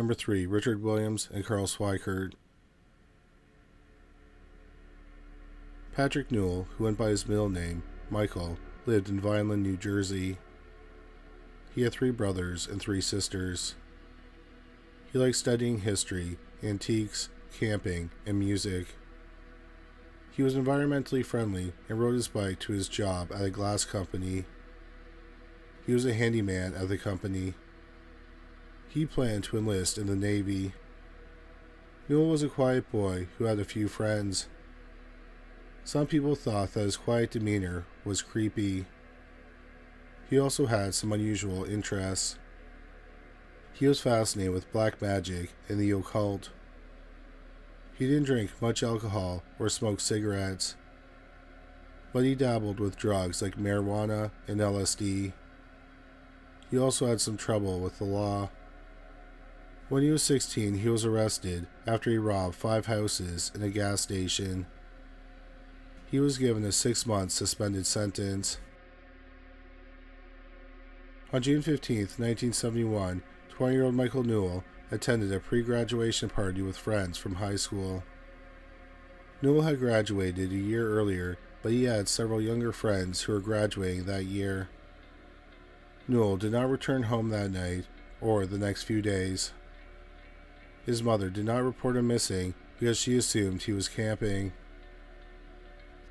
Number 3. Richard Williams and Carl Swikert. Patrick Newell, who went by his middle name, Michael, lived in Vineland, New Jersey. He had 3 brothers and 3 sisters. He liked studying history, antiques, camping, and music. He was environmentally friendly and rode his bike to his job at a glass company. He was a handyman at the company. He planned to enlist in the Navy. Newell was a quiet boy who had a few friends. Some people thought that his quiet demeanor was creepy. He also had some unusual interests. He was fascinated with black magic and the occult. He didn't drink much alcohol or smoke cigarettes, but he dabbled with drugs like marijuana and LSD. He also had some trouble with the law. When he was 16, he was arrested after he robbed 5 houses in a gas station. He was given a 6-month suspended sentence. On June 15, 1971, 20-year-old Michael Newell attended a pre-graduation party with friends from high school. Newell had graduated a year earlier, but he had several younger friends who were graduating that year. Newell did not return home that night or the next few days. His mother did not report him missing because she assumed he was camping.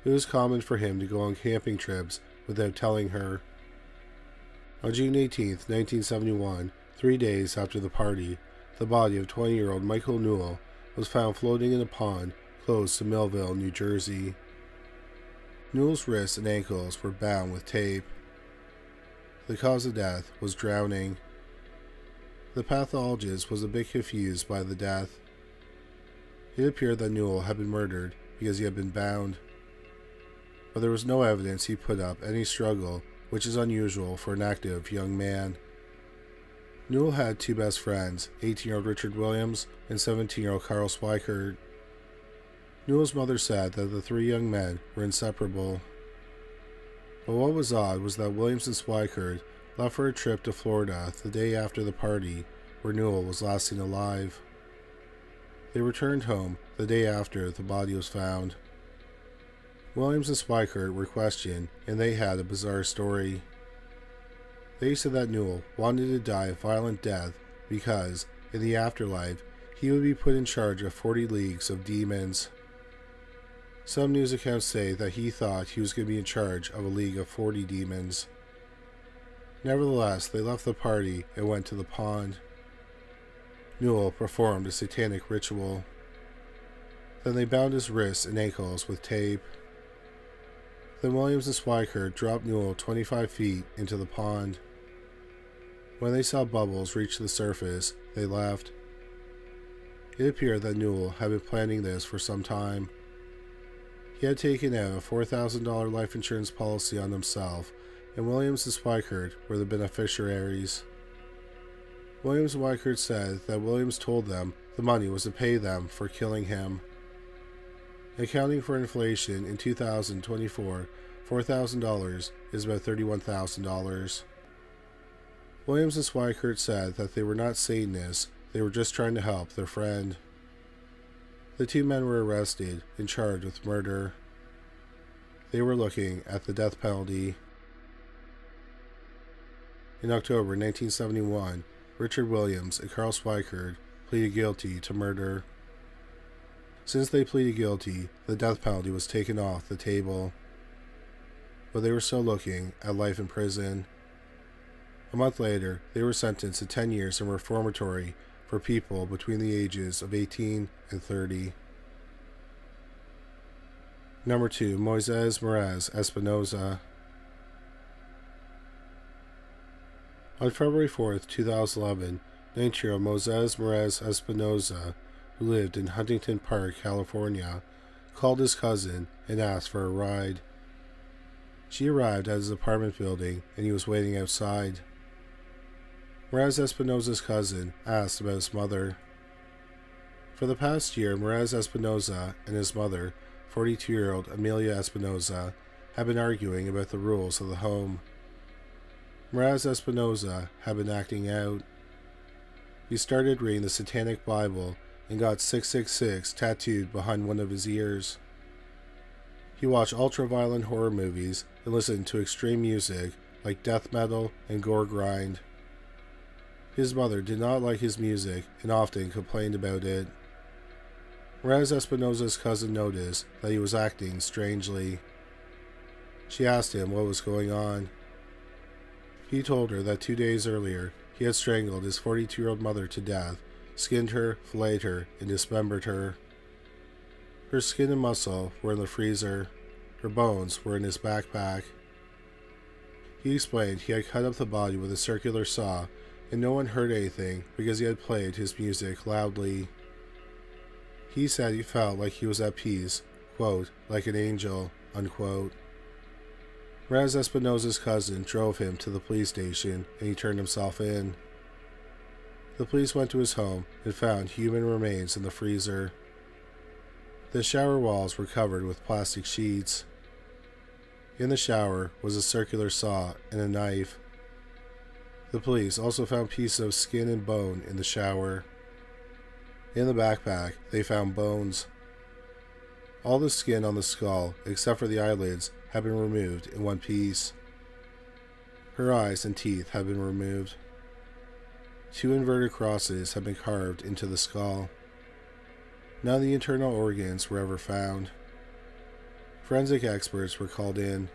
It was common for him to go on camping trips without telling her. On June 18, 1971, 3 days after the party, the body of 20-year-old Michael Newell was found floating in a pond close to Millville, New Jersey. Newell's wrists and ankles were bound with tape. The cause of death was drowning. The pathologist was a bit confused by the death. It appeared that Newell had been murdered because he had been bound, but there was no evidence he put up any struggle, which is unusual for an active young man. Newell had 2 best friends, 18-year-old Richard Williams and 17-year-old Carl Swikert. Newell's mother said that the 3 young men were inseparable. But what was odd was that Williams and Swikert left for a trip to Florida the day after the party, where Newell was last seen alive. They returned home the day after the body was found. Williams and Swikert were questioned, and they had a bizarre story. They said that Newell wanted to die a violent death because, in the afterlife, he would be put in charge of 40 leagues of demons. Some news accounts say that he thought he was going to be in charge of a league of 40 demons. Nevertheless, they left the party and went to the pond. Newell performed a satanic ritual. Then they bound his wrists and ankles with tape. Then Williams and Swikert dropped Newell 25 feet into the pond. When they saw bubbles reach the surface, they left. It appeared that Newell had been planning this for some time. He had taken out a $4,000 life insurance policy on himself, and Williams and Swikert were the beneficiaries. Williams and Swikert said that Williams told them the money was to pay them for killing him. Accounting for inflation in 2024, $4,000 is about $31,000. Williams and Swikert said that they were not Satanists, they were just trying to help their friend. The 2 men were arrested and charged with murder. They were looking at the death penalty. In October 1971, Richard Williams and Carl Swikert pleaded guilty to murder. Since they pleaded guilty, the death penalty was taken off the table, but they were still looking at life in prison. A month later, they were sentenced to 10 years in reformatory for people between the ages of 18 and 30. Number 2. Moises Mraz Espinoza. On February 4, 2011, 19-year-old Moises Mraz Espinoza, who lived in Huntington Park, California, called his cousin and asked for a ride. She arrived at his apartment building and he was waiting outside. Mraz Espinoza's cousin asked about his mother. For the past year, Mraz Espinoza and his mother, 42-year-old Amelia Espinoza, had been arguing about the rules of the home. Mraz Espinoza had been acting out. he started reading the Satanic Bible and got 666 tattooed behind one of his ears. He watched ultra-violent horror movies and listened to extreme music like death metal and gore grind. His mother did not like his music and often complained about it. Mirez Espinosa's cousin noticed that he was acting strangely. She asked him what was going on. He told her that 2 days earlier he had strangled his 42-year-old mother to death, skinned her, filleted her, and dismembered her. Her skin and muscle were in the freezer. Her bones were in his backpack. He explained he had cut up the body with a circular saw, and no one heard anything because he had played his music loudly. He said he felt like he was at peace, quote, like an angel, unquote. Mirez Espinosa's cousin drove him to the police station and he turned himself in. The police went to his home and found human remains in the freezer. The shower walls were covered with plastic sheets. In the shower was a circular saw and a knife. The police also found pieces of skin and bone in the shower. In the backpack, they found bones. All the skin on the skull, except for the eyelids, had been removed in one piece. Her eyes and teeth had been removed. 2 inverted crosses had been carved into the skull. None of the internal organs were ever found. Forensic experts were called in.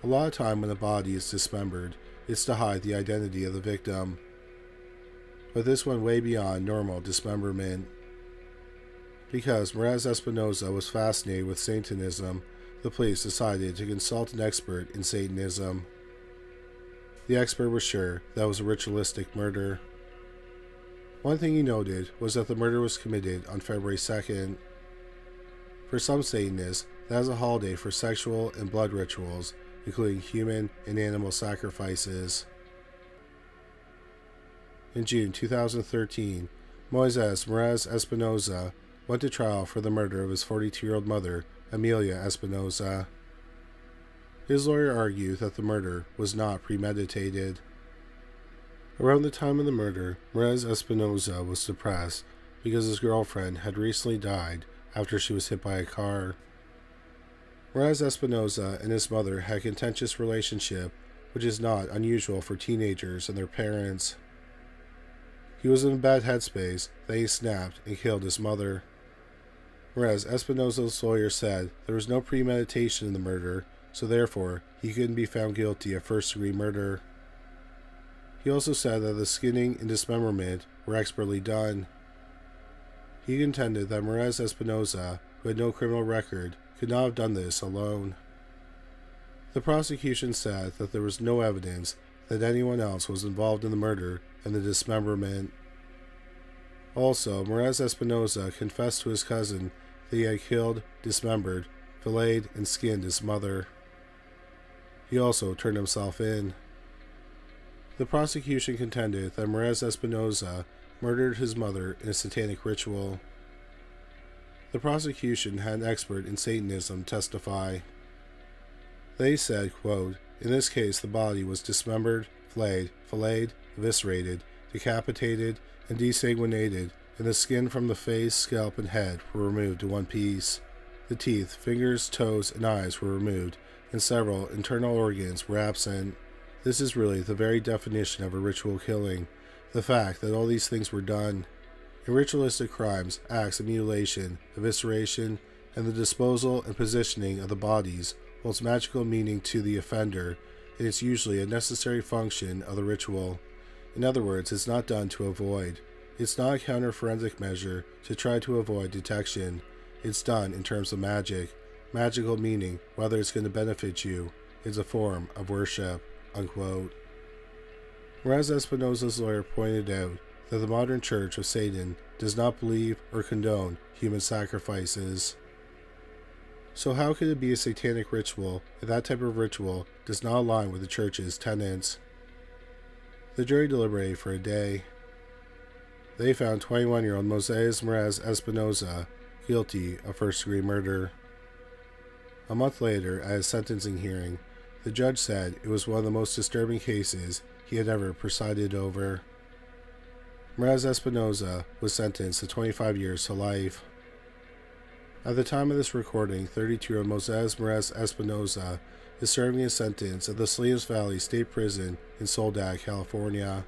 A lot of time when a body is dismembered, it's to hide the identity of the victim. But this went way beyond normal dismemberment. Because Mirez Espinosa was fascinated with Satanism, the police decided to consult an expert in Satanism. The expert was sure that was a ritualistic murder. One thing he noted was that the murder was committed on February 2nd. For some Satanists, that is a holiday for sexual and blood rituals, including human and animal sacrifices. In June 2013, Moises Mirez Espinosa went to trial for the murder of his 42-year-old mother, Amelia Espinosa. His lawyer argued that the murder was not premeditated. Around the time of the murder, Mirez Espinosa was depressed because his girlfriend had recently died after she was hit by a car. Mirez Espinosa and his mother had a contentious relationship, which is not unusual for teenagers and their parents. He was in a bad headspace that he snapped and killed his mother. Mirez Espinosa's lawyer said there was no premeditation in the murder, so therefore he couldn't be found guilty of first-degree murder. He also said that the skinning and dismemberment were expertly done. He contended that Mirez Espinosa, who had no criminal record, could not have done this alone. The prosecution said that there was no evidence that anyone else was involved in the murder and the dismemberment. Also, Mirez Espinosa confessed to his cousin that he had killed, dismembered, filleted, and skinned his mother. He also turned himself in. The prosecution contended that Mirez Espinosa murdered his mother in a satanic ritual. The prosecution had an expert in Satanism testify. They said, quote, "In this case the body was dismembered, filleted, eviscerated, decapitated, and desanguinated, and the skin from the face, scalp, and head were removed in one piece. The teeth, fingers, toes, and eyes were removed, and several internal organs were absent. This is really the very definition of a ritual killing, the fact that all these things were done. In ritualistic crimes, acts of mutilation, evisceration, and the disposal and positioning of the bodies holds magical meaning to the offender, and it's usually a necessary function of the ritual. In other words, it's not done to avoid. It's not a counter-forensic measure to try to avoid detection. It's done in terms of magic. Magical meaning, whether it's going to benefit you, is a form of worship," unquote. Mirez Espinosa's lawyer pointed out that the modern Church of Satan does not believe or condone human sacrifices. So how could it be a satanic ritual if that type of ritual does not align with the Church's tenets? The jury deliberated for a day. They found 21-year-old Moises Mirez Espinosa guilty of first-degree murder. A month later, at his sentencing hearing, the judge said it was one of the most disturbing cases he had ever presided over. Mraz Espinoza was sentenced to 25 years to life. At the time of this recording, 32-year-old Moses Mraz Espinoza is serving his sentence at the Salinas Valley State Prison in Soledad, California.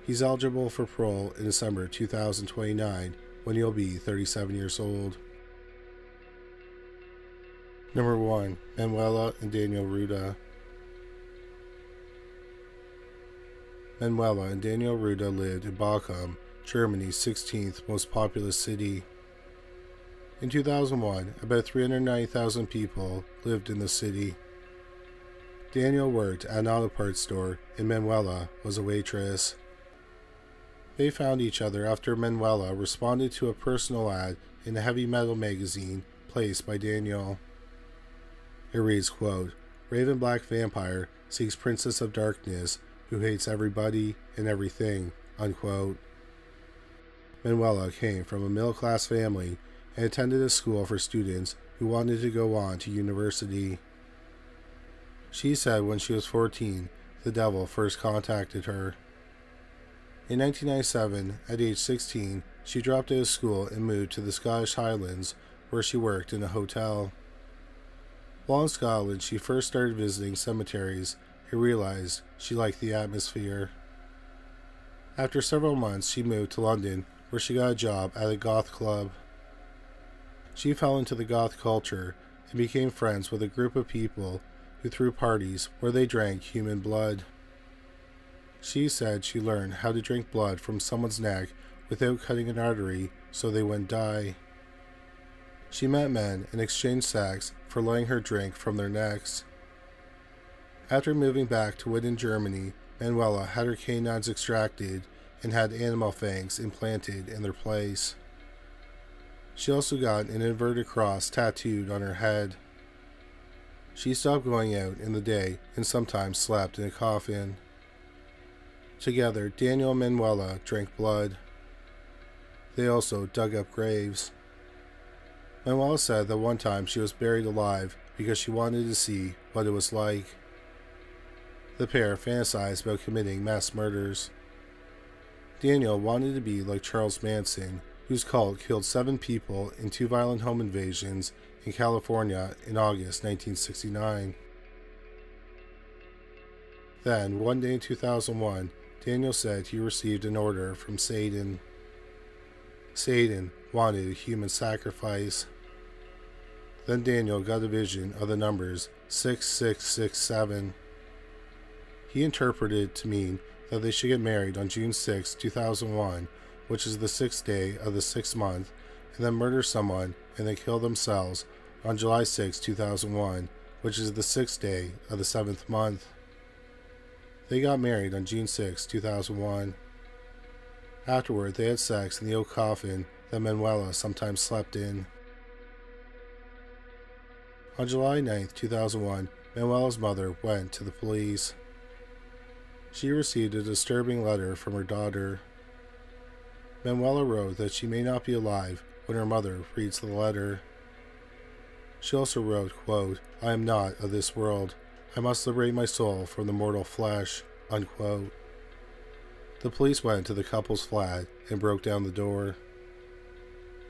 He's eligible for parole in December 2029 when he'll be 37 years old. Number 1. Manuela and Daniel Ruda. Manuela and Daniel Ruda lived in Bochum, Germany's 16th most populous city. In 2001, about 390,000 people lived in the city. Daniel worked at an auto parts store and Manuela was a waitress. They found each other after Manuela responded to a personal ad in a heavy metal magazine placed by Daniel. It reads, quote, "Raven Black Vampire seeks Princess of Darkness who hates everybody and everything," unquote. Manuela came from a middle-class family and attended a school for students who wanted to go on to university. She said when she was 14, the devil first contacted her. In 1997, at age 16, she dropped out of school and moved to the Scottish Highlands, where she worked in a hotel. While in Scotland, she first started visiting cemeteries and realized she liked the atmosphere. After several months, she moved to London, where she got a job at a goth club. She fell into the goth culture and became friends with a group of people who threw parties where they drank human blood. She said she learned how to drink blood from someone's neck without cutting an artery so they wouldn't die. She met men and exchanged sex for letting her drink from their necks. After moving back to Witten, Germany, Manuela had her canines extracted and had animal fangs implanted in their place. She also got an inverted cross tattooed on her head. She stopped going out in the day and sometimes slept in a coffin. Together, Daniel and Manuela drank blood. They also dug up graves. Manuela said that one time she was buried alive because she wanted to see what it was like. The pair fantasized about committing mass murders. Daniel wanted to be like Charles Manson, whose cult killed 7 people in 2 violent home invasions in California in August 1969. Then, one day in 2001, Daniel said he received an order from Satan. Satan wanted a human sacrifice. Then Daniel got a vision of the numbers 6667. He interpreted it to mean that they should get married on June 6, 2001, which is the 6th day of the 6th month, and then murder someone and then kill themselves on July 6, 2001, which is the 6th day of the 7th month. They got married on June 6, 2001. Afterward, they had sex in the oak coffin that Manuela sometimes slept in. On July 9, 2001, Manuela's mother went to the police. She received a disturbing letter from her daughter. Manuela wrote that she may not be alive when her mother reads the letter. She also wrote, quote, "I am not of this world. I must liberate my soul from the mortal flesh," unquote. The police went to the couple's flat and broke down the door.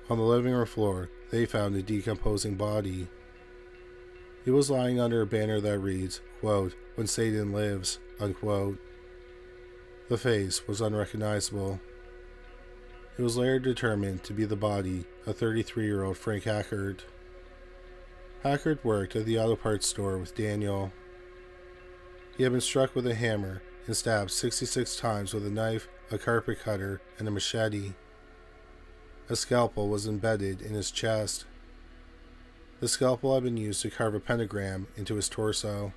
On the living room floor, they found a decomposing body. He was lying under a banner that reads, quote, "When Satan lives," unquote. The face was unrecognizable. It was later determined to be the body of 33-year-old Frank Hackert. Hackert worked at the auto parts store with Daniel. He had been struck with a hammer and stabbed 66 times with a knife, a carpet cutter, and a machete. A scalpel was embedded in his chest. The scalpel had been used to carve a pentagram into his torso.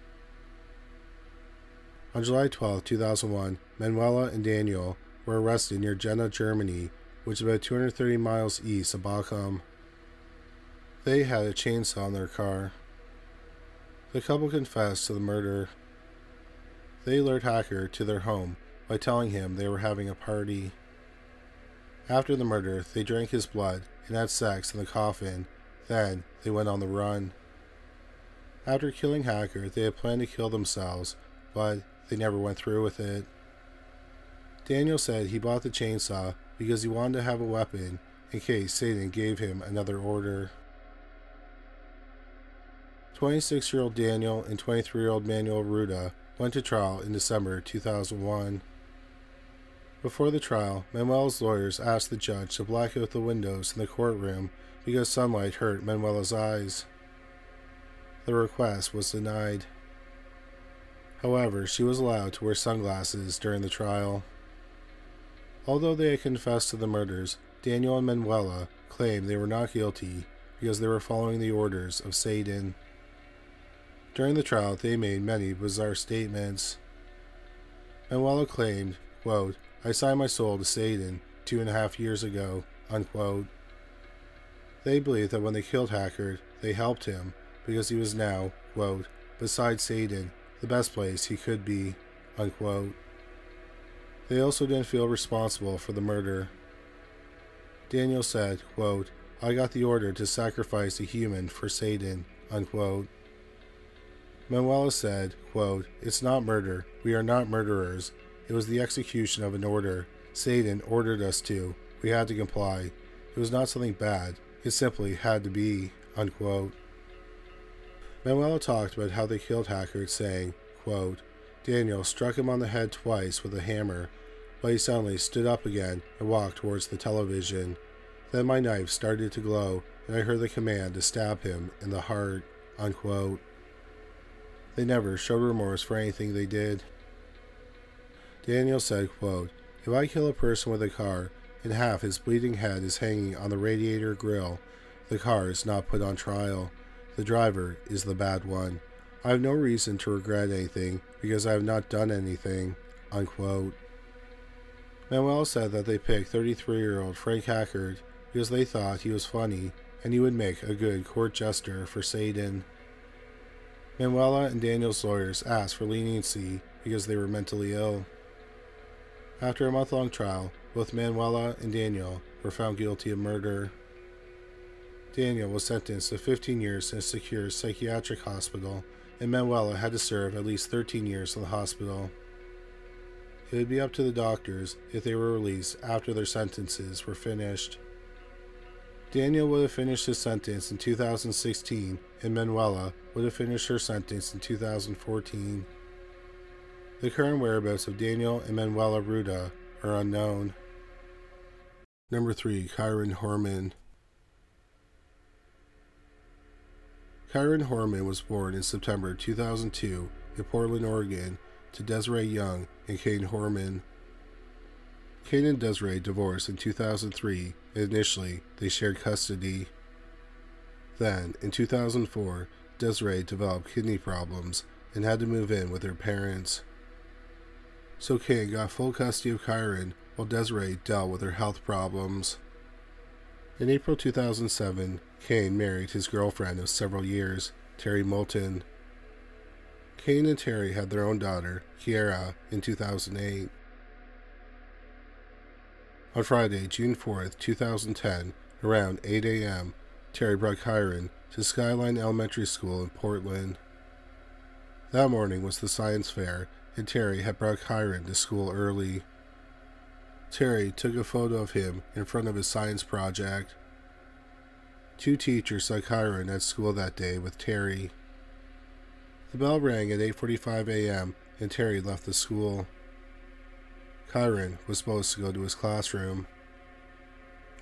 On July 12, 2001, Manuela and Daniel were arrested near Jena, Germany, which is about 230 miles east of Bochum. They had a chainsaw in their car. The couple confessed to the murder. They lured Hacker to their home by telling him they were having a party. After the murder, they drank his blood and had sex in the coffin. Then they went on the run. After killing Hacker, they had planned to kill themselves, but they never went through with it. Daniel said he bought the chainsaw because he wanted to have a weapon in case Satan gave him another order. 26-year-old Daniel and 23-year-old Manuel Ruda went to trial in December 2001. Before the trial, Manuel's lawyers asked the judge to black out the windows in the courtroom because sunlight hurt Manuela's eyes. The request was denied. However, she was allowed to wear sunglasses during the trial. Although they had confessed to the murders, Daniel and Manuela claimed they were not guilty because they were following the orders of Satan. During the trial, they made many bizarre statements. Manuela claimed, quote, "I signed my soul to Satan 2.5 years ago," unquote. They believed that when they killed Hackard, they helped him because he was now, quote, "beside Satan, the best place he could be," unquote. They also didn't feel responsible for the murder. Daniel said, quote, "I got the order to sacrifice a human for Satan," unquote. Manuela said, quote, "It's not murder. We are not murderers. It was the execution of an order. Satan ordered us to. We had to comply. It was not something bad. It simply had to be," unquote. Manuela talked about how they killed Hackard, saying, quote, "Daniel struck him on the head twice with a hammer, but he suddenly stood up again and walked towards the television. Then my knife started to glow, and I heard the command to stab him in the heart," unquote. They never showed remorse for anything they did. Daniel said, quote, "If I kill a person with a car and half his bleeding head is hanging on the radiator grill, the car is not put on trial. The driver is the bad one. I have no reason to regret anything because I have not done anything," unquote. Manuel said that they picked 33-year-old Frank Hackard because they thought he was funny and he would make a good court jester for Satan. Manuela and Daniel's lawyers asked for leniency because they were mentally ill. After a month-long trial, both Manuela and Daniel were found guilty of murder. Daniel was sentenced to 15 years in a secure psychiatric hospital, and Manuela had to serve at least 13 years in the hospital. It would be up to the doctors if they were released after their sentences were finished. Daniel would have finished his sentence in 2016, and Manuela would have finished her sentence in 2014. The current whereabouts of Daniel and Manuela Ruda are unknown. Number 3. Kyron Horman. Kyron Horman was born in September 2002 in Portland, Oregon, to Desiree Young and Kane Horman. Kane and Desiree divorced in 2003, and initially they shared custody. Then, in 2004, Desiree developed kidney problems and had to move in with her parents. So Kane got full custody of Kyron while Desiree dealt with her health problems. In April 2007, Kane married his girlfriend of several years, Terry Moulton. Kane and Terry had their own daughter, Kiara, in 2008. On Friday, June 4th, 2010, around 8 a.m., Terry brought Kyron to Skyline Elementary School in Portland. That morning was the science fair, and Terry had brought Kyron to school early. Terry took a photo of him in front of his science project. 2 teachers saw Kyron at school that day with Terry. The bell rang at 8:45 a.m., and Terry left the school. Kyron was supposed to go to his classroom.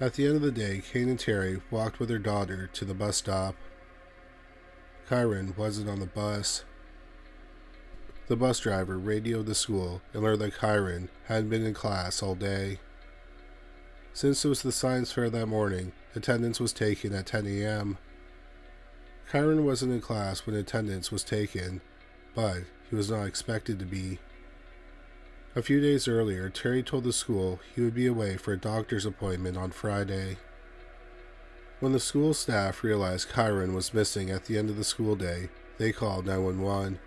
At the end of the day, Kane and Terry walked with their daughter to the bus stop. Kyron wasn't on the bus. The bus driver radioed the school and learned that Kyron hadn't been in class all day. Since it was the science fair that morning, attendance was taken at 10 a.m. Kyron wasn't in class when attendance was taken, but he was not expected to be. A few days earlier, Terry told the school he would be away for a doctor's appointment on Friday. When the school staff realized Kyron was missing at the end of the school day, they called 911.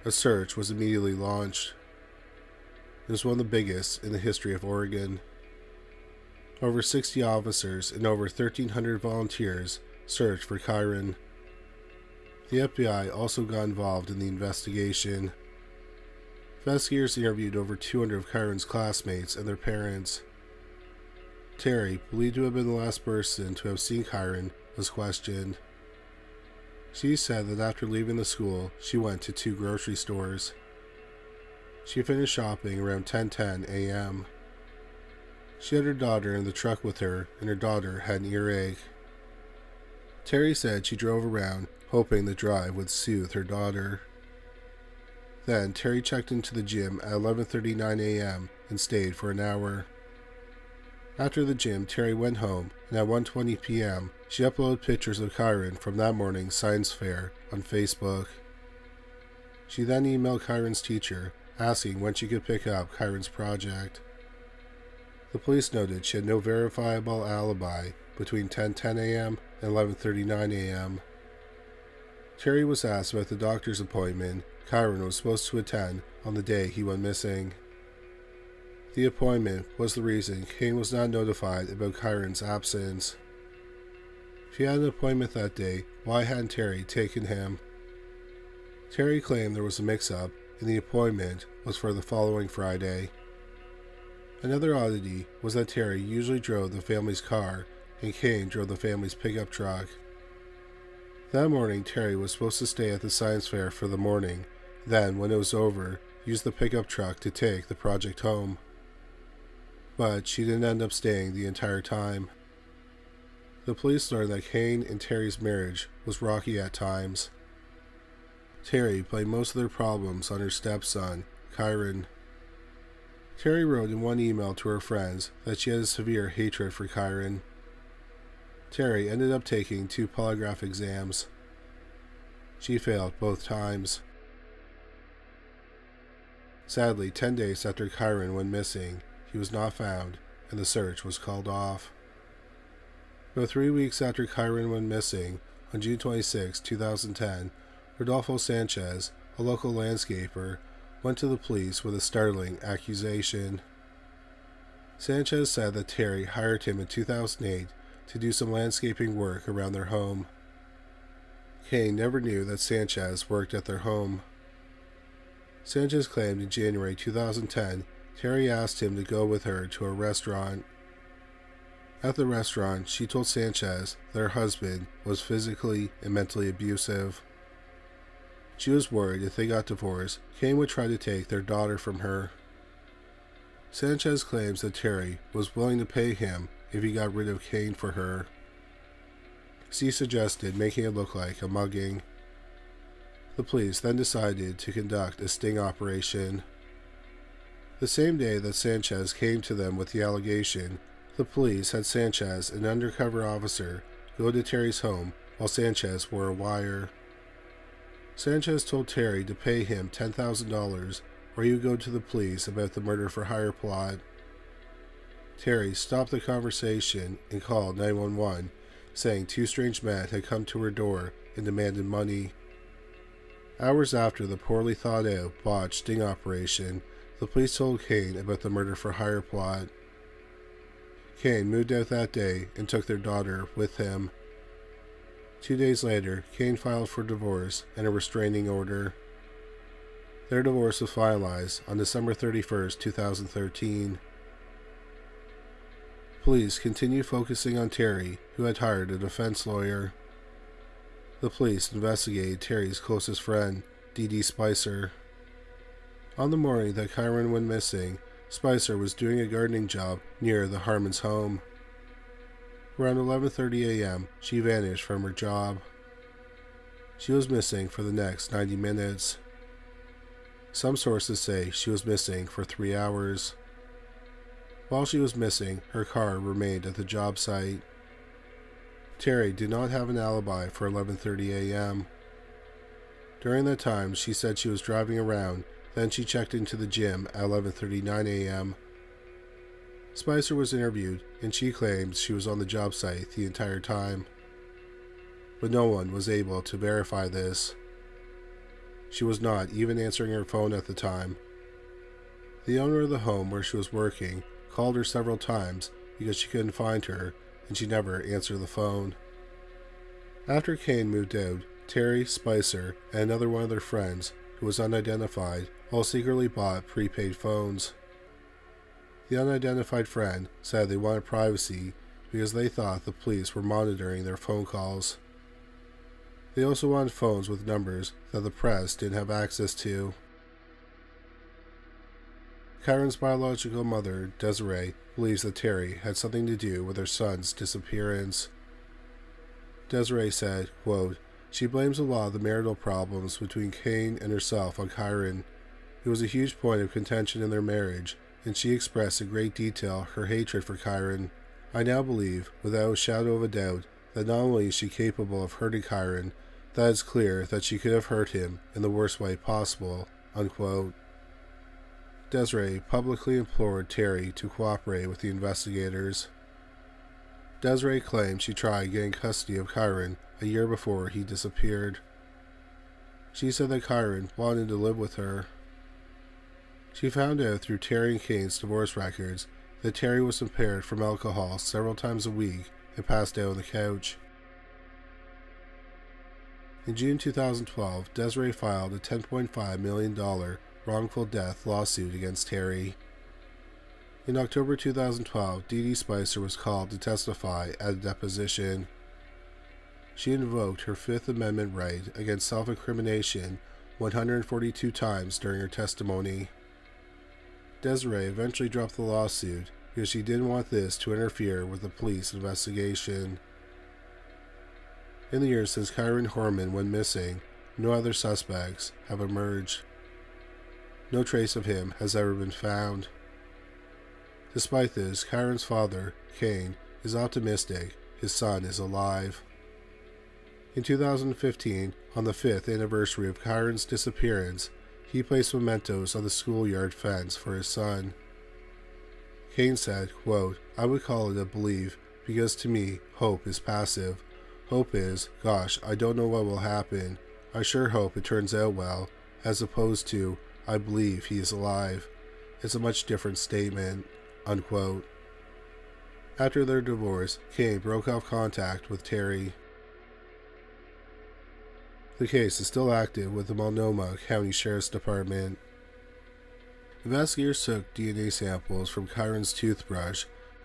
A search was immediately launched. It was one of the biggest in the history of Oregon. Over 60 officers and over 1,300 volunteers searched for Kyron. The FBI also got involved in the investigation. Investigators interviewed over 200 of Kyron's classmates and their parents. Terry, believed to have been the last person to have seen Kyron, was questioned. She said that after leaving the school, she went to 2 grocery stores. She finished shopping around 10:10 a.m. She had her daughter in the truck with her, and her daughter had an earache. Terry said she drove around, hoping the drive would soothe her daughter. Then Terry checked into the gym at 11:39 a.m. and stayed for an hour. After the gym, Terry went home, and at 1:20 p.m., she uploaded pictures of Kyron from that morning's science fair on Facebook. She then emailed Kyron's teacher, asking when she could pick up Kyron's project. The police noted she had no verifiable alibi between 10:10 a.m. and 11:39 a.m. Terry was asked about the doctor's appointment Kyron was supposed to attend on the day he went missing. The appointment was the reason Kane was not notified about Kyron's absence. If he had an appointment that day, why hadn't Terry taken him? Terry claimed there was a mix-up and the appointment was for the following Friday. Another oddity was that Terry usually drove the family's car and Kane drove the family's pickup truck. That morning, Terry was supposed to stay at the science fair for the morning, then, when it was over, use the pickup truck to take the project home. But she didn't end up staying the entire time. The police learned that Kane and Terry's marriage was rocky at times. Terry blamed most of their problems on her stepson, Kyron. Terry wrote in one email to her friends that she had a severe hatred for Kyron. Terry ended up taking 2 polygraph exams. She failed both times. Sadly, 10 days after Kyron went missing, he was not found, and the search was called off. About 3 weeks after Kyron went missing, on June 26, 2010, Rodolfo Sanchez, a local landscaper, went to the police with a startling accusation. Sanchez said that Terry hired him in 2008 to do some landscaping work around their home. Kane never knew that Sanchez worked at their home. Sanchez claimed in January 2010 Terry asked him to go with her to a restaurant. At the restaurant, she told Sanchez that her husband was physically and mentally abusive. She was worried if they got divorced, Kane would try to take their daughter from her. Sanchez claims that Terry was willing to pay him if he got rid of Kane for her. She suggested making it look like a mugging. The police then decided to conduct a sting operation. The same day that Sanchez came to them with the allegation, the police had Sanchez, an undercover officer, go to Terry's home while Sanchez wore a wire. Sanchez told Terry to pay him $10,000 or he would go to the police about the murder-for-hire plot. Terry stopped the conversation and called 911, saying 2 strange men had come to her door and demanded money. Hours after the poorly thought-out, botched sting operation, the police told Kane about the murder-for-hire plot. Kane moved out that day and took their daughter with him. 2 days later, Kane filed for divorce and a restraining order. Their divorce was finalized on December 31, 2013. Police continued focusing on Terry, who had hired a defense lawyer. The police investigated Terry's closest friend, Dee Dee Spicer. On the morning that Kyron went missing, Spicer was doing a gardening job near the Harmon's home. Around 11:30 a.m., she vanished from her job. She was missing for the next 90 minutes. Some sources say she was missing for 3 hours. While she was missing, her car remained at the job site. Terry did not have an alibi for 11:30 a.m. During that time, she said she was driving around, then she checked into the gym at 11:39 a.m. Spicer was interviewed, and she claims she was on the job site the entire time. But no one was able to verify this. She was not even answering her phone at the time. The owner of the home where she was working called her several times because she couldn't find her, and she never answered the phone. After Kane moved out, Terry, Spicer, and another one of their friends who was unidentified, all secretly bought prepaid phones. The unidentified friend said they wanted privacy because they thought the police were monitoring their phone calls. They also wanted phones with numbers that the press didn't have access to. Kyron's biological mother, Desiree, believes that Terry had something to do with her son's disappearance. Desiree said, quote, "She blames a lot of the marital problems between Kane and herself on Kyron. It was a huge point of contention in their marriage, and she expressed in great detail her hatred for Kyron. I now believe, without a shadow of a doubt, that not only is she capable of hurting Kyron, that it's clear that she could have hurt him in the worst way possible," unquote. Desiree publicly implored Terry to cooperate with the investigators. Desiree claimed she tried getting custody of Kyron a year before he disappeared. She said that Kyron wanted to live with her. She found out through Terry and Kane's divorce records that Terry was impaired from alcohol several times a week and passed out on the couch. In June 2012, Desiree filed a $10.5 million wrongful death lawsuit against Terry. In October 2012, Dee Dee Spicer was called to testify at a deposition. She invoked her Fifth Amendment right against self-incrimination 142 times during her testimony. Desiree eventually dropped the lawsuit because she didn't want this to interfere with the police investigation. In the years since Kyron Horman went missing, no other suspects have emerged. No trace of him has ever been found. Despite this, Kyron's father, Kane, is optimistic his son is alive. In 2015, on the 5th anniversary of Kyron's disappearance, he placed mementos on the schoolyard fence for his son. Kane said, quote, "I would call it a belief because to me, hope is passive. Hope is, gosh, I don't know what will happen. I sure hope it turns out well, as opposed to, I believe he is alive. It's a much different statement," unquote. After their divorce, Kane broke off contact with Terry. The case is still active with the Multnomah County Sheriff's Department. Investigators took DNA samples from Kyron's toothbrush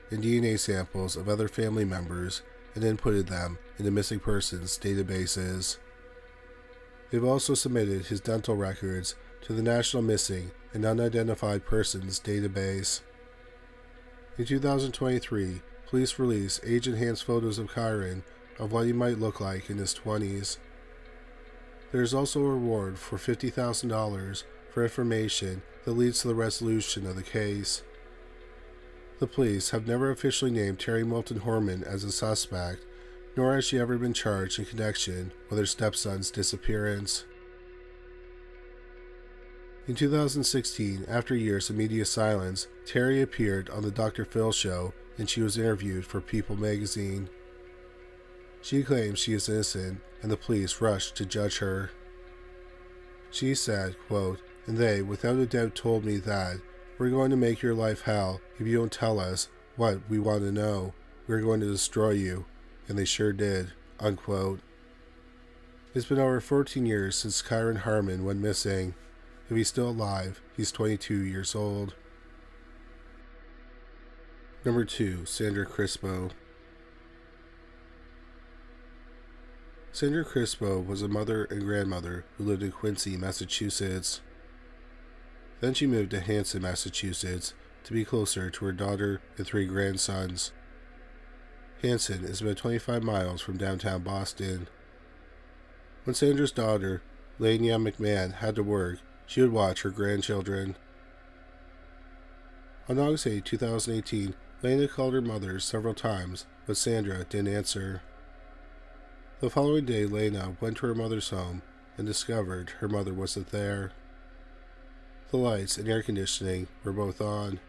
and DNA samples of other family members and inputted them into missing persons databases. They've also submitted his dental records to the National Missing and Unidentified Persons database. In 2023, police released age-enhanced photos of Kyron of what he might look like in his 20s. There is also a reward for $50,000 for information that leads to the resolution of the case. The police have never officially named Terry Moulton Horman as a suspect, nor has she ever been charged in connection with her stepson's disappearance. In 2016, after years of media silence, Terry appeared on the Dr. Phil show and she was interviewed for People magazine. She claims she is innocent and the police rushed to judge her. She said, quote, "And they, without a doubt, told me that, we're going to make your life hell if you don't tell us what we want to know. We're going to destroy you." And they sure did, unquote. It's been over 14 years since Kyron Harmon went missing. If he's still alive, he's 22 years old. Number 2, Sandra Crispo. Sandra Crispo was a mother and grandmother who lived in Quincy, Massachusetts. Then she moved to Hanson, Massachusetts to be closer to her daughter and 3 grandsons. Hanson is about 25 miles from downtown Boston. When Sandra's daughter, Lania McMahon, had to work, she would watch her grandchildren. On August 8, 2018, Lana called her mother several times, but Sandra didn't answer. The following day, Lana went to her mother's home and discovered her mother wasn't there. The lights and air conditioning were both on.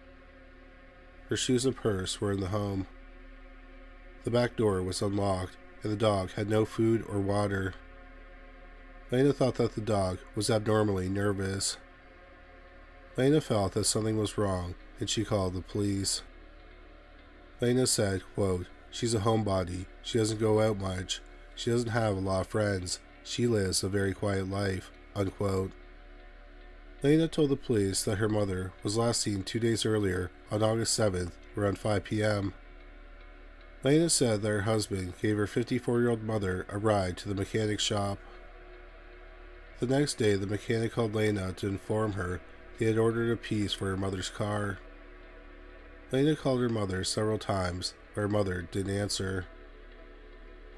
Her shoes and purse were in the home. The back door was unlocked, and the dog had no food or water. Lana thought that the dog was abnormally nervous. Lana felt that something was wrong, and she called the police. Lana said, quote, "She's a homebody. She doesn't go out much. She doesn't have a lot of friends. She lives a very quiet life," unquote. Lena told the police that her mother was last seen 2 days earlier on August 7th around 5 p.m. Lena said that her husband gave her 54-year-old mother a ride to the mechanic shop. The next day, the mechanic called Lena to inform her he had ordered a piece for her mother's car. Lena called her mother several times, but her mother didn't answer.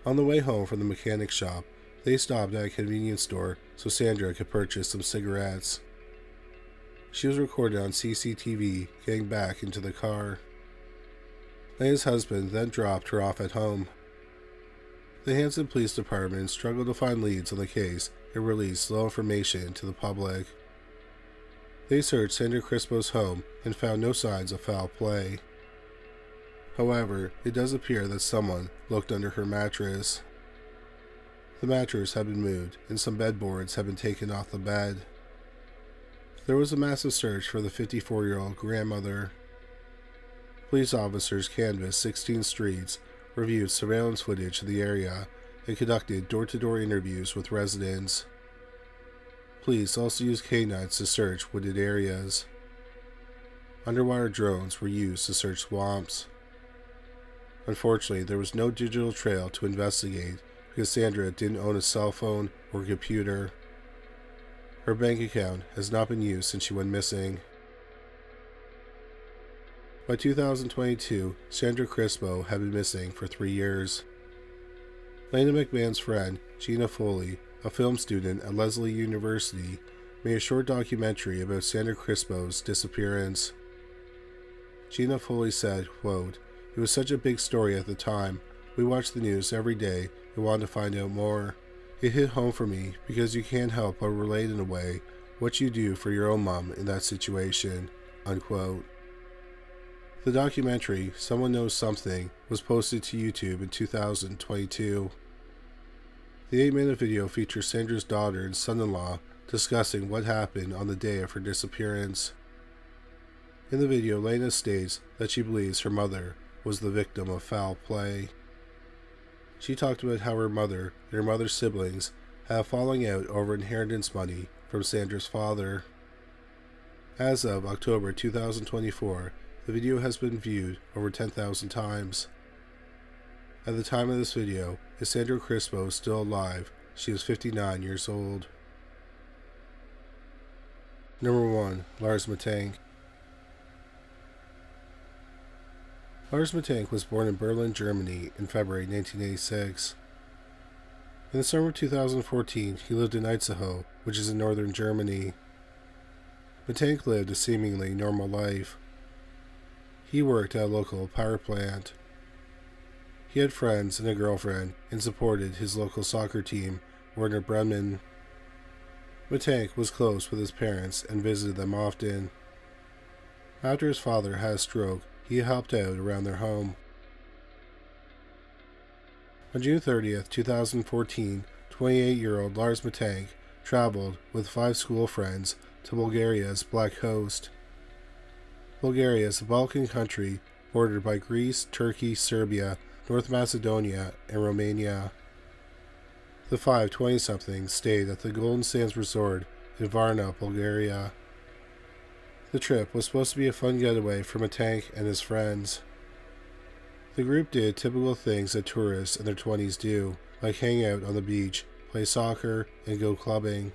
On the way home from the mechanic shop, they stopped at a convenience store so Sandra could purchase some cigarettes. She was recorded on CCTV getting back into the car. Lena's husband then dropped her off at home. The Hanson Police Department struggled to find leads on the case and released little information to the public. They searched Sandra Crispo's home and found no signs of foul play. However, it does appear that someone looked under her mattress. The mattress had been moved and some bedboards had been taken off the bed. There was a massive search for the 54-year-old grandmother. Police officers canvassed 16 streets, reviewed surveillance footage of the area, and conducted door-to-door interviews with residents. Police also used canines to search wooded areas. Underwater drones were used to search swamps. Unfortunately, there was no digital trail to investigate because Sandra didn't own a cell phone or computer. Her bank account has not been used since she went missing. By 2022, Sandra Crispo had been missing for 3 years. Lena McMahon's friend, Gina Foley, a film student at Lesley University, made a short documentary about Sandra Crispo's disappearance. Gina Foley said, quote, "It was such a big story at the time. We watched the news every day and wanted to find out more. It hit home for me because you can't help but relate in a way what you do for your own mom in that situation," unquote. The documentary, Someone Knows Something, was posted to YouTube in 2022. The 8-minute video features Sandra's daughter and son-in-law discussing what happened on the day of her disappearance. In the video, Lena states that she believes her mother was the victim of foul play. She talked about how her mother and her mother's siblings had a falling out over inheritance money from Sandra's father. As of October 2024, the video has been viewed over 10,000 times. At the time of this video, is Sandra Crispo still alive? She is 59 years old. Number 1. Lars Mittank. Lars Mittank was born in Berlin, Germany in February 1986. In the summer of 2014, he lived in Itzehoe, which is in northern Germany. Mittank lived a seemingly normal life. He worked at a local power plant. He had friends and a girlfriend and supported his local soccer team, Werder Bremen. Mittank was close with his parents and visited them often. After his father had a stroke, he helped out around their home. On June 30th, 2014, 28-year-old Lars Mittank traveled with 5 school friends to Bulgaria's Black Coast. Bulgaria is a Balkan country bordered by Greece, Turkey, Serbia, North Macedonia, and Romania. The 5 20-somethings stayed at the Golden Sands Resort in Varna, Bulgaria. The trip was supposed to be a fun getaway for Mittank and his friends. The group did typical things that tourists in their 20s do, like hang out on the beach, play soccer, and go clubbing.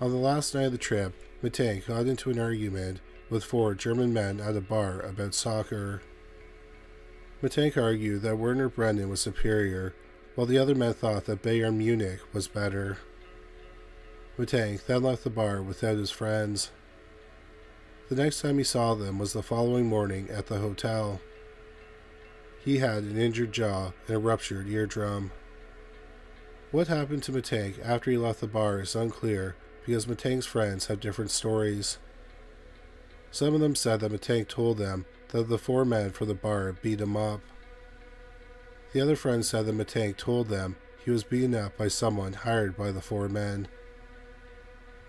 On the last night of the trip, Mittank got into an argument with 4 German men at a bar about soccer. Mittank argued that Werder Bremen was superior, while the other men thought that Bayern Munich was better. Mittank then left the bar without his friends. The next time he saw them was the following morning at the hotel. He had an injured jaw and a ruptured eardrum. What happened to Mittank after he left the bar is unclear because Mittank's friends have different stories. Some of them said that Mittank told them that the 4 men from the bar beat him up. The other friends said that Mittank told them he was beaten up by someone hired by the 4 men.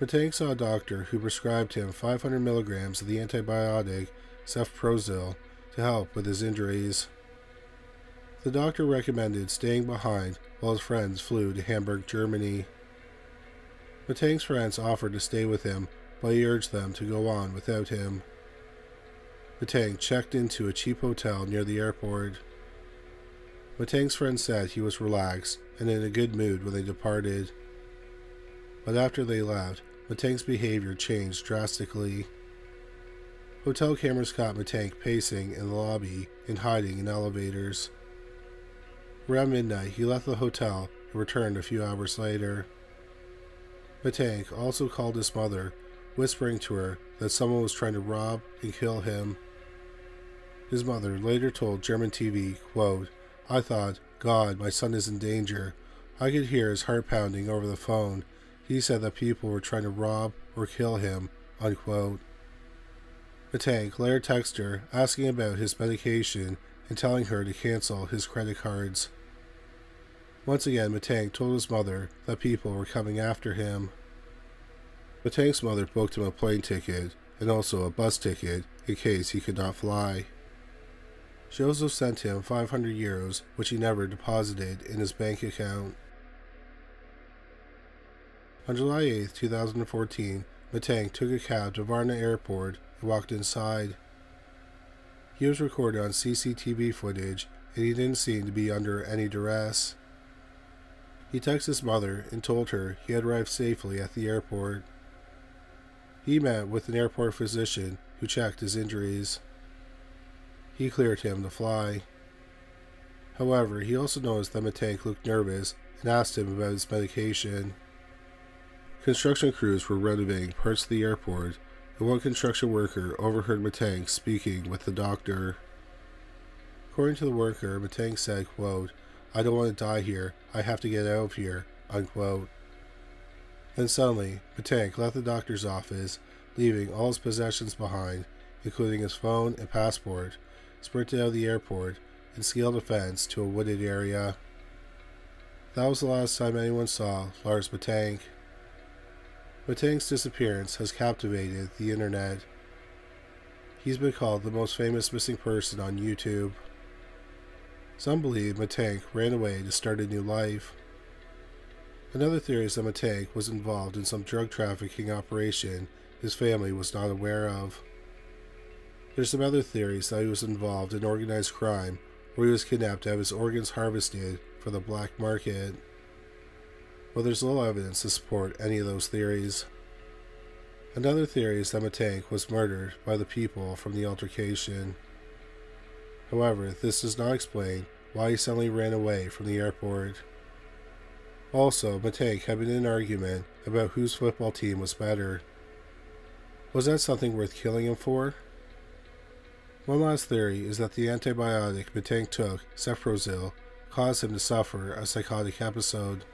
Mittank saw a doctor who prescribed him 500 milligrams of the antibiotic cefprozil to help with his injuries. The doctor recommended staying behind while his friends flew to Hamburg, Germany. Mittank's friends offered to stay with him but he urged them to go on without him. Matang checked into a cheap hotel near the airport. Matang's friend said he was relaxed and in a good mood when they departed. But after they left, Matang's behavior changed drastically. Hotel cameras caught Matang pacing in the lobby and hiding in elevators. Around midnight, he left the hotel and returned a few hours later. Matang also called his mother, whispering to her that someone was trying to rob and kill him. His mother later told German TV, quote, "I thought, God, my son is in danger. I could hear his heart pounding over the phone. He said that people were trying to rob or kill him," unquote. Matang later texted her asking about his medication and telling her to cancel his credit cards. Once again, Matang told his mother that people were coming after him. Matang's mother booked him a plane ticket and also a bus ticket in case he could not fly. She also sent him 500 euros, which he never deposited in his bank account. On July 8, 2014, Matang took a cab to Varna Airport and walked inside. He was recorded on CCTV footage, and he didn't seem to be under any duress. He texted his mother and told her he had arrived safely at the airport. He met with an airport physician who checked his injuries. He cleared him to fly. However, he also noticed that Matang looked nervous and asked him about his medication. Construction crews were renovating parts of the airport, and one construction worker overheard Matang speaking with the doctor. According to the worker, Matang said, quote, "I don't want to die here. I have to get out of here," unquote. Then suddenly, Matang left the doctor's office, leaving all his possessions behind, including his phone and passport, sprinted out of the airport, and scaled a fence to a wooded area. That was the last time anyone saw Lars Matang. Matang's disappearance has captivated the internet. He's been called the most famous missing person on YouTube. Some believe Matang ran away to start a new life. Another theory is that Matang was involved in some drug trafficking operation his family was not aware of. There's some other theories that he was involved in organized crime, where he was kidnapped to have his organs harvested for the black market. But there's little evidence to support any of those theories. Another theory is that Matang was murdered by the people from the altercation. However, this does not explain why he suddenly ran away from the airport. Also, Matang had been in an argument about whose football team was better. Was that something worth killing him for? One last theory is that the antibiotic Matang took, Cefprozil, caused him to suffer a psychotic episode.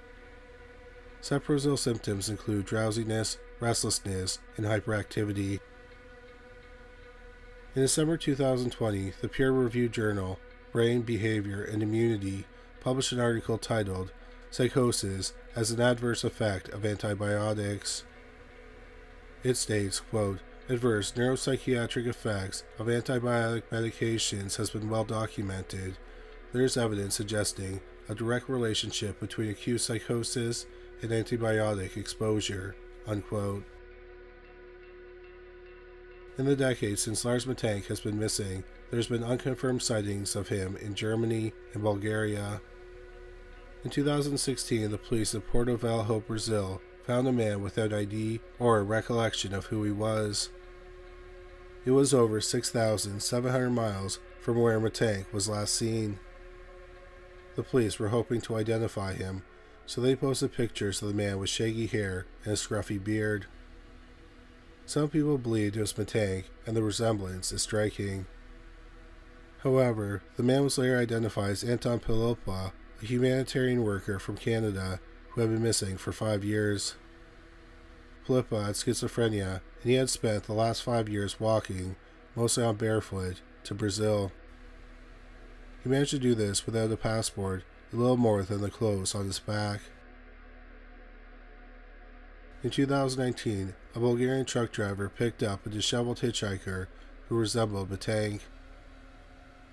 Cefprozil symptoms include drowsiness, restlessness, and hyperactivity. In December 2020, the peer-reviewed journal Brain, Behavior, and Immunity published an article titled "Psychosis as an Adverse Effect of Antibiotics." It states, quote, "Adverse neuropsychiatric effects of antibiotic medications has been well documented. There is evidence suggesting a direct relationship between acute psychosis and antibiotic exposure," unquote. In the decades since Lars Matang has been missing, there's been unconfirmed sightings of him in Germany and Bulgaria. In 2016, the police of Porto Velho, Brazil, found a man without ID or a recollection of who he was. It was over 6,700 miles from where Matang was last seen. The police were hoping to identify him, so they posted pictures of the man with shaggy hair and a scruffy beard. Some people believed it was Matang, and the resemblance is striking. However, the man was later identified as Anton Pilopa, a humanitarian worker from Canada who had been missing for 5 years. Pilopa had schizophrenia, and he had spent the last 5 years walking, mostly on barefoot, to Brazil. He managed to do this without a passport, a little more than the clothes on his back. In 2019, a Bulgarian truck driver picked up a disheveled hitchhiker who resembled Matang.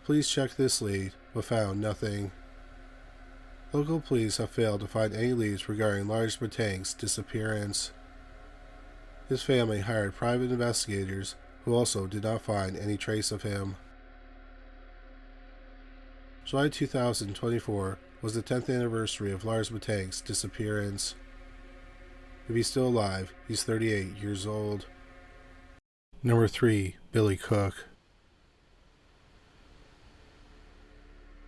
Police checked this lead, but found nothing. Local police have failed to find any leads regarding Lars Matang's disappearance. His family hired private investigators who also did not find any trace of him. July 2024 was the 10th anniversary of Lars Matank's disappearance. If he's still alive, he's 38 years old. Number 3. Billy Cook.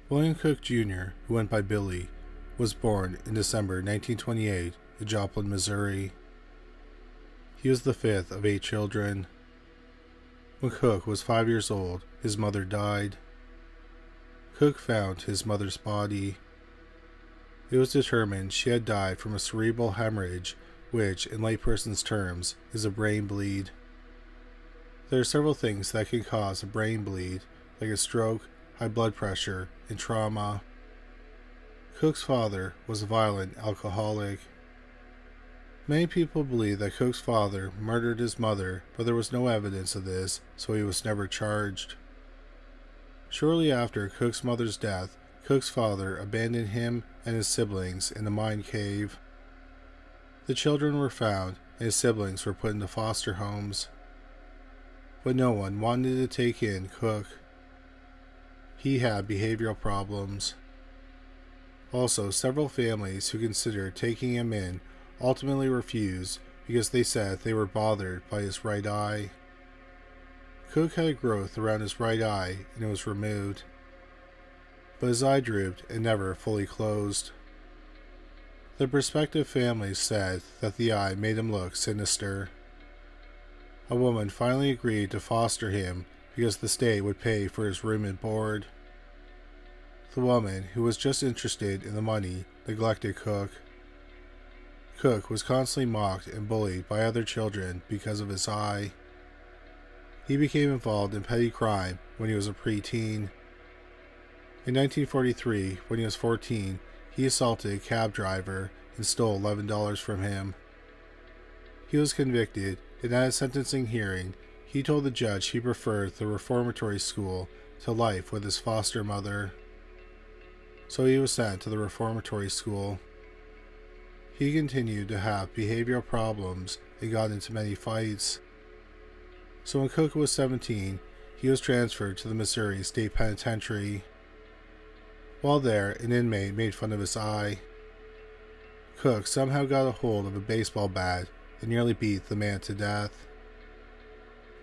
William Cook Jr., who went by Billy, was born in December 1928 in Joplin, Missouri. He was the fifth of 8 children. When Cook was 5 years old, his mother died. Cook found his mother's body. It was determined she had died from a cerebral hemorrhage, which, in layperson's terms, is a brain bleed. There are several things that can cause a brain bleed, like a stroke, high blood pressure, and trauma. Cook's father was a violent alcoholic. Many people believe that Cook's father murdered his mother, but there was no evidence of this, so he was never charged. Shortly after Cook's mother's death, Cook's father abandoned him and his siblings in a mine cave. The children were found, and his siblings were put into foster homes. But no one wanted to take in Cook. He had behavioral problems. Also, several families who considered taking him in ultimately refused because they said they were bothered by his right eye. Cook had a growth around his right eye and it was removed, but his eye drooped and never fully closed. The prospective families said that the eye made him look sinister. A woman finally agreed to foster him because the state would pay for his room and board. The woman, who was just interested in the money, neglected Cook. Cook was constantly mocked and bullied by other children because of his eye. He became involved in petty crime when he was a preteen. In 1943, when he was 14, he assaulted a cab driver and stole $11 from him. He was convicted, and at a sentencing hearing, he told the judge he preferred the reformatory school to life with his foster mother. So he was sent to the reformatory school. He continued to have behavioral problems and got into many fights. So when Cook was 17, he was transferred to the Missouri State Penitentiary. While there, an inmate made fun of his eye. Cook somehow got a hold of a baseball bat and nearly beat the man to death.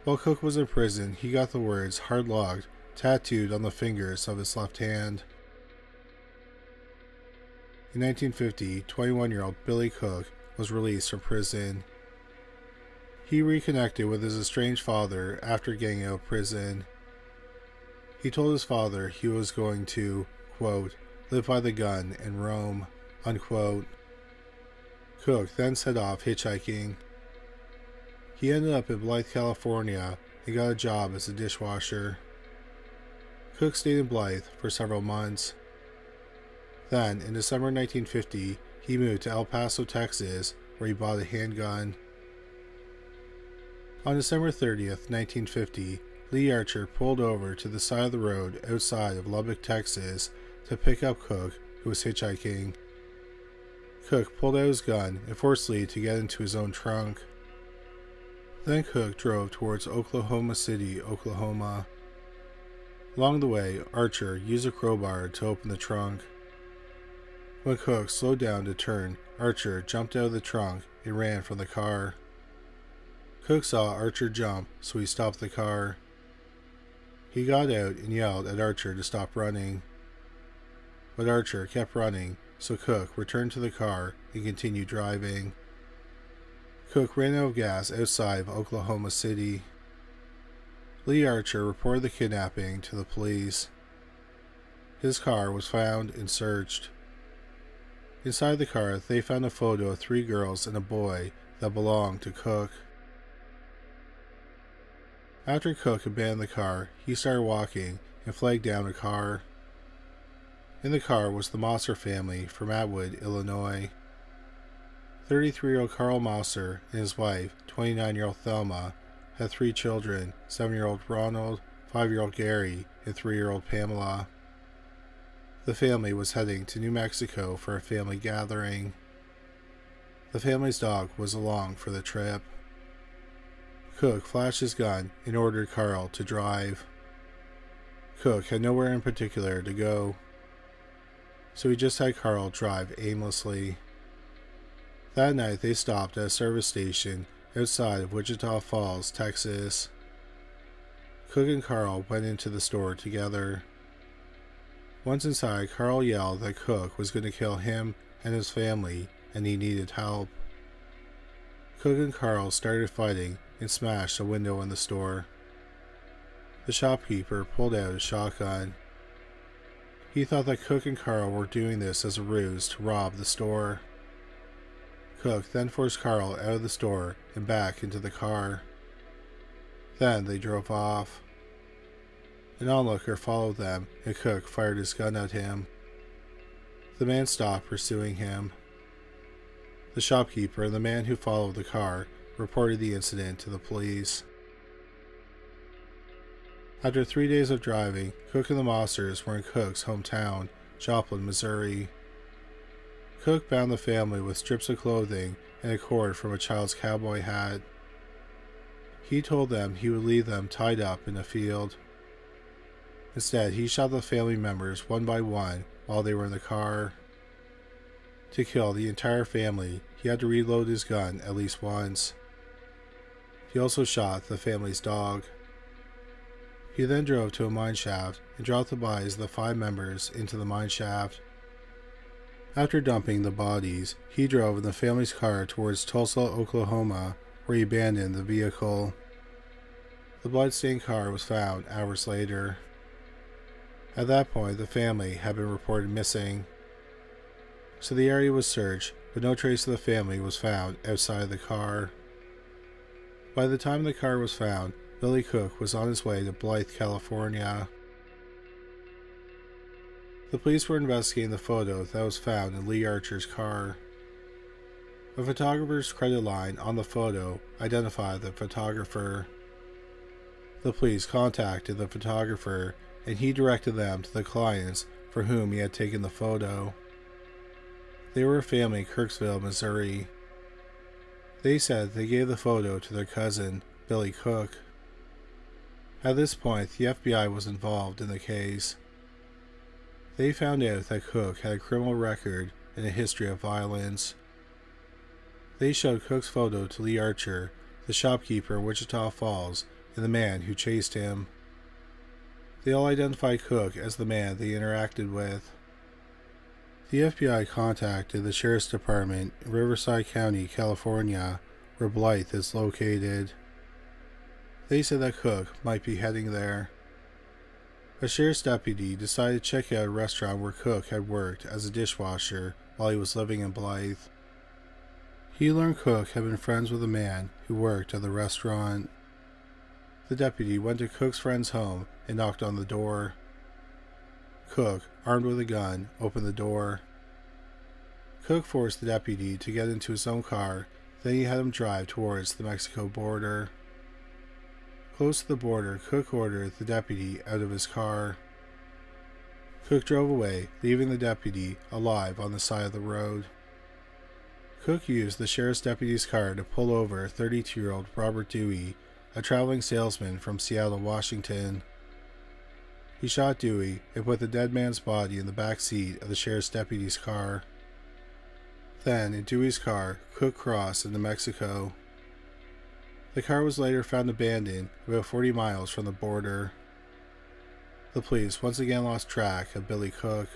While Cook was in prison, he got the words "hard locked" tattooed on the fingers of his left hand. In 1950, 21-year-old Billy Cook was released from prison. He reconnected with his estranged father after getting out of prison. He told his father he was going to, quote, live by the gun and roam, unquote. Cook then set off hitchhiking. He ended up in Blythe, California, and got a job as a dishwasher. Cook stayed in Blythe for several months. Then, in December 1950, he moved to El Paso, Texas, where he bought a handgun. On December 30th, 1950, Lee Archer pulled over to the side of the road outside of Lubbock, Texas, to pick up Cook, who was hitchhiking. Cook pulled out his gun and forced Lee to get into his own trunk. Then Cook drove towards Oklahoma City, Oklahoma. Along the way, Archer used a crowbar to open the trunk. When Cook slowed down to turn, Archer jumped out of the trunk and ran from the car. Cook saw Archer jump, so he stopped the car. He got out and yelled at Archer to stop running. But Archer kept running, so Cook returned to the car and continued driving. Cook ran out of gas outside of Oklahoma City. Lee Archer reported the kidnapping to the police. His car was found and searched. Inside the car, they found a photo of 3 girls and a boy that belonged to Cook. After Cook abandoned the car, he started walking and flagged down a car. In the car was the Mosser family from Atwood, Illinois. 33-year-old Carl Mosser and his wife, 29-year-old Thelma, had 3 children, 7-year-old Ronald, 5-year-old Gary, and 3-year-old Pamela. The family was heading to New Mexico for a family gathering. The family's dog was along for the trip. Cook flashed his gun and ordered Carl to drive. Cook had nowhere in particular to go, so he just had Carl drive aimlessly. That night they stopped at a service station outside of Wichita Falls, Texas. Cook and Carl went into the store together. Once inside, Carl yelled that Cook was going to kill him and his family and he needed help. Cook and Carl started fighting and smashed a window in the store. The shopkeeper pulled out a shotgun. He thought that Cook and Carl were doing this as a ruse to rob the store. Cook then forced Carl out of the store and back into the car. Then they drove off. An onlooker followed them and Cook fired his gun at him. The man stopped pursuing him. The shopkeeper and the man who followed the car reported the incident to the police. After 3 days of driving, Cook and the Mosters were in Cook's hometown, Joplin, Missouri. Cook bound the family with strips of clothing and a cord from a child's cowboy hat. He told them he would leave them tied up in a field. Instead, he shot the family members one by one while they were in the car. To kill the entire family, he had to reload his gun at least once. He also shot the family's dog. He then drove to a mine shaft and dropped the bodies of the 5 members into the mine shaft. After dumping the bodies, he drove in the family's car towards Tulsa, Oklahoma, where he abandoned the vehicle. The blood-stained car was found hours later. At that point, the family had been reported missing. So the area was searched, but no trace of the family was found outside the car. By the time the car was found, Billy Cook was on his way to Blythe, California. The police were investigating the photo that was found in Lee Archer's car. A photographer's credit line on the photo identified the photographer. The police contacted the photographer and he directed them to the clients for whom he had taken the photo. They were a family in Kirksville, Missouri. They said they gave the photo to their cousin, Billy Cook. At this point, the FBI was involved in the case. They found out that Cook had a criminal record and a history of violence. They showed Cook's photo to Lee Archer, the shopkeeper in Wichita Falls, and the man who chased him. They all identified Cook as the man they interacted with. The FBI contacted the Sheriff's Department in Riverside County, California, where Blythe is located. They said that Cook might be heading there. A sheriff's deputy decided to check out a restaurant where Cook had worked as a dishwasher while he was living in Blythe. He learned Cook had been friends with a man who worked at the restaurant. The deputy went to Cook's friend's home and knocked on the door. Cook, armed with a gun, opened the door. Cook forced the deputy to get into his own car, then he had him drive towards the Mexico border. Close to the border, Cook ordered the deputy out of his car. Cook drove away, leaving the deputy alive on the side of the road. Cook used the sheriff's deputy's car to pull over 32-year-old Robert Dewey, a traveling salesman from Seattle, Washington. He shot Dewey and put the dead man's body in the back seat of the sheriff's deputy's car. Then, in Dewey's car, Cook crossed into Mexico. The car was later found abandoned about 40 miles from the border. The police once again lost track of Billy Cook.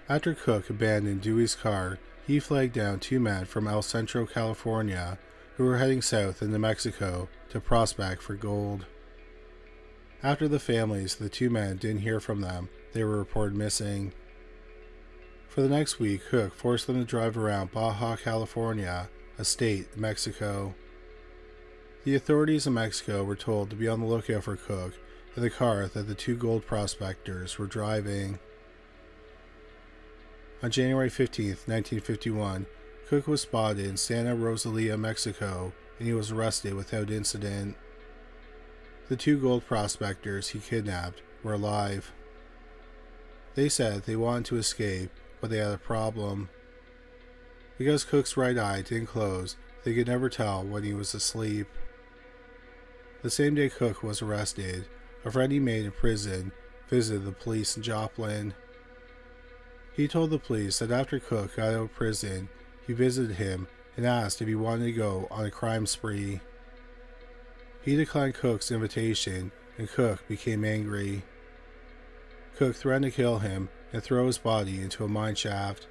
After Cook abandoned Dewey's car, he flagged down 2 men from El Centro, California, who were heading south into Mexico to prospect for gold. After the families of the 2 men didn't hear from them, they were reported missing. For the next week, Cook forced them to drive around Baja California, a state in Mexico. The authorities in Mexico were told to be on the lookout for Cook in the car that the 2 gold prospectors were driving. On January 15, 1951, Cook was spotted in Santa Rosalia, Mexico, and he was arrested without incident. The 2 gold prospectors he kidnapped were alive. They said they wanted to escape, but they had a problem. Because Cook's right eye didn't close, they could never tell when he was asleep. The same day Cook was arrested, a friend he made in prison visited the police in Joplin. He told the police that after Cook got out of prison, he visited him and asked if he wanted to go on a crime spree. He declined Cook's invitation, and Cook became angry. Cook threatened to kill him and throw his body into a mine shaft.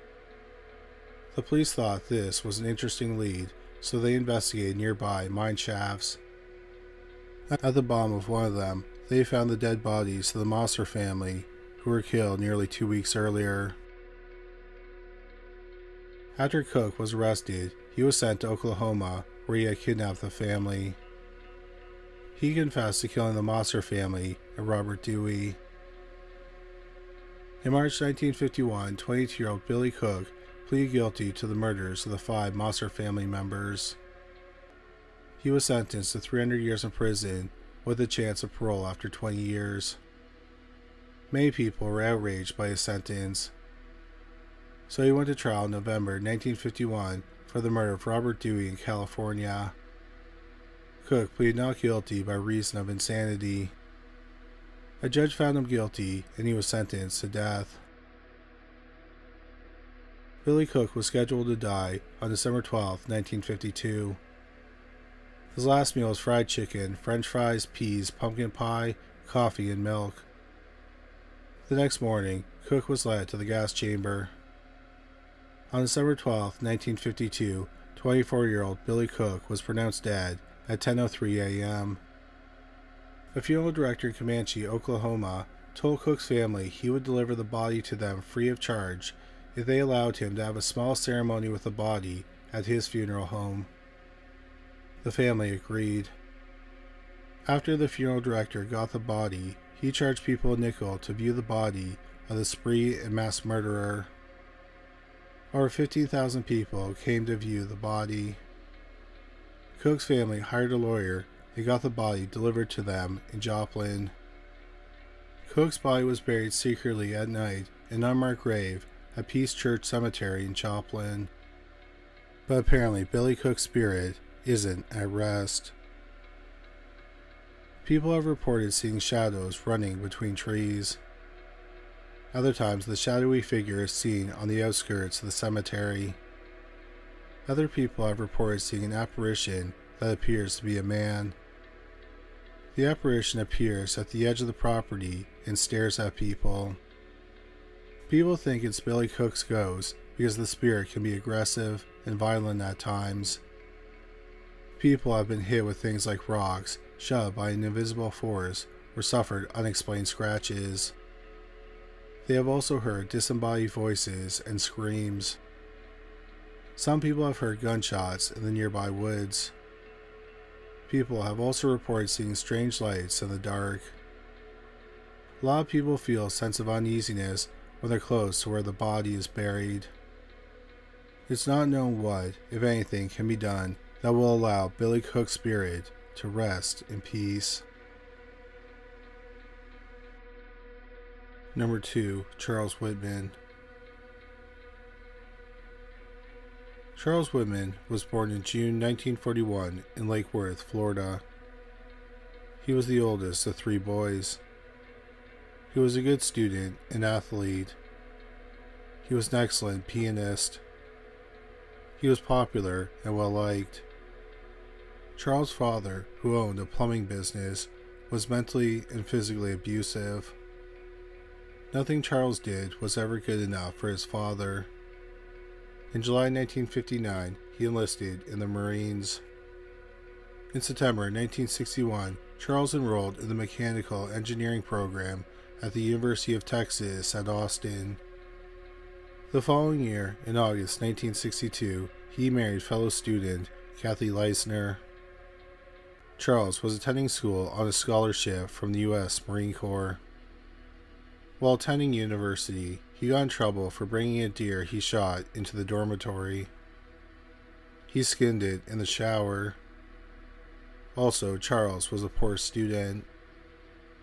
The police thought this was an interesting lead, so they investigated nearby mine shafts. At the bottom of one of them, they found the dead bodies of the Mosser family, who were killed nearly 2 weeks earlier. After Cook was arrested, he was sent to Oklahoma, where he had kidnapped the family. He confessed to killing the Mosser family and Robert Dewey. In March 1951, 22-year-old Billy Cook pleaded guilty to the murders of the 5 Mosser family members. He was sentenced to 300 years in prison with a chance of parole after 20 years. Many people were outraged by his sentence. So he went to trial in November 1951 for the murder of Robert Dewey in California. Cook pleaded not guilty by reason of insanity. A judge found him guilty and he was sentenced to death. Billy Cook was scheduled to die on December 12, 1952. His last meal was fried chicken, french fries, peas, pumpkin pie, coffee, and milk. The next morning, Cook was led to the gas chamber. On December 12, 1952, 24-year-old Billy Cook was pronounced dead at 10:03 a.m. A funeral director in Comanche, Oklahoma, told Cook's family he would deliver the body to them free of charge if they allowed him to have a small ceremony with the body at his funeral home. The family agreed. After the funeral director got the body, he charged people a nickel to view the body of the spree and mass murderer. Over 15,000 people came to view the body. Cook's family hired a lawyer and got the body delivered to them in Joplin. Cook's body was buried secretly at night in an unmarked grave at Peace Church Cemetery in Joplin. But apparently Billy Cook's spirit isn't at rest. People have reported seeing shadows running between trees. Other times the shadowy figure is seen on the outskirts of the cemetery. Other people have reported seeing an apparition that appears to be a man. The apparition appears at the edge of the property and stares at people. People think it's Billy Cook's ghost because the spirit can be aggressive and violent at times. People have been hit with things like rocks, shoved by an invisible force, or suffered unexplained scratches. They have also heard disembodied voices and screams. Some people have heard gunshots in the nearby woods. People have also reported seeing strange lights in the dark. A lot of people feel a sense of uneasiness when they're close to where the body is buried. It's not known what, if anything, can be done that will allow Billy Cook's spirit to rest in peace. Number 2. Charles Whitman. Charles Whitman was born in June 1941 in Lake Worth, Florida. He was the oldest of 3 boys. He was a good student and athlete. He was an excellent pianist. He was popular and well-liked. Charles' father, who owned a plumbing business, was mentally and physically abusive. Nothing Charles did was ever good enough for his father. In July 1959, he enlisted in the Marines. In September 1961, Charles enrolled in the mechanical engineering program at the University of Texas at Austin. The following year, in August 1962, he married fellow student Kathy Leisner. Charles was attending school on a scholarship from the U.S. Marine Corps. While attending university, he got in trouble for bringing a deer he shot into the dormitory. He skinned it in the shower. Also, Charles was a poor student.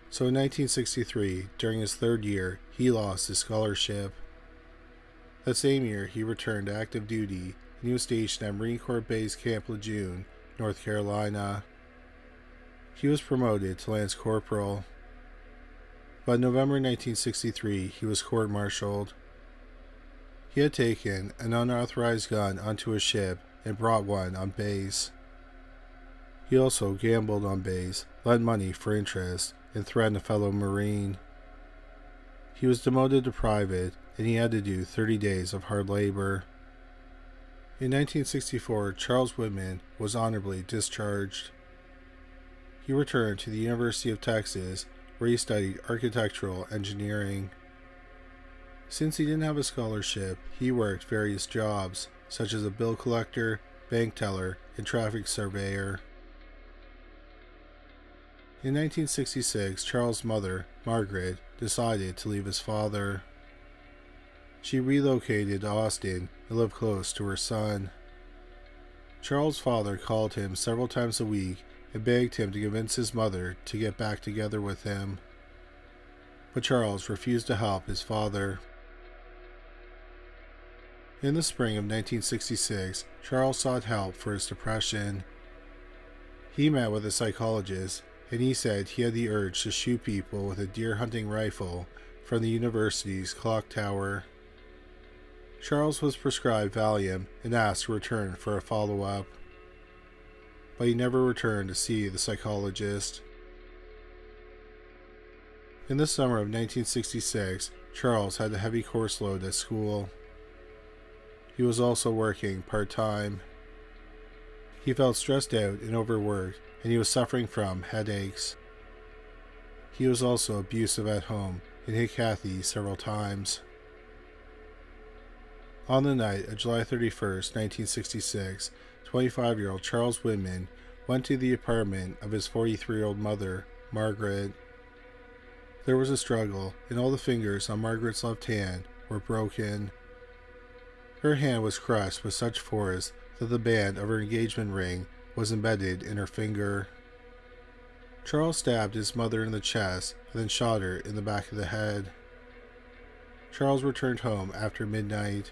So in 1963, during his 3rd year, he lost his scholarship. That same year, he returned to active duty and he was stationed at Marine Corps Base Camp Lejeune, North Carolina. He was promoted to Lance Corporal. But in November 1963, he was court-martialed. He had taken an unauthorized gun onto a ship and brought one on base. He also gambled on base, lent money for interest, and threatened a fellow Marine. He was demoted to private, and he had to do 30 days of hard labor. In 1964, Charles Whitman was honorably discharged. He returned to the University of Texas, where he studied architectural engineering. Since he didn't have a scholarship, he worked various jobs, such as a bill collector, bank teller, and traffic surveyor. In 1966, Charles' mother, Margaret, decided to leave his father. She relocated to Austin and lived close to her son. Charles' father called him several times a week and begged him to convince his mother to get back together with him. But Charles refused to help his father. In the spring of 1966, Charles sought help for his depression. He met with a psychologist, and he said he had the urge to shoot people with a deer hunting rifle from the university's clock tower. Charles was prescribed Valium and asked to return for a follow-up, but he never returned to see the psychologist. In the summer of 1966, Charles had a heavy course load at school. He was also working part-time. He felt stressed out and overworked, and he was suffering from headaches. He was also abusive at home and hit Kathy several times. On the night of July 31st, 1966, 25-year-old Charles Whitman went to the apartment of his 43-year-old mother, Margaret. There was a struggle, and all the fingers on Margaret's left hand were broken. Her hand was crushed with such force that the band of her engagement ring was embedded in her finger. Charles stabbed his mother in the chest and then shot her in the back of the head. Charles returned home after midnight.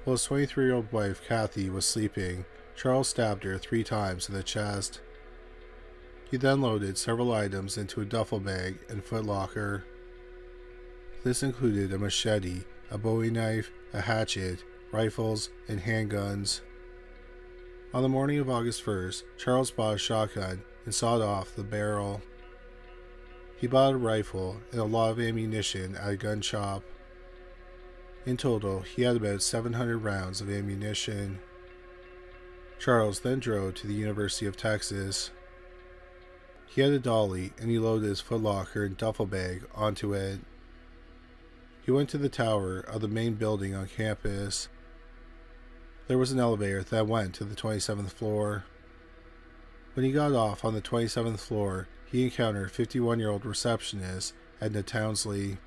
While his 23-year-old wife, Kathy, was sleeping, Charles stabbed her 3 times in the chest. He then loaded several items into a duffel bag and footlocker. This included a machete, a Bowie knife, a hatchet, rifles, and handguns. On the morning of August 1st, Charles bought a shotgun and sawed off the barrel. He bought a rifle and a lot of ammunition at a gun shop. In total, he had about 700 rounds of ammunition. Charles then drove to the University of Texas. He had a dolly and he loaded his footlocker and duffel bag onto it. He went to the tower of the main building on campus. There was an elevator that went to the 27th floor. When he got off on the 27th floor, he encountered 51-year-old receptionist Edna Townsley.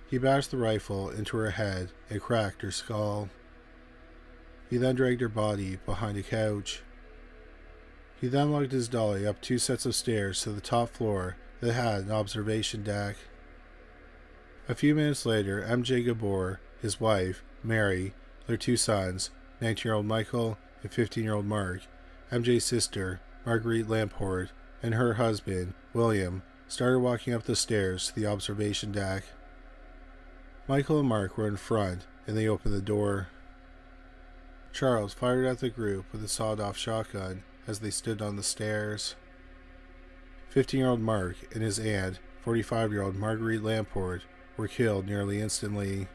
He bashed the rifle into her head and cracked her skull. He then dragged her body behind a couch. He then lugged his dolly up 2 sets of stairs to the top floor that had an observation deck. A few minutes later, M.J. Gabor, his wife, Mary, their 2 sons, 19-year-old Michael and 15-year-old Mark, M.J.'s sister, Marguerite Lamport, and her husband, William, started walking up the stairs to the observation deck. Michael and Mark were in front, and they opened the door. Charles fired at the group with a sawed-off shotgun as they stood on the stairs. 15-year-old Mark and his aunt, 45-year-old Marguerite Lamport, were killed nearly instantly.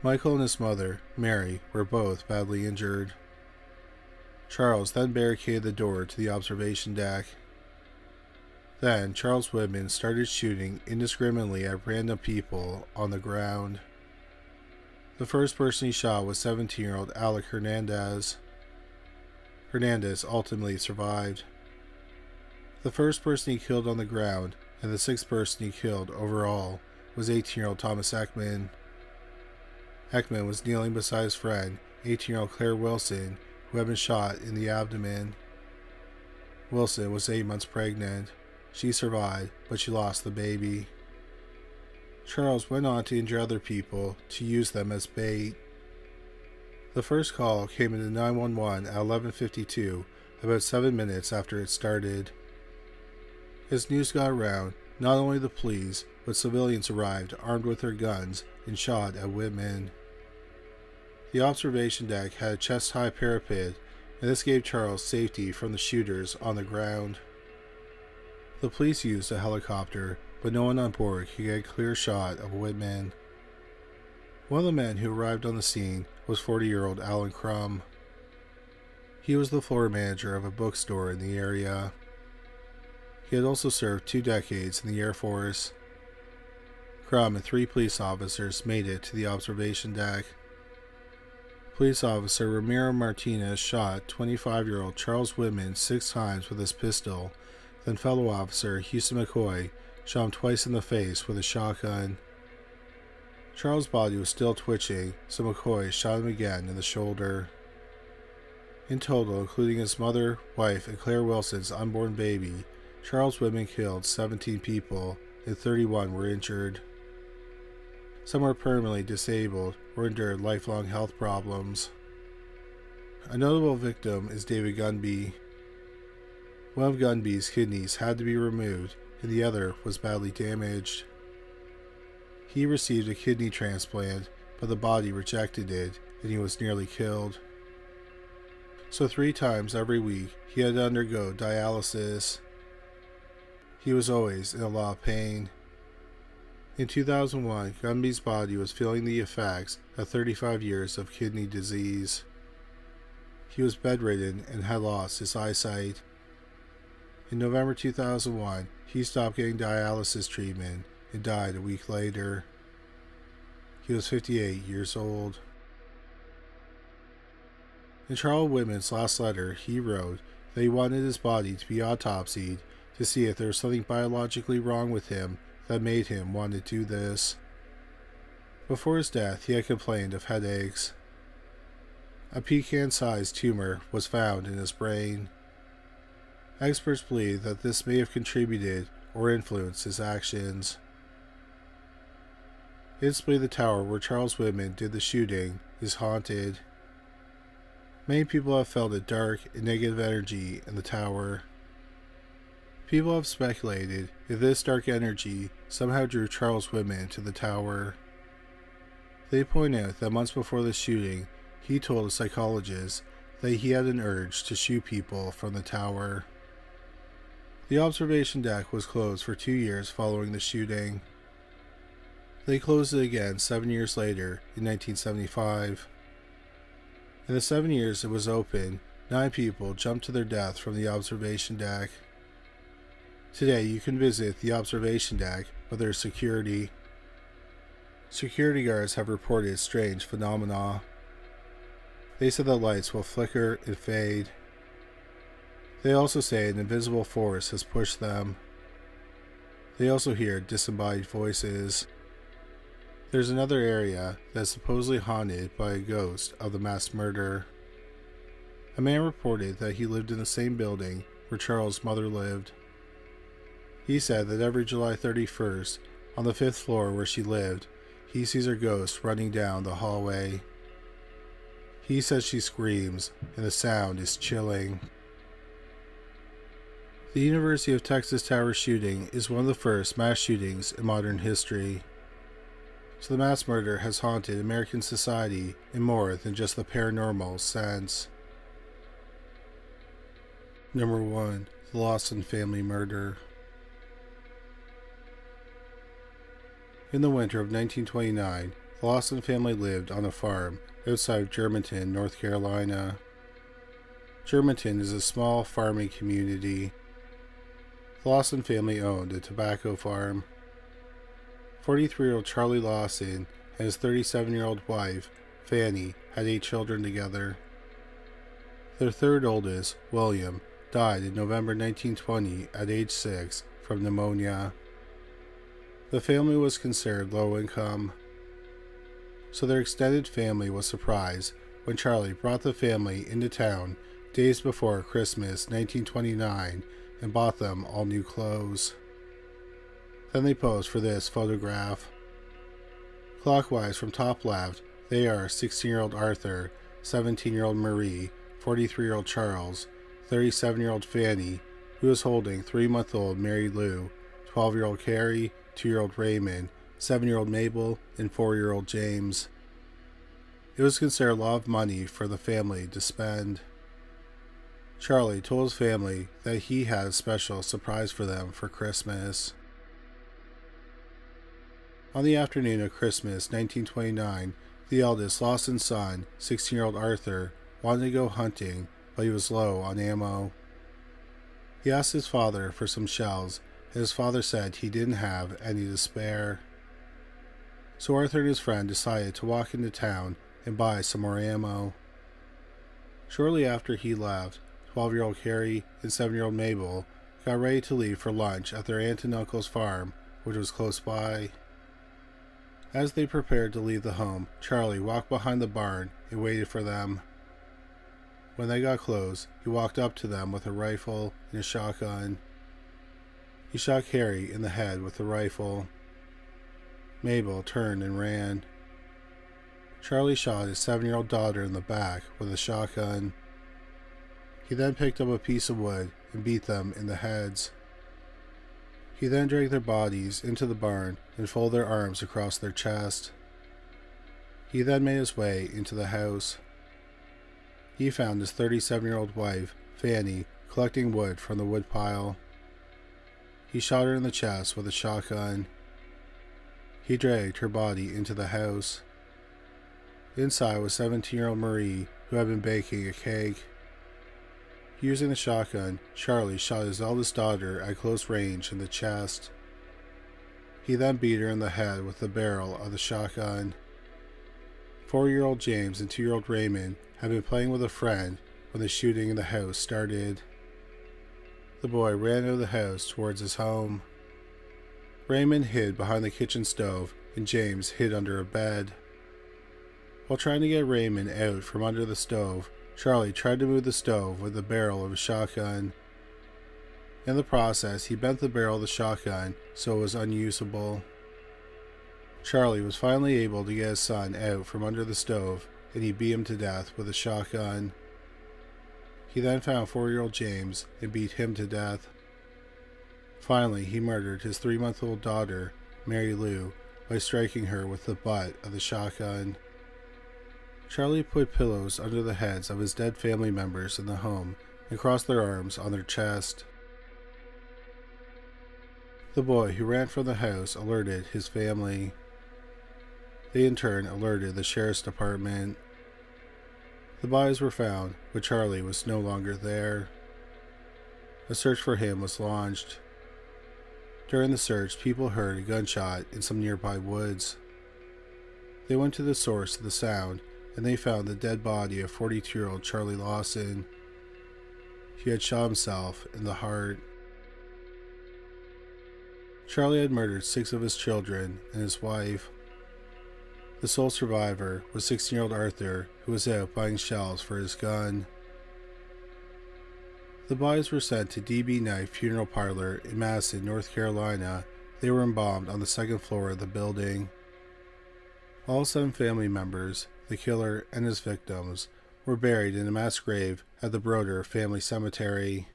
Michael and his mother, Mary, were both badly injured. Charles then barricaded the door to the observation deck. Then Charles Whitman started shooting indiscriminately at random people on the ground. The first person he shot was 17-year-old Alec Hernandez. Hernandez ultimately survived. The first person he killed on the ground, and the 6th person he killed overall, was 18-year-old Thomas Ekman. Ekman was kneeling beside his friend, 18-year-old Claire Wilson, who had been shot in the abdomen. Wilson was 8 months pregnant. She survived, but she lost the baby. Charles went on to injure other people to use them as bait. The first call came into 911 at 11:52, about 7 minutes after it started. As news got around, not only the police, but civilians arrived armed with their guns and shot at Whitman. The observation deck had a chest-high parapet, and this gave Charles safety from the shooters on the ground. The police used a helicopter, but no one on board could get a clear shot of Whitman. One of the men who arrived on the scene was 40-year-old Alan Crum. He was the floor manager of a bookstore in the area. He had also served 2 decades in the Air Force. Crum and 3 police officers made it to the observation deck. Police officer Ramiro Martinez shot 25-year-old Charles Whitman 6 times with his pistol, then fellow officer Houston McCoy shot him twice in the face with a shotgun. Charles' body was still twitching, so McCoy shot him again in the shoulder. In total, including his mother, wife, and Claire Wilson's unborn baby, Charles Whitman killed 17 people and 31 were injured. Some were permanently disabled or endured lifelong health problems. A notable victim is David Gunby. One of Gunby's kidneys had to be removed and the other was badly damaged. He received a kidney transplant, but the body rejected it and he was nearly killed. So 3 times every week he had to undergo dialysis. He was always in a lot of pain. In 2001, Gunby's body was feeling the effects of 35 years of kidney disease. He was bedridden and had lost his eyesight. In November 2001, he stopped getting dialysis treatment and died a week later. He was 58 years old. In Charles Whitman's last letter, he wrote that he wanted his body to be autopsied to see if there was something biologically wrong with him that made him want to do this. Before his death, he had complained of headaches. A pecan-sized tumor was found in his brain. Experts believe that this may have contributed or influenced his actions. It's believed the tower where Charles Whitman did the shooting is haunted. Many people have felt a dark and negative energy in the tower. People have speculated if this dark energy somehow drew Charles Whitman to the tower. They point out that months before the shooting, he told a psychologist that he had an urge to shoot people from the tower. The observation deck was closed for 2 years following the shooting. They closed it again 7 years later in 1975. In the 7 years it was open, 9 people jumped to their death from the observation deck. Today you can visit the observation deck, but there's security. Security guards have reported strange phenomena. They said the lights will flicker and fade. They also say an invisible force has pushed them. They also hear disembodied voices. There's another area that's supposedly haunted by a ghost of the mass murder. A man reported that he lived in the same building where Charles' mother lived. He said that every July 31st, on the 5th floor where she lived, he sees her ghost running down the hallway. He says she screams, and the sound is chilling. The University of Texas Tower shooting is one of the first mass shootings in modern history. So the mass murder has haunted American society in more than just the paranormal sense. Number 1. The Lawson family murder. In the winter of 1929, the Lawson family lived on a farm outside of Germantown, North Carolina. Germantown is a small farming community. The Lawson family owned a tobacco farm. 43-year-old Charlie Lawson and his 37-year-old wife, Fanny, had 8 children together. Their third oldest, William, died in November 1920 at age 6 from pneumonia. The family was considered low income, so their extended family was surprised when Charlie brought the family into town days before Christmas 1929 and bought them all new clothes. Then they posed for this photograph. Clockwise from top left, they are 16-year-old Arthur, 17-year-old Marie, 43-year-old Charles, 37-year-old Fanny, who was holding 3-month-old Mary Lou, 12-year-old Carrie, 2-year-old Raymond, 7-year-old Mabel, and 4-year-old James. It was considered a lot of money for the family to spend. Charlie told his family that he had a special surprise for them for Christmas. On the afternoon of Christmas 1929, the eldest Lawson's son, 16-year-old Arthur, wanted to go hunting, but he was low on ammo. He asked his father for some shells, and his father said he didn't have any to spare. So Arthur and his friend decided to walk into town and buy some more ammo. Shortly after he left, 12-year-old Carrie and 7-year-old Mabel got ready to leave for lunch at their aunt and uncle's farm, which was close by. As they prepared to leave the home, Charlie walked behind the barn and waited for them. When they got close, he walked up to them with a rifle and a shotgun. He shot Carrie in the head with the rifle. Mabel turned and ran. Charlie shot his 7-year-old daughter in the back with a shotgun. He then picked up a piece of wood and beat them in the heads. He then dragged their bodies into the barn and folded their arms across their chest. He then made his way into the house. He found his 37-year-old wife, Fanny, collecting wood from the woodpile. He shot her in the chest with a shotgun. He dragged her body into the house. Inside was 17-year-old Marie, who had been baking a cake. Using the shotgun, Charlie shot his eldest daughter at close range in the chest. He then beat her in the head with the barrel of the shotgun. 4-year-old James and 2-year-old Raymond had been playing with a friend when the shooting in the house started. The boy ran out of the house towards his home. Raymond hid behind the kitchen stove and James hid under a bed. While trying to get Raymond out from under the stove, Charlie tried to move the stove with the barrel of a shotgun. In the process, he bent the barrel of the shotgun so it was unusable. Charlie was finally able to get his son out from under the stove, and he beat him to death with a shotgun. He then found 4-year-old James and beat him to death. Finally, he murdered his 3-month-old daughter, Mary Lou, by striking her with the butt of the shotgun. Charlie put pillows under the heads of his dead family members in the home and crossed their arms on their chest. The boy who ran from the house alerted his family. They in turn alerted the sheriff's department. The bodies were found, but Charlie was no longer there. A search for him was launched. During the search, people heard a gunshot in some nearby woods. They went to the source of the sound, and they found the dead body of 42-year-old Charlie Lawson. He had shot himself in the heart. Charlie had murdered 6 of his children and his wife. The sole survivor was 16-year-old Arthur, who was out buying shells for his gun. The bodies were sent to D.B. Knight Funeral Parlor in Madison, North Carolina. They were embalmed on the 2nd floor of the building. All 7 family members, the killer and his victims, were buried in a mass grave at the Broder Family Cemetery.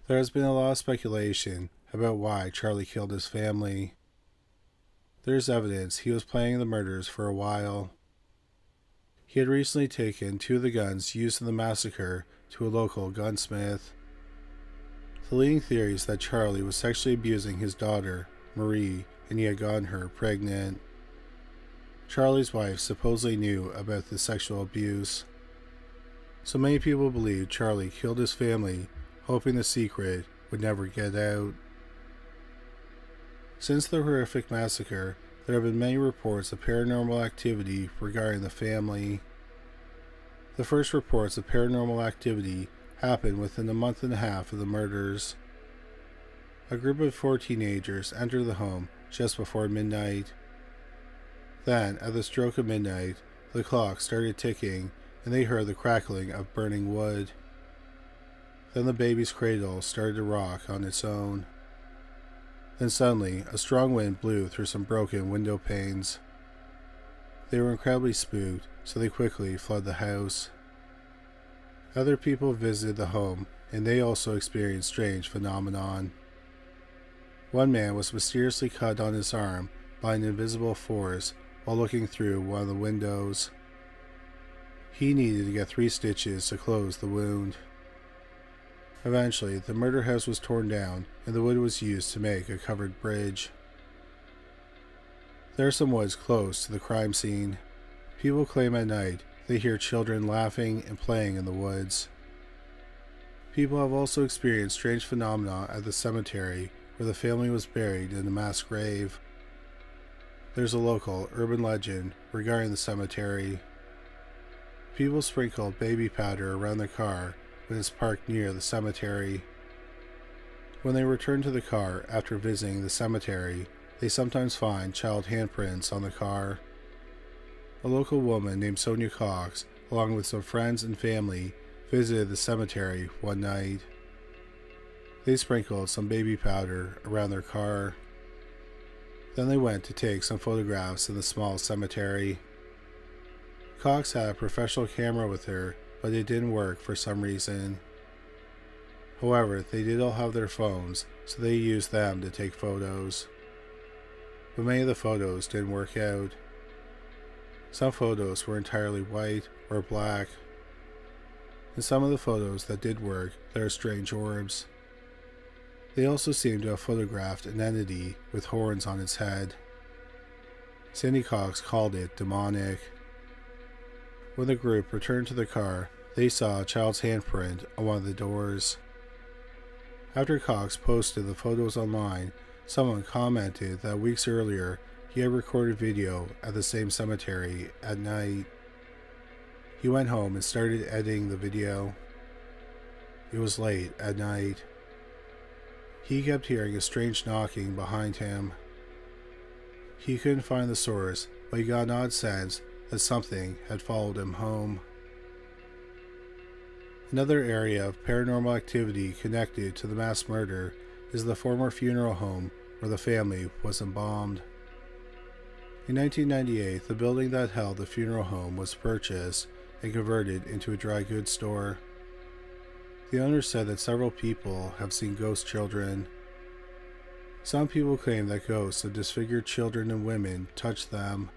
There has been a lot of speculation about why Charlie killed his family. There is evidence he was planning the murders for a while. He had recently taken 2 of the guns used in the massacre to a local gunsmith. The leading theory is that Charlie was sexually abusing his daughter, Marie, and he had gotten her pregnant. Charlie's wife supposedly knew about the sexual abuse. So many people believe Charlie killed his family, hoping the secret would never get out. Since the horrific massacre, there have been many reports of paranormal activity regarding the family. The first reports of paranormal activity happened within a month and a half of the murders. A group of 4 teenagers entered the home just before midnight. Then, at the stroke of midnight, the clock started ticking, and they heard the crackling of burning wood. Then the baby's cradle started to rock on its own. Then suddenly, a strong wind blew through some broken window panes. They were incredibly spooked, so they quickly fled the house. Other people visited the home, and they also experienced strange phenomenon. One man was mysteriously cut on his arm by an invisible force while looking through one of the windows. He needed to get 3 stitches to close the wound. Eventually, the murder house was torn down, and the wood was used to make a covered bridge. There are some woods close to the crime scene. People claim at night they hear children laughing and playing in the woods. People have also experienced strange phenomena at the cemetery where the family was buried in a mass grave. There's a local urban legend regarding the cemetery. People sprinkle baby powder around their car when it's parked near the cemetery. When they return to the car after visiting the cemetery, they sometimes find child handprints on the car. A local woman named Sonia Cox, along with some friends and family, visited the cemetery one night. They sprinkled some baby powder around their car. Then they went to take some photographs in the small cemetery. Cox had a professional camera with her, but it didn't work for some reason. However, they did all have their phones, so they used them to take photos. But many of the photos didn't work out. Some photos were entirely white or black. In some of the photos that did work, there are strange orbs. They also seem to have photographed an entity with horns on its head. Sandy Cox called it demonic. When the group returned to the car, they saw a child's handprint on one of the doors. After Cox posted the photos online, someone commented that weeks earlier he had recorded video at the same cemetery at night. He went home and started editing the video. It was late at night. He kept hearing a strange knocking behind him. He couldn't find the source, but he got an odd sense that something had followed him home. Another area of paranormal activity connected to the mass murder is the former funeral home where the family was embalmed. In 1998, the building that held the funeral home was purchased and converted into a dry goods store. The owner said that several people have seen ghost children. Some people claim that ghosts of disfigured children and women touch them.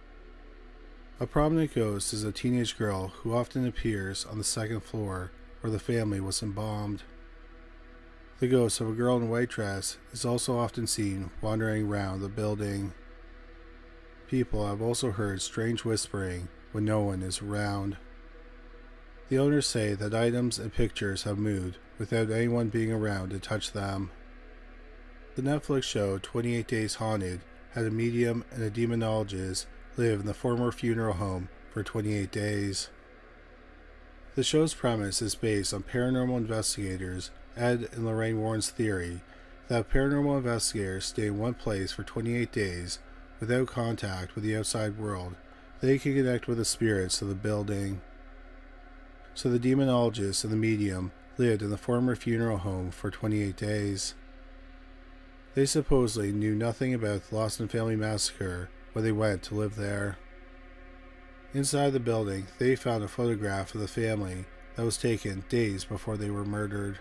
A prominent ghost is a teenage girl who often appears on the 2nd floor where the family was embalmed. The ghost of a girl in a white dress is also often seen wandering around the building. People have also heard strange whispering when no one is around. The owners say that items and pictures have moved without anyone being around to touch them. The Netflix show 28 Days Haunted had a medium and a demonologist live in the former funeral home for 28 days. The show's premise is based on paranormal investigators Ed and Lorraine Warren's theory that paranormal investigators stay in one place for 28 days without contact with the outside world. They can connect with the spirits of the building. So the demonologist and the medium lived in the former funeral home for 28 days. They supposedly knew nothing about the Lawson family massacre when they went to live there. Inside the building, they found a photograph of the family that was taken days before they were murdered.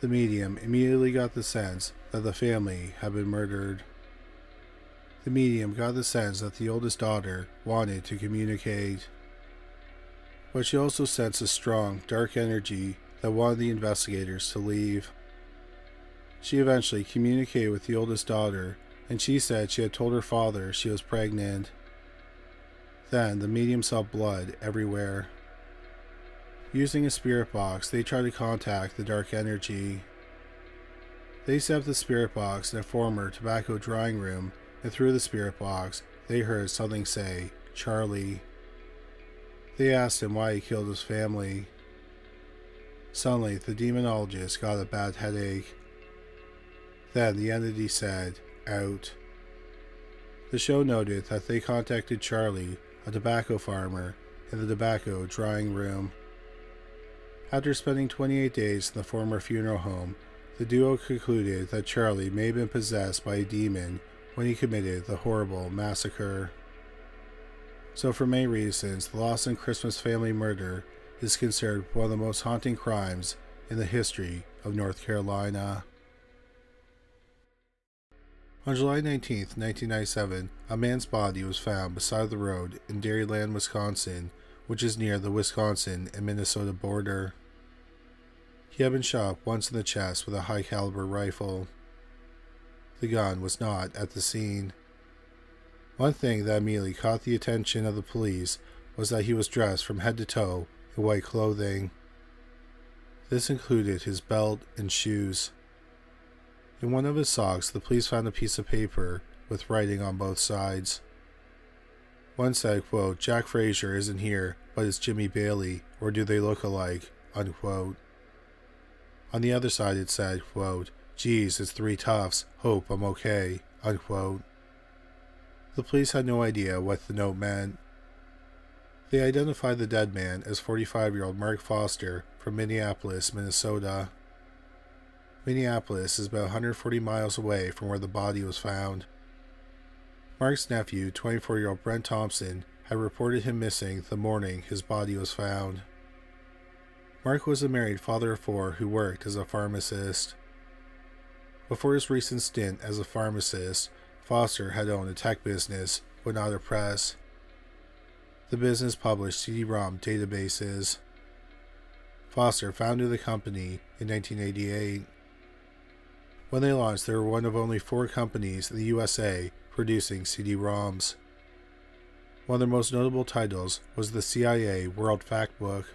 The medium immediately got the sense that the family had been murdered. The medium got the sense that the oldest daughter wanted to communicate. But she also sensed a strong, dark energy that wanted the investigators to leave. She eventually communicated with the oldest daughter, and she said she had told her father she was pregnant. Then the medium saw blood everywhere. Using a spirit box, they tried to contact the dark energy. They set up the spirit box in a former tobacco drying room, and through the spirit box, they heard something say, "Charlie." They asked him why he killed his family. Suddenly, the demonologist got a bad headache. Then the entity said, "Out." The show noted that they contacted Charlie, a tobacco farmer, in the tobacco drying room. After spending 28 days in the former funeral home, the duo concluded that Charlie may have been possessed by a demon when he committed the horrible massacre. So for many reasons, the Lawson Christmas family murder is considered one of the most haunting crimes in the history of North Carolina. On July 19, 1997, a man's body was found beside the road in Dairyland, Wisconsin, which is near the Wisconsin and Minnesota border. He had been shot once in the chest with a high-caliber rifle. The gun was not at the scene. One thing that immediately caught the attention of the police was that he was dressed from head to toe in white clothing. This included his belt and shoes. In one of his socks, the police found a piece of paper with writing on both sides. One said, quote, "Jack Frazier isn't here, but it's Jimmy Bailey, or do they look alike?" Unquote. On the other side it said, quote, "Geez, it's three toughs, hope I'm okay," unquote. The police had no idea what the note meant. They identified the dead man as 45-year-old Mark Foster from Minneapolis, Minnesota. Minneapolis is about 140 miles away from where the body was found. Mark's nephew, 24-year-old Brent Thompson, had reported him missing the morning his body was found. Mark was a married father of four who worked as a pharmacist. Before his recent stint as a pharmacist, Foster had owned a tech business, but not a press. The business published CD-ROM databases. Foster founded the company in 1988. When they launched, they were one of only 4 companies in the USA producing CD-ROMs. One of their most notable titles was the CIA World Factbook.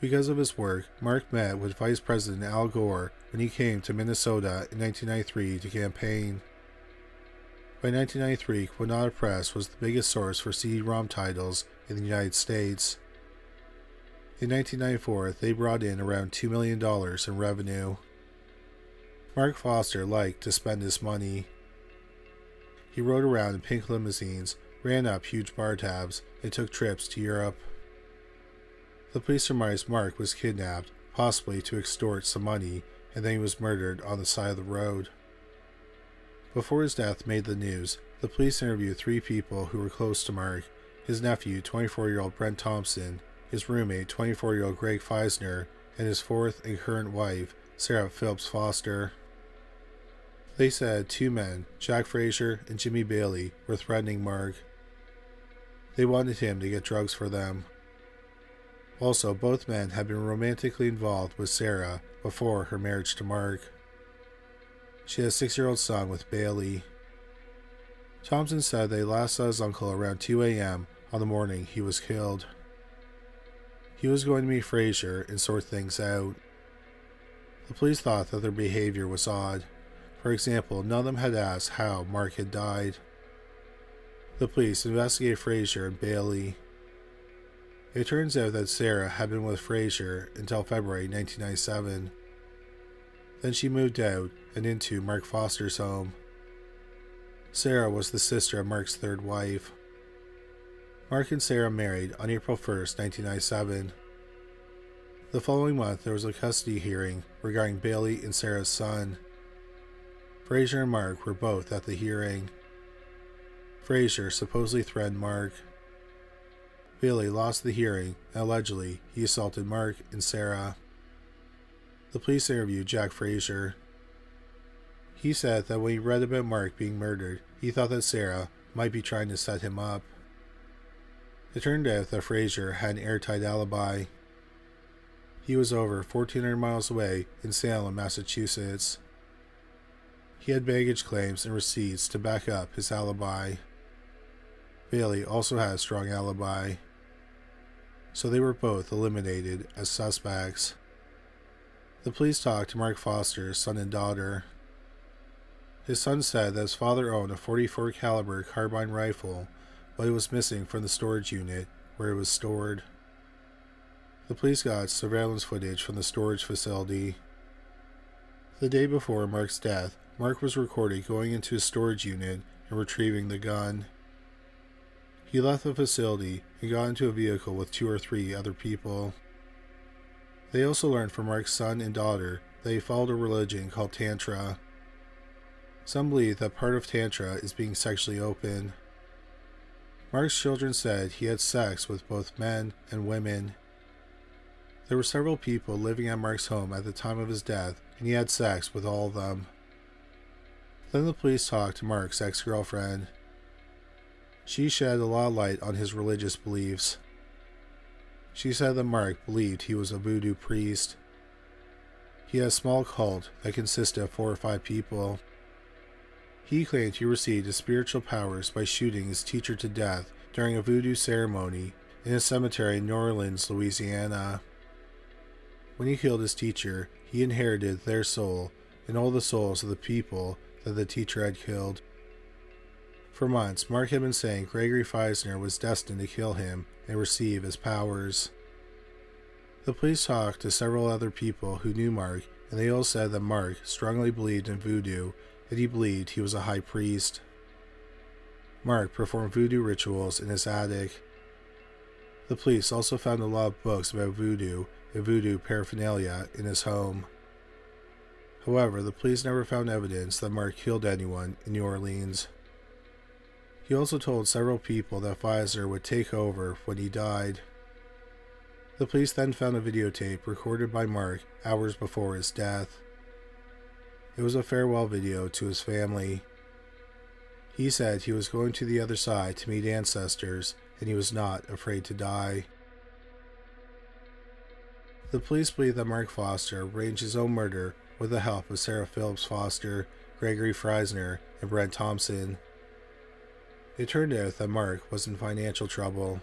Because of his work, Mark met with Vice President Al Gore when he came to Minnesota in 1993 to campaign. By 1993, Quinata Press was the biggest source for CD-ROM titles in the United States. In 1994, they brought in around $2 million in revenue. Mark Foster liked to spend his money. He rode around in pink limousines, ran up huge bar tabs, and took trips to Europe. The police surmised Mark was kidnapped, possibly to extort some money, and then he was murdered on the side of the road. Before his death made the news, the police interviewed 3 people who were close to Mark: his nephew, 24-year-old Brent Thompson, his roommate, 24-year-old Greg Feisner, and his 4th and current wife, Sarah Phillips Foster. They said 2 men, Jack Frazier and Jimmy Bailey, were threatening Mark. They wanted him to get drugs for them. Also, both men had been romantically involved with Sarah before her marriage to Mark. She had a 6-year-old son with Bailey. Thompson said they last saw his uncle around 2 a.m. on the morning he was killed. He was going to meet Frazier and sort things out. The police thought that their behavior was odd. For example, none of them had asked how Mark had died. The police investigated Frazier and Bailey. It turns out that Sarah had been with Frazier until February 1997. Then she moved out and into Mark Foster's home. Sarah was the sister of Mark's 3rd wife. Mark and Sarah married on April 1st, 1997. The following month, there was a custody hearing regarding Bailey and Sarah's son. Frazier and Mark were both at the hearing. Frazier supposedly threatened Mark. Bailey lost the hearing, and allegedly he assaulted Mark and Sarah. The police interviewed Jack Frazier. He said that when he read about Mark being murdered, he thought that Sarah might be trying to set him up. It turned out that Frazier had an airtight alibi. He was over 1,400 miles away in Salem, Massachusetts. He had baggage claims and receipts to back up his alibi. Bailey also had a strong alibi, so they were both eliminated as suspects. The police talked to Mark Foster's son and daughter. His son said that his father owned a .44 caliber carbine rifle, but it was missing from the storage unit where it was stored. The police got surveillance footage from the storage facility. The day before Mark's death, Mark was recorded going into his storage unit and retrieving the gun. He left the facility and got into a vehicle with 2 or 3 other people. They also learned from Mark's son and daughter that he followed a religion called Tantra. Some believe that part of Tantra is being sexually open. Mark's children said he had sex with both men and women. There were several people living at Mark's home at the time of his death, and he had sex with all of them. Then the police talked to Mark's ex-girlfriend. She shed a lot of light on his religious beliefs. She said that Mark believed he was a voodoo priest. He had a small cult that consisted of 4 or 5 people. He claimed he received his spiritual powers by shooting his teacher to death during a voodoo ceremony in a cemetery in New Orleans, Louisiana. When he killed his teacher, he inherited their soul and all the souls of the people that the teacher had killed. For months, Mark had been saying Gregory Feisner was destined to kill him and receive his powers. The police talked to several other people who knew Mark, and they all said that Mark strongly believed in voodoo, and he believed he was a high priest. Mark performed voodoo rituals in his attic. The police also found a lot of books about voodoo and voodoo paraphernalia in his home. However, the police never found evidence that Mark killed anyone in New Orleans. He also told several people that Feisner would take over when he died. The police then found a videotape recorded by Mark hours before his death. It was a farewell video to his family. He said he was going to the other side to meet ancestors, and he was not afraid to die. The police believe that Mark Foster arranged his own murder with the help of Sarah Phillips Foster, Gregory Feisner, and Brent Thompson. It turned out that Mark was in financial trouble.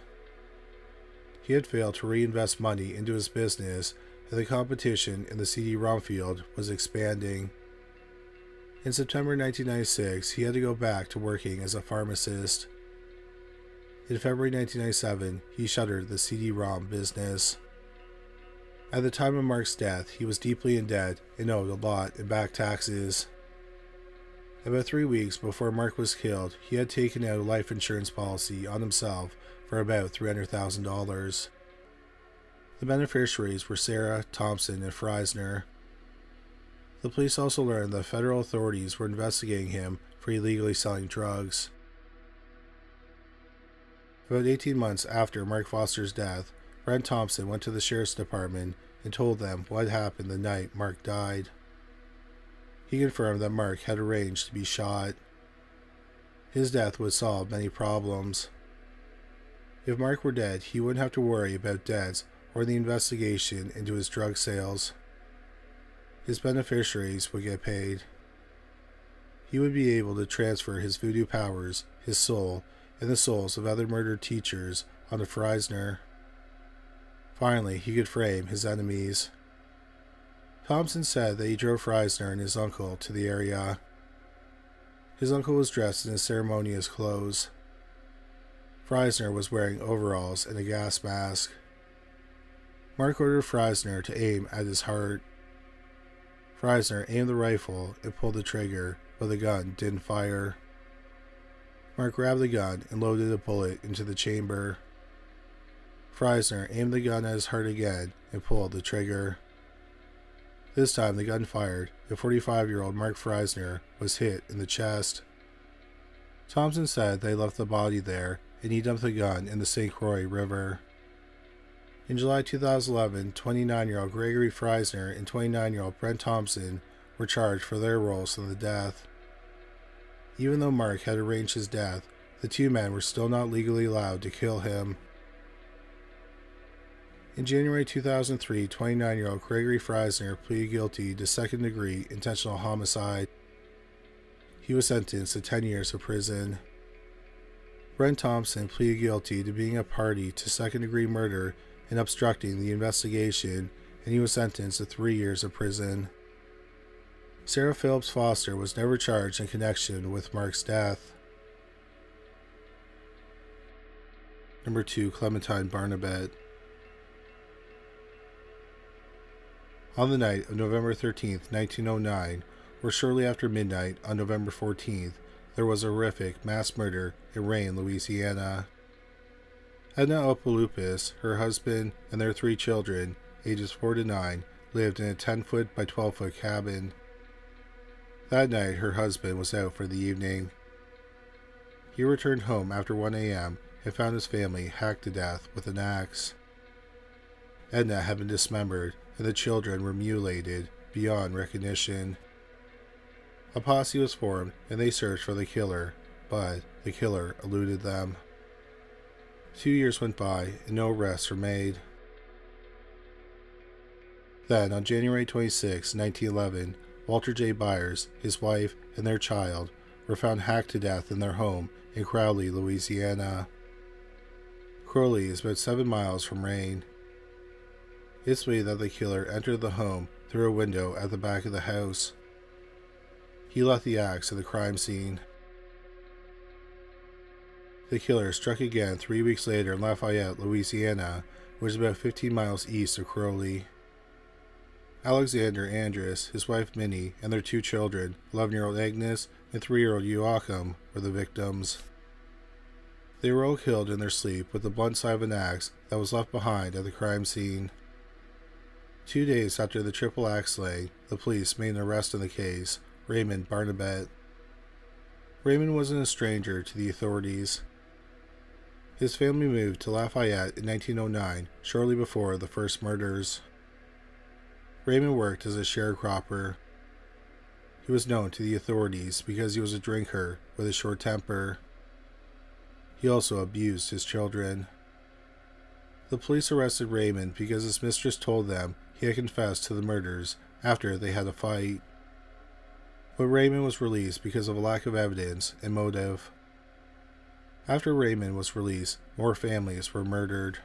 He had failed to reinvest money into his business, and the competition in the CD-ROM field was expanding. In September 1996, he had to go back to working as a pharmacist. In February 1997, he shuttered the CD-ROM business. At the time of Mark's death, he was deeply in debt and owed a lot in back taxes. About 3 weeks before Mark was killed, he had taken out a life insurance policy on himself for about $300,000. The beneficiaries were Sarah, Thompson, and Feisner. The police also learned that federal authorities were investigating him for illegally selling drugs. About 18 months after Mark Foster's death, Brent Thompson went to the sheriff's department and told them what happened the night Mark died. He confirmed that Mark had arranged to be shot. His death would solve many problems. If Mark were dead, he wouldn't have to worry about debts or the investigation into his drug sales. His beneficiaries would get paid. He would be able to transfer his voodoo powers, his soul, and the souls of other murdered teachers onto Feisner. Finally, he could frame his enemies. Thompson said that he drove Feisner and his uncle to the area. His uncle was dressed in his ceremonious clothes. Feisner was wearing overalls and a gas mask. Mark ordered Feisner to aim at his heart. Feisner aimed the rifle and pulled the trigger, but the gun didn't fire. Mark grabbed the gun and loaded a bullet into the chamber. Feisner aimed the gun at his heart again and pulled the trigger. This time the gun fired, and 45-year-old Mark Feisner was hit in the chest. Thompson said they left the body there, and he dumped the gun in the St. Croix River. In July 2011, 29-year-old Gregory Feisner and 29-year-old Brent Thompson were charged for their roles in the death. Even though Mark had arranged his death, the two men were still not legally allowed to kill him. In January 2003, 29-year-old Gregory Feisner pleaded guilty to second-degree intentional homicide. He was sentenced to 10 years of prison. Brent Thompson pleaded guilty to being a party to second-degree murder and obstructing the investigation, and he was sentenced to 3 years of prison. Sarah Phillips Foster was never charged in connection with Mark's death. Number 2. Clementine Barnabet. On the night of November 13, 1909, or shortly after midnight on November 14th, there was a horrific mass murder in Rayne, Louisiana. Edna Opalupis, her husband, and their 3 children, ages 4 to 9, lived in a 10-foot by 12-foot cabin. That night, her husband was out for the evening. He returned home after 1 a.m. and found his family hacked to death with an axe. Edna had been dismembered, and the children were mutilated beyond recognition. A posse was formed, and they searched for the killer, but the killer eluded them. 2 years went by, and no arrests were made. Then, on January 26, 1911, Walter J. Byers, his wife, and their child were found hacked to death in their home in Crowley, Louisiana. Crowley is about 7 miles from Rayne. It's believed that the killer entered the home through a window at the back of the house. He left the axe at the crime scene. The killer struck again 3 weeks later in Lafayette, Louisiana, which is about 15 miles east of Crowley. Alexander Andrus, his wife Minnie, and their 2 children, 11-year-old Agnes and 3-year-old Joachim, were the victims. They were all killed in their sleep with the blunt side of an axe that was left behind at the crime scene. 2 days after the triple axe slaying, the police made an arrest in the case, Raymond Barnabet. Raymond wasn't a stranger to the authorities. His family moved to Lafayette in 1909, shortly before the first murders. Raymond worked as a sharecropper. He was known to the authorities because he was a drinker with a short temper. He also abused his children. The police arrested Raymond because his mistress told them he had confessed to the murders after they had a fight. But Raymond was released because of a lack of evidence and motive. After Raymond was released, more families were murdered.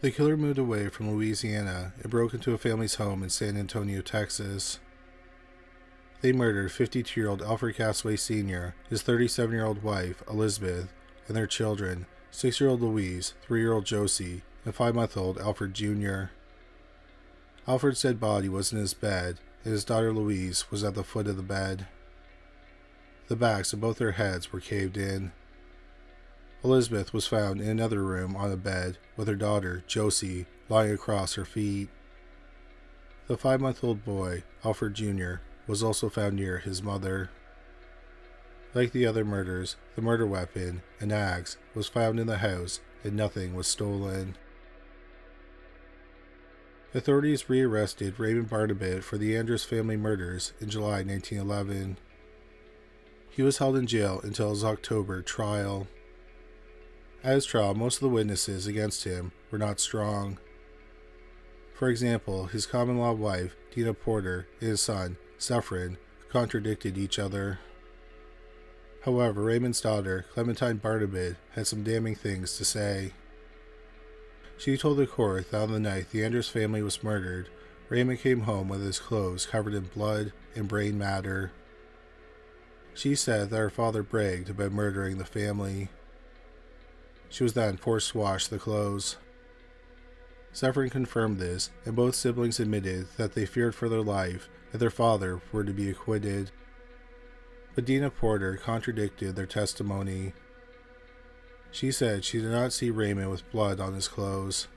The killer moved away from Louisiana and broke into a family's home in San Antonio, Texas. They murdered 52-year-old Alfred Castaway Sr., his 37-year-old wife, Elizabeth, and their children, 6-year-old Louise, 3-year-old Josie, and 5-month-old Alfred Jr. Alfred's dead body was in his bed, and his daughter Louise was at the foot of the bed. The backs of both their heads were caved in. Elizabeth was found in another room on a bed with her daughter, Josie, lying across her feet. The 5-month-old boy, Alfred Jr., was also found near his mother. Like the other murders, the murder weapon, an axe, was found in the house and nothing was stolen. Authorities rearrested Raymond Barnabet for the Andrus family murders in July 1911. He was held in jail until his October trial. At his trial, most of the witnesses against him were not strong. For example, his common-law wife, Dina Porter, and his son, Zephyrin, contradicted each other. However, Raymond's daughter, Clementine Barnabet, had some damning things to say. She told the court that on the night the Andrus family was murdered, Raymond came home with his clothes covered in blood and brain matter. She said that her father bragged about murdering the family. She was then forced to wash the clothes. Zephyrin confirmed this, and both siblings admitted that they feared for their life if their father were to be acquitted. But Dina Porter contradicted their testimony. She said she did not see Raymond with blood on his clothes.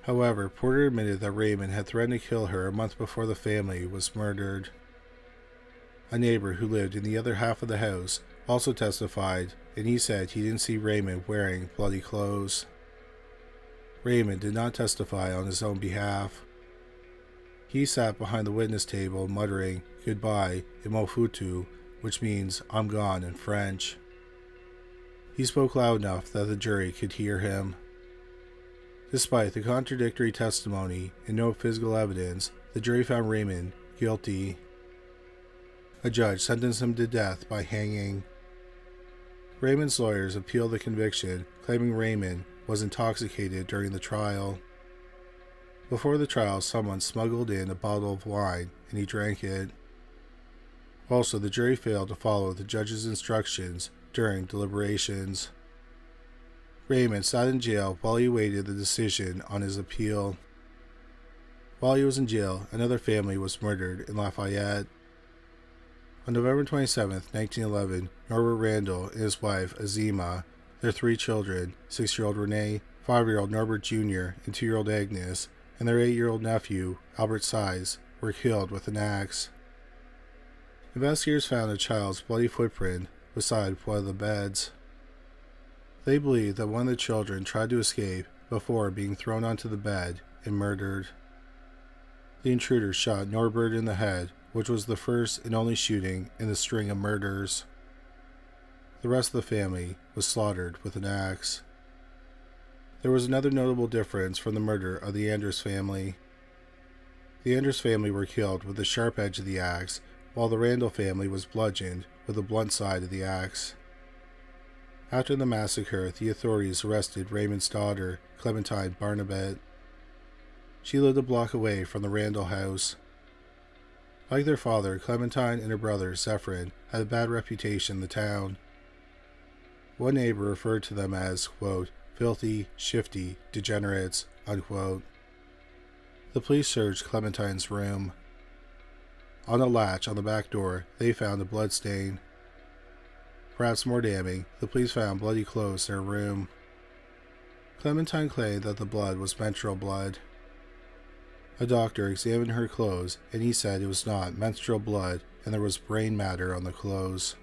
However, Porter admitted that Raymond had threatened to kill her a month before the family was murdered. A neighbor who lived in the other half of the house also testified, and he said he didn't see Raymond wearing bloody clothes. Raymond did not testify on his own behalf. He sat behind the witness table muttering "goodbye" in Mofutu, which means "I'm gone" in French. He spoke loud enough that the jury could hear him. Despite the contradictory testimony and no physical evidence, the jury found Raymond guilty. A judge sentenced him to death by hanging. Raymond's lawyers appealed the conviction, claiming Raymond was intoxicated during the trial. Before the trial, someone smuggled in a bottle of wine, and he drank it. Also, the jury failed to follow the judge's instructions during deliberations. Raymond sat in jail while he awaited the decision on his appeal. While he was in jail, another family was murdered in Lafayette. On November 27, 1911, Norbert Randall and his wife, Azima, their 3 children, 6-year-old Renee, 5-year-old Norbert Jr., and 2-year-old Agnes, and their 8-year-old nephew, Albert Size, were killed with an axe. Investigators found a child's bloody footprint beside one of the beds. They believe that one of the children tried to escape before being thrown onto the bed and murdered. The intruder shot Norbert in the head, which was the first and only shooting in the string of murders. The rest of the family was slaughtered with an axe. There was another notable difference from the murder of the Anders family. The Anders family were killed with the sharp edge of the axe, while the Randall family was bludgeoned with the blunt side of the axe. After the massacre, the authorities arrested Raymond's daughter, Clementine Barnabet. She lived a block away from the Randall house. Like their father, Clementine and her brother, Zephyrin, had a bad reputation in the town. One neighbor referred to them as, quote, filthy, shifty, degenerates, unquote. The police searched Clementine's room. On a latch on the back door, they found a blood stain. Perhaps more damning, the police found bloody clothes in her room. Clementine claimed that the blood was menstrual blood. A doctor examined her clothes, and he said it was not menstrual blood and there was brain matter on the clothes.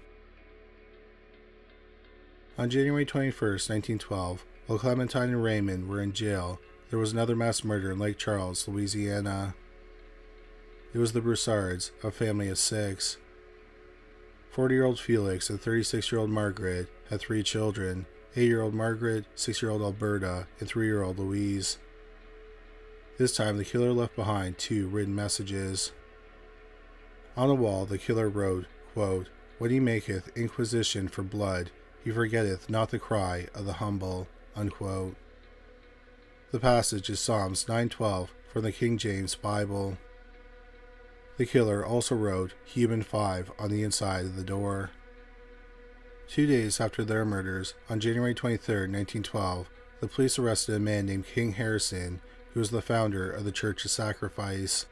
On January 21, 1912, while Clementine and Raymond were in jail, there was another mass murder in Lake Charles, Louisiana. It was the Broussards, a family of 6. 40-year-old Felix and 36-year-old Margaret had 3 children, 8-year-old Margaret, 6-year-old Alberta, and 3-year-old Louise. This time the killer left behind 2 written messages. On the wall the killer wrote, quote, when he maketh inquisition for blood, he forgetteth not the cry of the humble, unquote. The passage is Psalms 9:12 from the King James Bible. The killer also wrote Human 5 on the inside of the door. 2 days after their murders, on January 23, 1912, the police arrested a man named King Harrison, who was the founder of the Church of Sacrifice.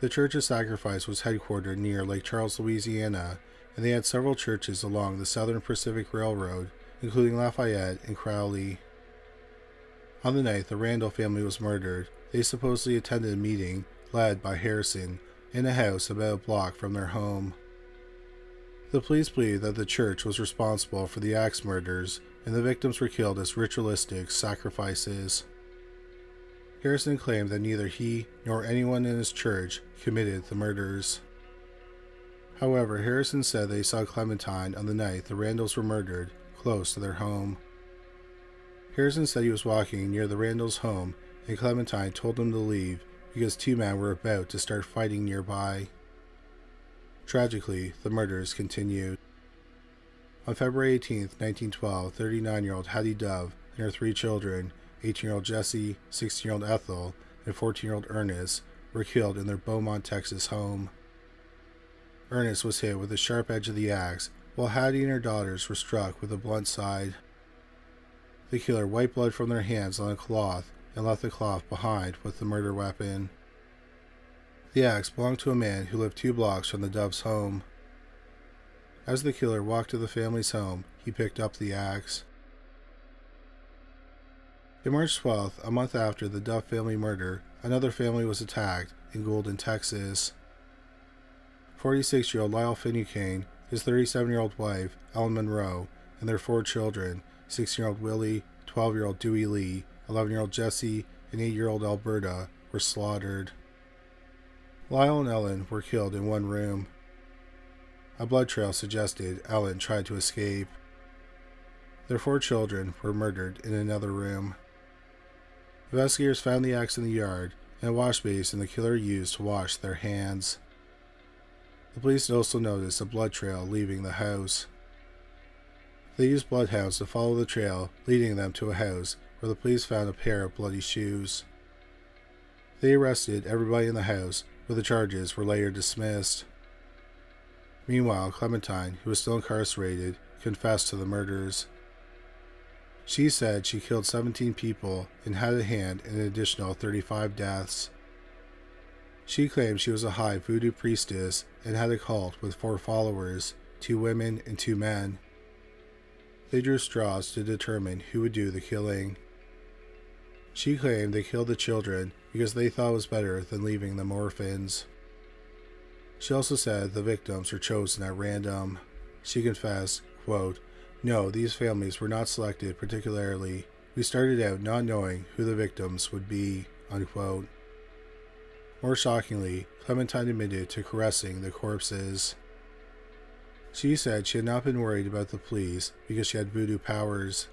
The Church of Sacrifice was headquartered near Lake Charles, Louisiana, and they had several churches along the Southern Pacific Railroad, including Lafayette and Crowley. On the night the Randall family was murdered, they supposedly attended a meeting led by Harrison in a house about a block from their home. The police believe that the church was responsible for the axe murders, and the victims were killed as ritualistic sacrifices. Harrison claimed that neither he nor anyone in his church committed the murders. However, Harrison said that he saw Clementine on the night the Randalls were murdered, close to their home. Harrison said he was walking near the Randalls' home, and Clementine told him to leave because 2 men were about to start fighting nearby. Tragically, the murders continued. On February 18, 1912, 39-year-old Hattie Dove and her 3 children, 18-year-old Jesse, 16-year-old Ethel, and 14-year-old Ernest, were killed in their Beaumont, Texas home. Ernest was hit with the sharp edge of the axe, while Hattie and her daughters were struck with the blunt side. The killer wiped blood from their hands on a cloth and left the cloth behind with the murder weapon. The axe belonged to a man who lived 2 blocks from the Doves' home. As the killer walked to the family's home, he picked up the axe. On March 12th, a month after the Dove family murder, another family was attacked in Golden, Texas. 46-year-old Lyle Finucane, his 37-year-old wife, Ellen Monroe, and their 4 children, 16-year-old Willie, 12-year-old Dewey Lee, 11-year-old Jesse, and 8-year-old Alberta, were slaughtered. Lyle and Ellen were killed in one room. A blood trail suggested Ellen tried to escape. Their 4 children were murdered in another room. Investigators found the axe in the yard and a wash basin the killer used to wash their hands. The police also noticed a blood trail leaving the house. They used bloodhounds to follow the trail, leading them to a house where the police found a pair of bloody shoes. They arrested everybody in the house, but the charges were later dismissed. Meanwhile, Clementine, who was still incarcerated, confessed to the murders. She said she killed 17 people and had a hand in an additional 35 deaths. She claimed she was a high voodoo priestess and had a cult with 4 followers, 2 women and 2 men. They drew straws to determine who would do the killing. She claimed they killed the children because they thought it was better than leaving them orphans. She also said the victims were chosen at random. She confessed, quote, No, these families were not selected particularly. We started out not knowing who the victims would be, unquote. More shockingly, Clementine admitted to caressing the corpses. She said she had not been worried about the police because she had voodoo powers.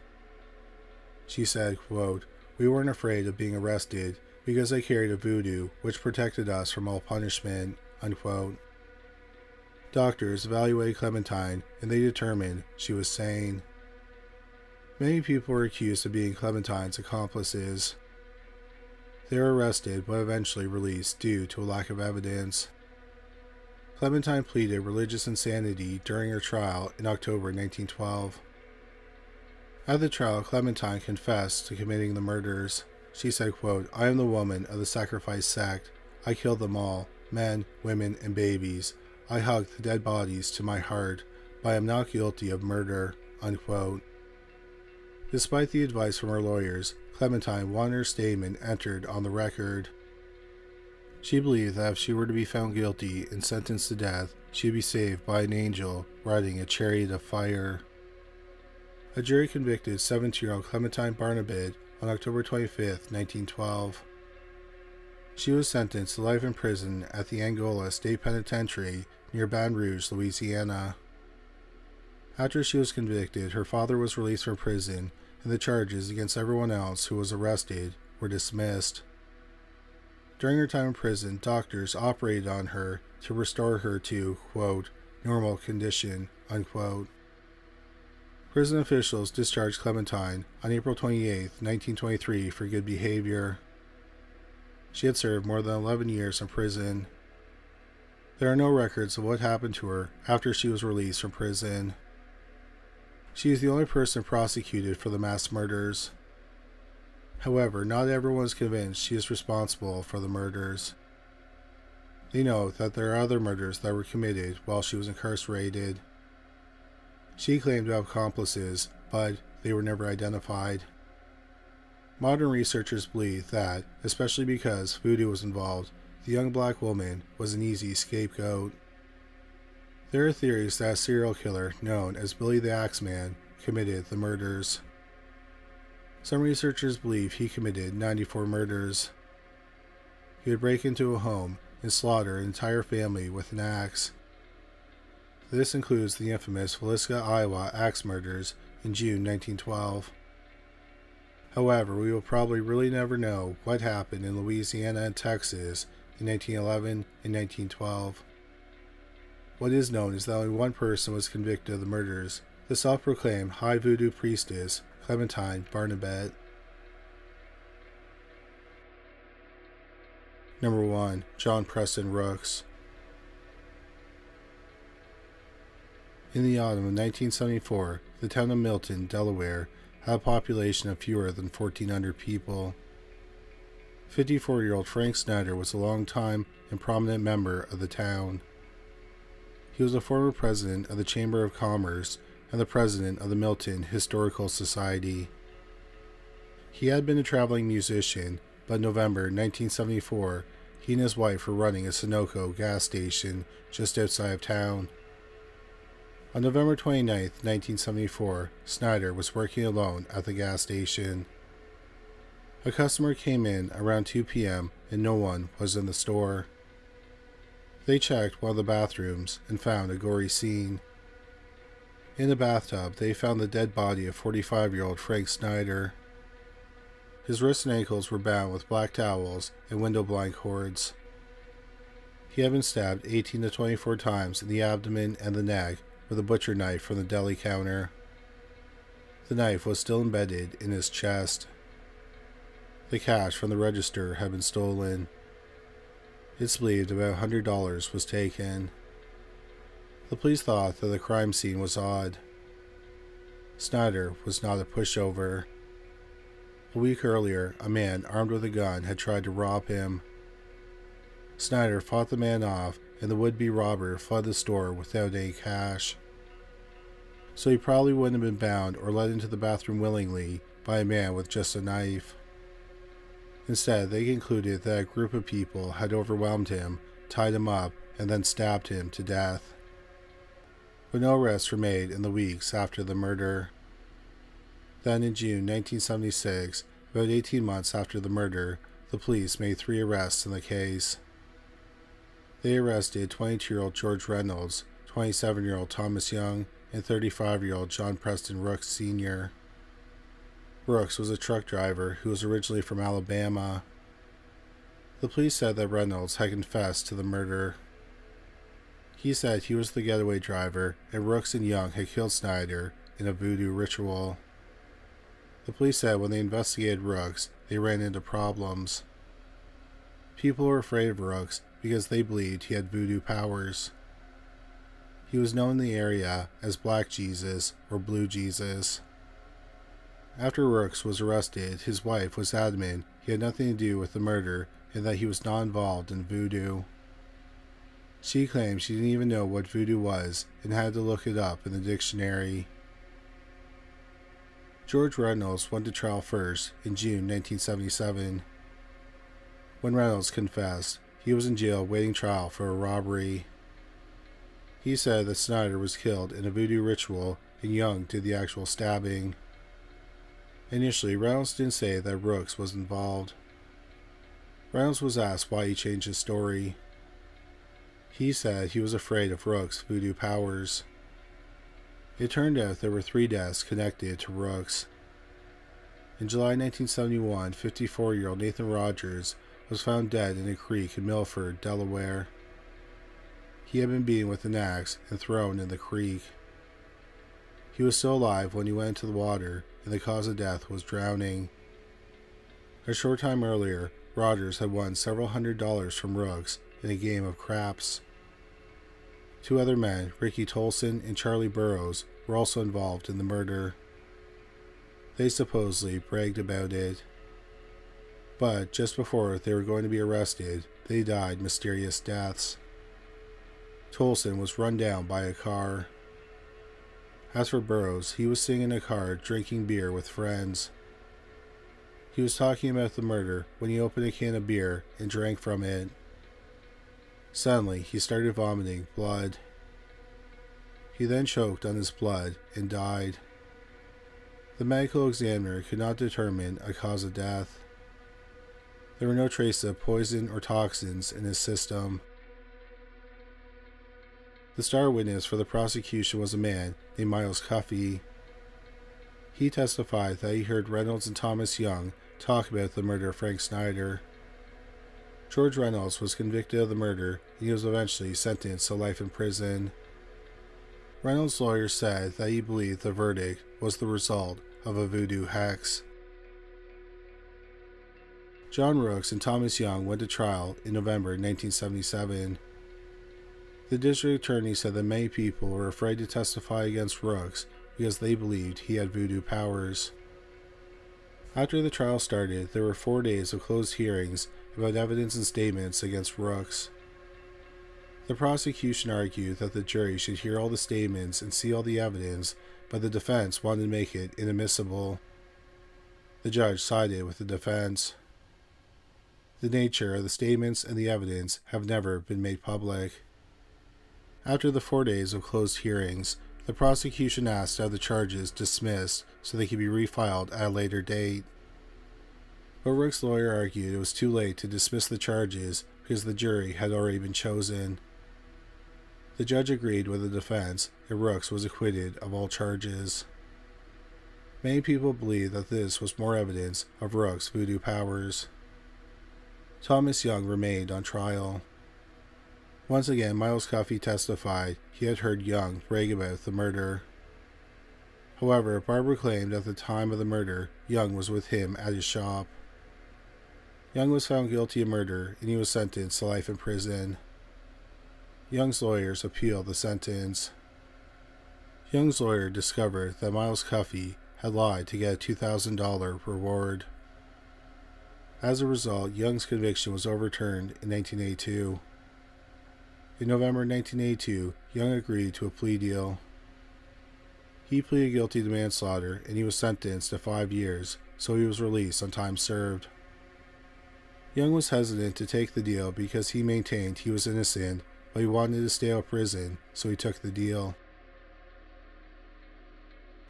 She said, quote, "We weren't afraid of being arrested because I carried a voodoo which protected us from all punishment," unquote. Doctors evaluated Clementine and they determined she was sane. Many people were accused of being Clementine's accomplices. They were arrested but eventually released due to a lack of evidence. Clementine pleaded religious insanity during her trial in October 1912. At the trial, Clementine confessed to committing the murders. She said, quote, "I am the woman of the sacrifice sect. I killed them all, men, women, and babies. I hugged the dead bodies to my heart, but I am not guilty of murder," unquote. Despite the advice from her lawyers, Clementine wanted her statement entered on the record. She believed that if she were to be found guilty and sentenced to death, she would be saved by an angel riding a chariot of fire. A jury convicted 17-year-old Clementine Barnabas on October 25, 1912. She was sentenced to life in prison at the Angola State Penitentiary near Baton Rouge, Louisiana. After she was convicted, her father was released from prison, and the charges against everyone else who was arrested were dismissed. During her time in prison, doctors operated on her to restore her to, quote, "normal condition," unquote. Prison officials discharged Clementine on April 28, 1923 for good behavior. She had served more than 11 years in prison. There are no records of what happened to her after she was released from prison. She is the only person prosecuted for the mass murders. However, not everyone is convinced she is responsible for the murders. They know that there are other murders that were committed while she was incarcerated. She claimed to have accomplices, but they were never identified. Modern researchers believe that, especially because voodoo was involved, the young black woman was an easy scapegoat. There are theories that a serial killer known as Billy the Axeman committed the murders. Some researchers believe he committed 94 murders. He would break into a home and slaughter an entire family with an axe. This includes the infamous Villisca, Iowa axe murders in June 1912. However, we will probably really never know what happened in Louisiana and Texas in 1911 and 1912. What is known is that only one person was convicted of the murders, the self-proclaimed high voodoo priestess, Clementine Barnabas. Number 1. John Preston Rooks. In the autumn of 1974, the town of Milton, Delaware, had a population of fewer than 1,400 people. 54-year-old Frank Snyder was a long-time and prominent member of the town. He was a former president of the Chamber of Commerce and the president of the Milton Historical Society. He had been a traveling musician, but in November 1974, he and his wife were running a Sunoco gas station just outside of town. On November 29, 1974, Snyder was working alone at the gas station. A customer came in around 2 p.m. and no one was in the store. They checked one of the bathrooms and found a gory scene. In the bathtub, they found the dead body of 45-year-old Frank Snyder. His wrists and ankles were bound with black towels and window blind cords. He had been stabbed 18 to 24 times in the abdomen and the neck with a butcher knife from the deli counter. The knife was still embedded in his chest. The cash from the register had been stolen. It's believed about $100 was taken. The police thought that the crime scene was odd. Snyder was not a pushover. A week earlier, a man armed with a gun had tried to rob him. Snyder fought the man off, and the would-be robber fled the store without any cash. So he probably wouldn't have been bound or led into the bathroom willingly by a man with just a knife. Instead, they concluded that a group of people had overwhelmed him, tied him up, and then stabbed him to death. but no arrests were made in the weeks after the murder. Then in June 1976, about 18 months after the murder, the police made 3 arrests in the case. They arrested 22-year-old George Reynolds, 27-year-old Thomas Young, and 35-year-old John Preston Rooks Sr. Rooks was a truck driver who was originally from Alabama. The police said that Reynolds had confessed to the murder. He said he was the getaway driver and Rooks and Young had killed Snyder in a voodoo ritual. The police said when they investigated Rooks, they ran into problems. People were afraid of Rooks because they believed he had voodoo powers. He was known in the area as Black Jesus or Blue Jesus. After Rooks was arrested, his wife was adamant he had nothing to do with the murder and that he was not involved in voodoo. She claimed she didn't even know what voodoo was and had to look it up in the dictionary. George Reynolds went to trial first in June 1977. When Reynolds confessed, he was in jail waiting trial for a robbery. He said that Snyder was killed in a voodoo ritual and Young did the actual stabbing. Initially, Reynolds didn't say that Rooks was involved. Reynolds was asked why he changed his story. He said he was afraid of Rooks' voodoo powers. It turned out there were 3 deaths connected to Rooks. In July 1971, 54-year-old Nathan Rogers was found dead in a creek in Milford, Delaware. He had been beaten with an axe and thrown in the creek. He was still alive when he went into the water, and the cause of death was drowning. A short time earlier, Rogers had won several $100s from Rooks in a game of craps. 2 other men, Ricky Tolson and Charlie Burrows, were also involved in the murder. They supposedly bragged about it. But just before they were going to be arrested, they died mysterious deaths. Tolson was run down by a car. As for Burrows, he was sitting in a car drinking beer with friends. He was talking about the murder when he opened a can of beer and drank from it. Suddenly, he started vomiting blood. He then choked on his blood and died. The medical examiner could not determine a cause of death. There were no traces of poison or toxins in his system. The star witness for the prosecution was a man named Miles Cuffey. He testified that he heard Reynolds and Thomas Young talk about the murder of Frank Snyder. George Reynolds was convicted of the murder and he was eventually sentenced to life in prison. Reynolds' lawyer said that he believed the verdict was the result of a voodoo hex. John Rooks and Thomas Young went to trial in November 1977. The district attorney said that many people were afraid to testify against Rooks because they believed he had voodoo powers. After the trial started, there were 4 days of closed hearings about evidence and statements against Rooks. The prosecution argued that the jury should hear all the statements and see all the evidence, but the defense wanted to make it inadmissible. The judge sided with the defense. The nature of the statements and the evidence have never been made public. After the 4 days of closed hearings, the prosecution asked to have the charges dismissed so they could be refiled at a later date. But Rooks' lawyer argued it was too late to dismiss the charges because the jury had already been chosen. The judge agreed with the defense, and Rooks was acquitted of all charges. Many people believe that this was more evidence of Rooks' voodoo powers. Thomas Young remained on trial. Once again, Miles Cuffey testified he had heard Young brag about the murder. However, Barbara claimed at the time of the murder, Young was with him at his shop. Young was found guilty of murder and he was sentenced to life in prison. Young's lawyers appealed the sentence. Young's lawyer discovered that Miles Cuffey had lied to get a $2,000 reward. As a result, Young's conviction was overturned in 1982. In November 1982, Young agreed to a plea deal. He pleaded guilty to manslaughter and he was sentenced to 5 years, so he was released on time served. Young was hesitant to take the deal because he maintained he was innocent, but he wanted to stay out of prison, so he took the deal.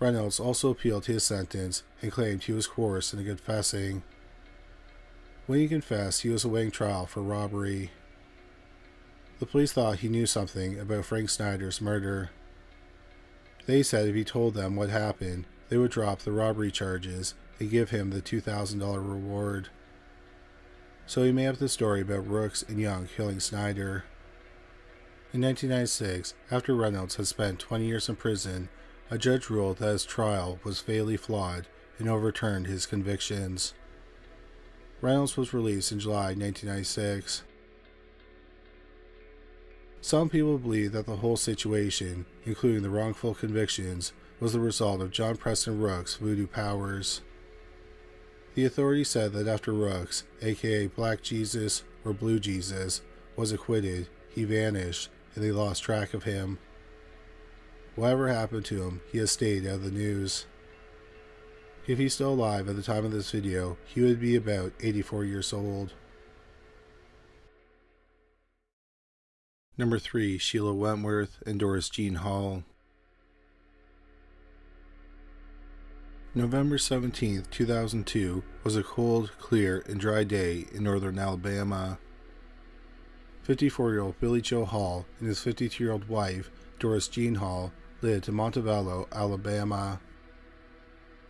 Reynolds also appealed his sentence and claimed he was coerced into confessing. When he confessed, he was awaiting trial for robbery. The police thought he knew something about Frank Snyder's murder. They said if he told them what happened, they would drop the robbery charges and give him the $2,000 reward. So he made up the story about Rooks and Young killing Snyder. In 1996, after Reynolds had spent 20 years in prison, a judge ruled that his trial was fatally flawed and overturned his convictions. Reynolds was released in July 1996. Some people believe that the whole situation, including the wrongful convictions, was the result of John Preston Rooks' voodoo powers. The authorities said that after Rooks, aka Black Jesus or Blue Jesus, was acquitted, he vanished and they lost track of him. Whatever happened to him, he has stayed out of the news. If he's still alive at the time of this video, he would be about 84 years old. Number 3. Sheila Wentworth and Doris Jean Hall. November 17, 2002 was a cold, clear, and dry day in northern Alabama. 54-year-old Billy Joe Hall and his 52-year-old wife, Doris Jean Hall, lived in Montebello, Alabama.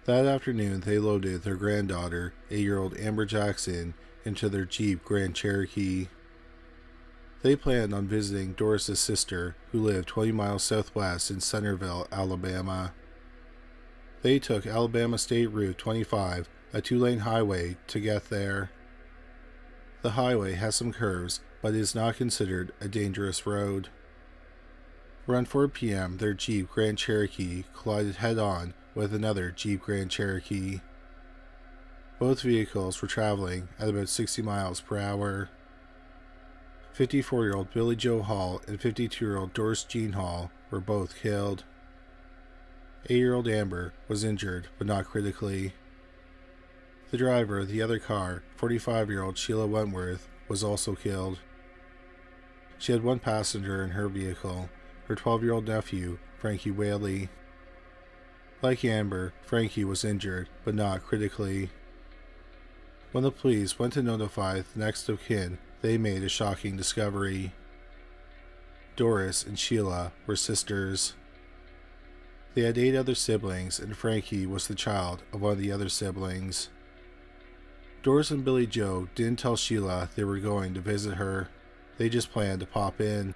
That afternoon, they loaded their granddaughter, 8-year-old Amber Jackson, into their Jeep Grand Cherokee. They planned on visiting Doris's sister, who lived 20 miles southwest in Centerville, Alabama. They took Alabama State Route 25, a 2-lane highway, to get there. The highway has some curves, but is not considered a dangerous road. Around 4 p.m., their Jeep Grand Cherokee collided head-on with another Jeep Grand Cherokee. Both vehicles were traveling at about 60 miles per hour. 54-year-old Billy Joe Hall and 52-year-old Doris Jean Hall were both killed. 8-year-old Amber was injured, but not critically. The driver of the other car, 45-year-old Sheila Wentworth, was also killed. She had one passenger in her vehicle, her 12-year-old nephew, Frankie Whaley. Like Amber, Frankie was injured, but not critically. When the police went to notify the next of kin, they made a shocking discovery. Doris and Sheila were sisters. They had 8 other siblings, and Frankie was the child of one of the other siblings. Doris and Billy Joe didn't tell Sheila they were going to visit her. They just planned to pop in.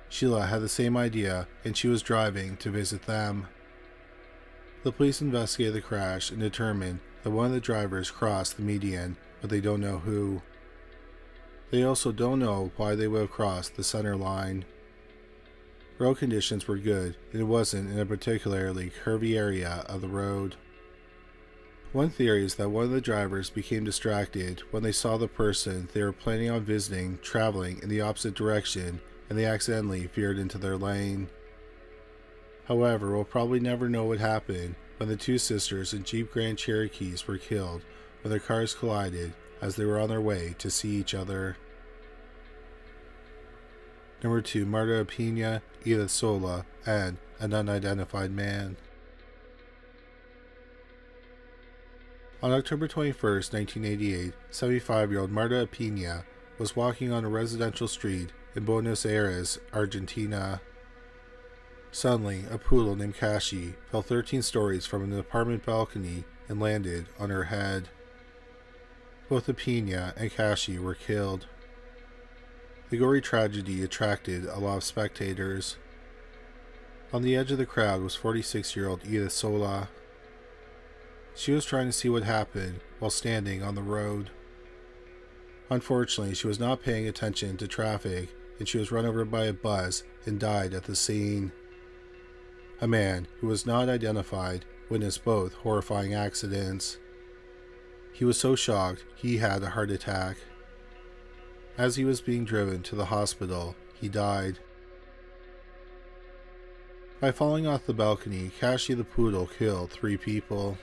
Sheila had the same idea, and she was driving to visit them. The police investigated the crash and determined that one of the drivers crossed the median, but they don't know who. They also don't know why they would have crossed the center line. Road conditions were good, and it wasn't in a particularly curvy area of the road. One theory is that one of the drivers became distracted when they saw the person they were planning on visiting traveling in the opposite direction, and they accidentally veered into their lane. However, we'll probably never know what happened when the 2 sisters in Jeep Grand Cherokees were killed when their cars collided as they were on their way to see each other. Number 2. Marta Pena, Edith Sola, and an unidentified man. On October 21, 1988, 75-year-old Marta Pena was walking on a residential street in Buenos Aires, Argentina. Suddenly, a poodle named Kashi fell 13 stories from an apartment balcony and landed on her head. Both Pena and Kashi were killed. The gory tragedy attracted a lot of spectators. On the edge of the crowd was 46-year-old Edith Sola. She was trying to see what happened while standing on the road. Unfortunately, she was not paying attention to traffic, and she was run over by a bus and died at the scene. A man who was not identified witnessed both horrifying accidents. He was so shocked he had a heart attack. As he was being driven to the hospital, he died. By falling off the balcony, Kashi the poodle killed 3 people.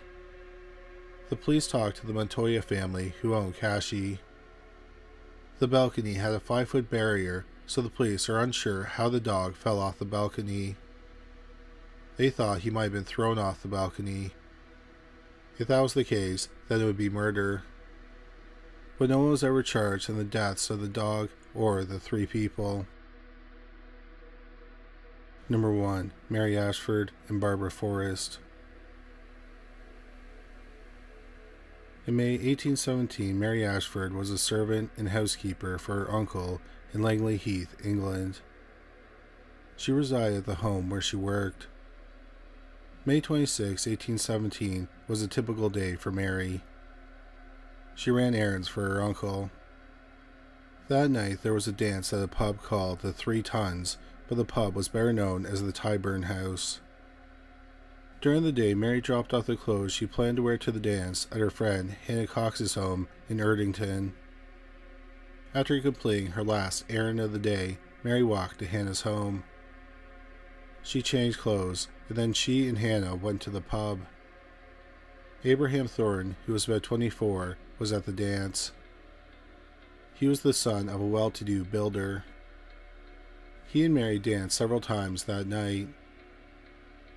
The police talked to the Montoya family who owned Kashi. The balcony had a 5-foot barrier, so the police are unsure how the dog fell off the balcony. They thought he might have been thrown off the balcony. If that was the case, then it would be murder. But no one was ever charged in the deaths of the dog or the 3 people. Number 1. Mary Ashford and Barbara Forrest. In May 1817, Mary Ashford was a servant and housekeeper for her uncle in Langley Heath, England. She resided at the home where she worked. May 26, 1817 was a typical day for Mary. She ran errands for her uncle. That night there was a dance at a pub called the 3 Tons, but the pub was better known as the Tyburn House. During the day, Mary dropped off the clothes she planned to wear to the dance at her friend Hannah Cox's home in Erdington. After completing her last errand of the day, Mary walked to Hannah's home. She changed clothes, and then she and Hannah went to the pub. Abraham Thornton, who was about 24, was at the dance. He was the son of a well-to-do builder. He and Mary danced several times that night.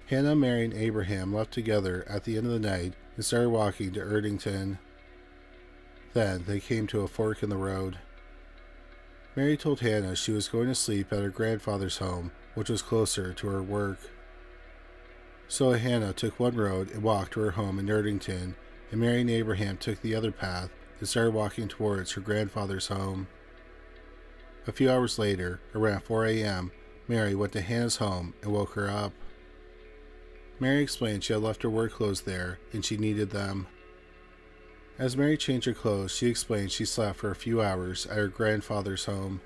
Hannah, Mary, and Abraham left together at the end of the night and started walking to Erdington. Then they came to a fork in the road. Mary told Hannah she was going to sleep at her grandfather's home, which was closer to her work. So Hannah took one road and walked to her home in Erdington, and Mary and Abraham took the other path and started walking towards her grandfather's home. A few hours later, around 4 a.m., Mary went to Hannah's home and woke her up. Mary explained she had left her work clothes there and she needed them. As Mary changed her clothes, she explained she slept for a few hours at her grandfather's home.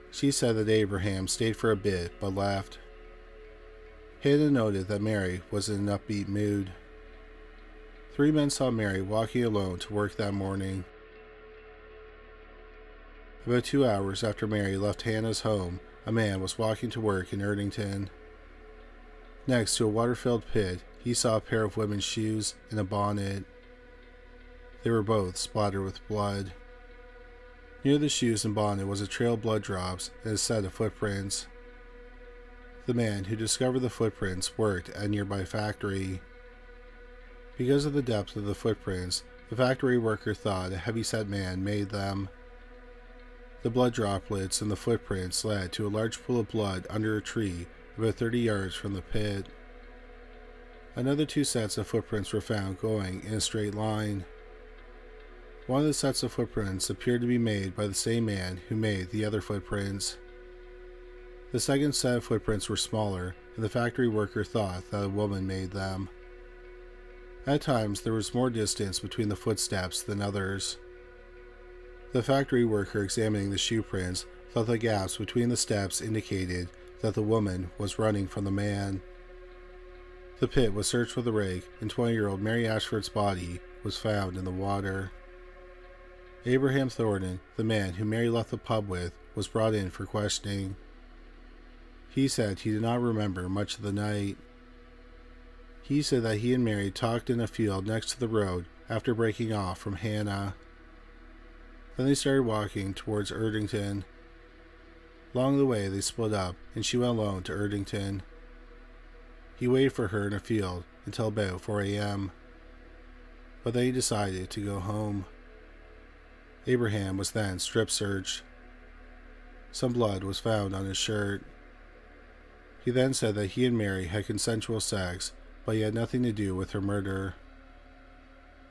She said that Abraham stayed for a bit but left. Hannah noted that Mary was in an upbeat mood. 3 men saw Mary walking alone to work that morning. About 2 hours after Mary left Hannah's home, a man was walking to work in Erdington. Next to a water-filled pit, he saw a pair of women's shoes and a bonnet. They were both splattered with blood. Near the shoes and bonnet was a trail of blood drops and a set of footprints. The man who discovered the footprints worked at a nearby factory. Because of the depth of the footprints, the factory worker thought a heavy-set man made them. The blood droplets and the footprints led to a large pool of blood under a tree about 30 yards from the pit. Another 2 sets of footprints were found going in a straight line. One of the sets of footprints appeared to be made by the same man who made the other footprints. The second set of footprints were smaller, and the factory worker thought that a woman made them. At times, there was more distance between the footsteps than others. The factory worker examining the shoe prints thought the gaps between the steps indicated that the woman was running from the man. The pit was searched with a rake, and 20-year-old Mary Ashford's body was found in the water. Abraham Thornton, the man who Mary left the pub with, was brought in for questioning. He said he did not remember much of the night. He said that he and Mary talked in a field next to the road after breaking off from Hannah. Then they started walking towards Erdington. Along the way, they split up, and she went alone to Erdington. He waited for her in a field until about 4 a.m., but then he decided to go home. Abraham was then strip-searched. Some blood was found on his shirt. He then said that he and Mary had consensual sex, but he had nothing to do with her murder.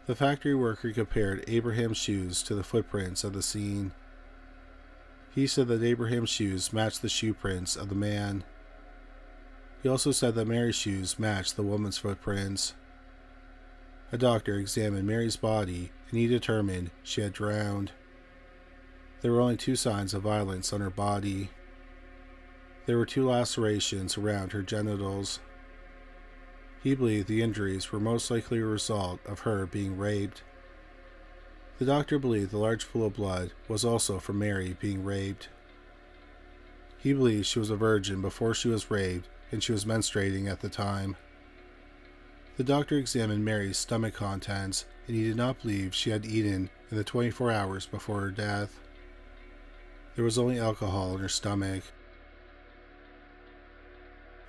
The factory worker compared Abraham's shoes to the footprints of the scene. He said that Abraham's shoes matched the shoe prints of the man. He also said that Mary's shoes matched the woman's footprints. A doctor examined Mary's body, and he determined she had drowned. There were only 2 signs of violence on her body. There were 2 lacerations around her genitals. He believed the injuries were most likely a result of her being raped. The doctor believed the large pool of blood was also from Mary being raped. He believed she was a virgin before she was raped, and she was menstruating at the time. The doctor examined Mary's stomach contents, and he did not believe she had eaten in the 24 hours before her death. There was only alcohol in her stomach.